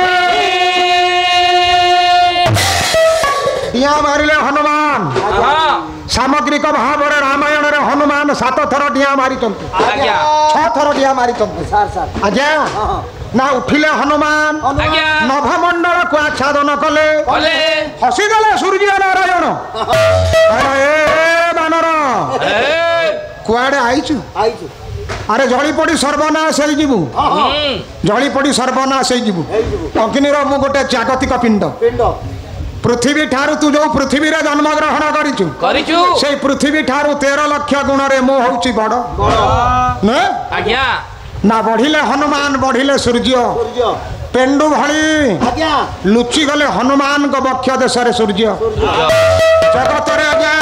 दिया मारिले हनुमान ହଁ सामग्रिक भाव रे रामायण रे हनुमान 7 थर दिया मारिचंती ଆଜ୍ଞା 6 थर दिया मारिचंती ସାର୍ ସାର୍ आज्ञा ହଁ ହଁ ना उठिले हनुमान ଆଜ୍ଞା नभमंडल को आच्छादन कले କଲେ हसीदेले सूर्य नारायण अरे ए बानर ଏ, कुआडे आइचु ଆଇଛୁ अरे जली पड़ी सर्वनाश हो जीवु ହୁଁ, जली पड़ी सर्वनाश हो जीवु अग्निर मु गोटे जागतिक पिंड ପିଣ୍ଡ पृथ्वी ठारू तू जो पृथ्वी रे जन्म ग्रहण करिचु କରିଛୁ से पृथ्वी ठारू 13 लाख गुण रे मु होउची बड़ ने ଆଜ୍ଞା ना बढ़िले हनुमान बढ़िले सूर्य ସୂର୍ଯ୍ୟ पेंडु भली ଆଜ୍ଞା लुचि गले हनुमान को बक्ष देश रे सूर्य जगत रे आज्ञा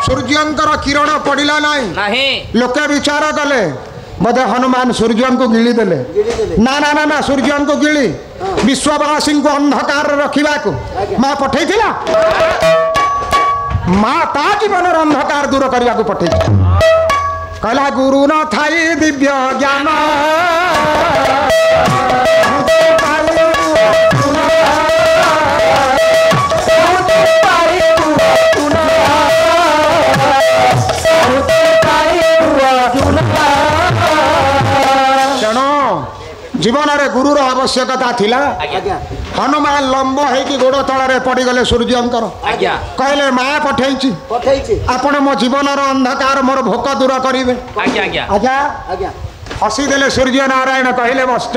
सूर्यंकर किरण पड़िला नाही ନାହିଁ लोके विचार कले बोधे हनुमान सूर्य को गिली देले ଗିଳିଦେଲେ ना ना ना ना सूर्य को गिली विश्ववासी को अंधकार रखा माँ पठे माँ ता जीवन अंधकार दूर करने को पठे कहला गुरु न थाई दिव्य ज्ञान Tuna जीवन में गुरुर आवश्यकता थिला आज्ञा हनुमान लंब होगी गोड़ तल पड़गले सूर्यंकर आज्ञा कहले माँ पठेची पठेइछि आपण मो जीवन अंधकार मोर भोक दूर करेंगे आज्ञा आज्ञा आज्ञा आज्ञा हसीदेले सूर्य नारायण कहले बस्त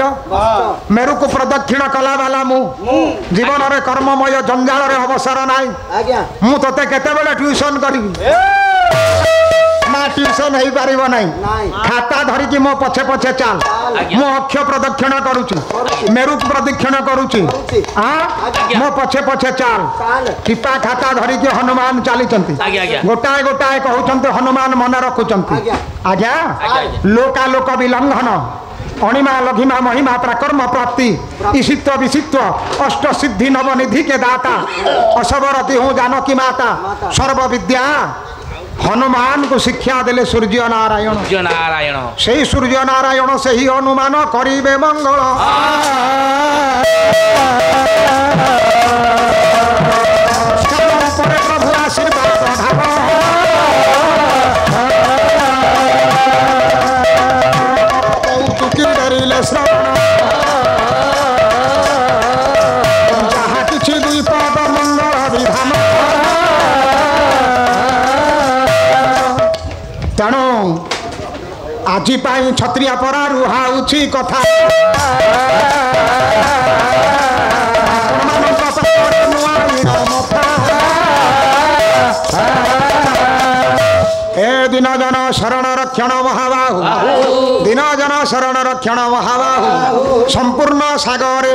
मेरु को प्रदक्षिण कला वाला मु जीवन में कर्ममय जंजाल अवसर नाई आज्ञा मु तते केतेबेले ट्यूशन करी ना ट्यूशन हो पार नहीं। खाता धरिकी मो पछे पछे चाल आज्ञा। मो अक्ष प्रदक्षिण करुची मेरु प्रदक्षिण करुची मो पछे पछे चाल टिपा खाता धरिकी हनुमान चली आज्ञा आज्ञा गोटाए गोटाए कहते हनुमान मन रखुंट आज्ञा लोकालोक विलंघन अणिमा लघिमा महिमा प्राकर्म प्राप्ति ईशित्व विशित्व अष्ट सिद्धि नवनिधि के दाता असवरती हूँ जानकी माता सर्व विद्या हनुमान को शिक्षा देले सूर्य नारायण से सूर्य नारायण से ही हनुमान करिबे मंगल प्रभु आशीर्वाद डरिले श्रवण जहाँ किछि दुई पद मंगल विधान तेणु आज क्षत्रिय परा रुहाउछि कथा ए दिन जन शरण रक्षण महाबाहु दिन जन शरण रक्षण महाबाहु संपूर्ण सागरे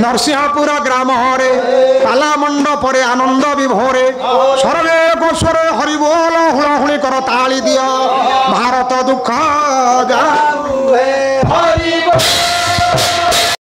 नरसिंहपुर ग्राम रे पाला मंडपरे आनंद विभोरे सर्वे गोस्वरे हरिबोल हुळहुळी कर ताली दियो भारत दुख जा हरि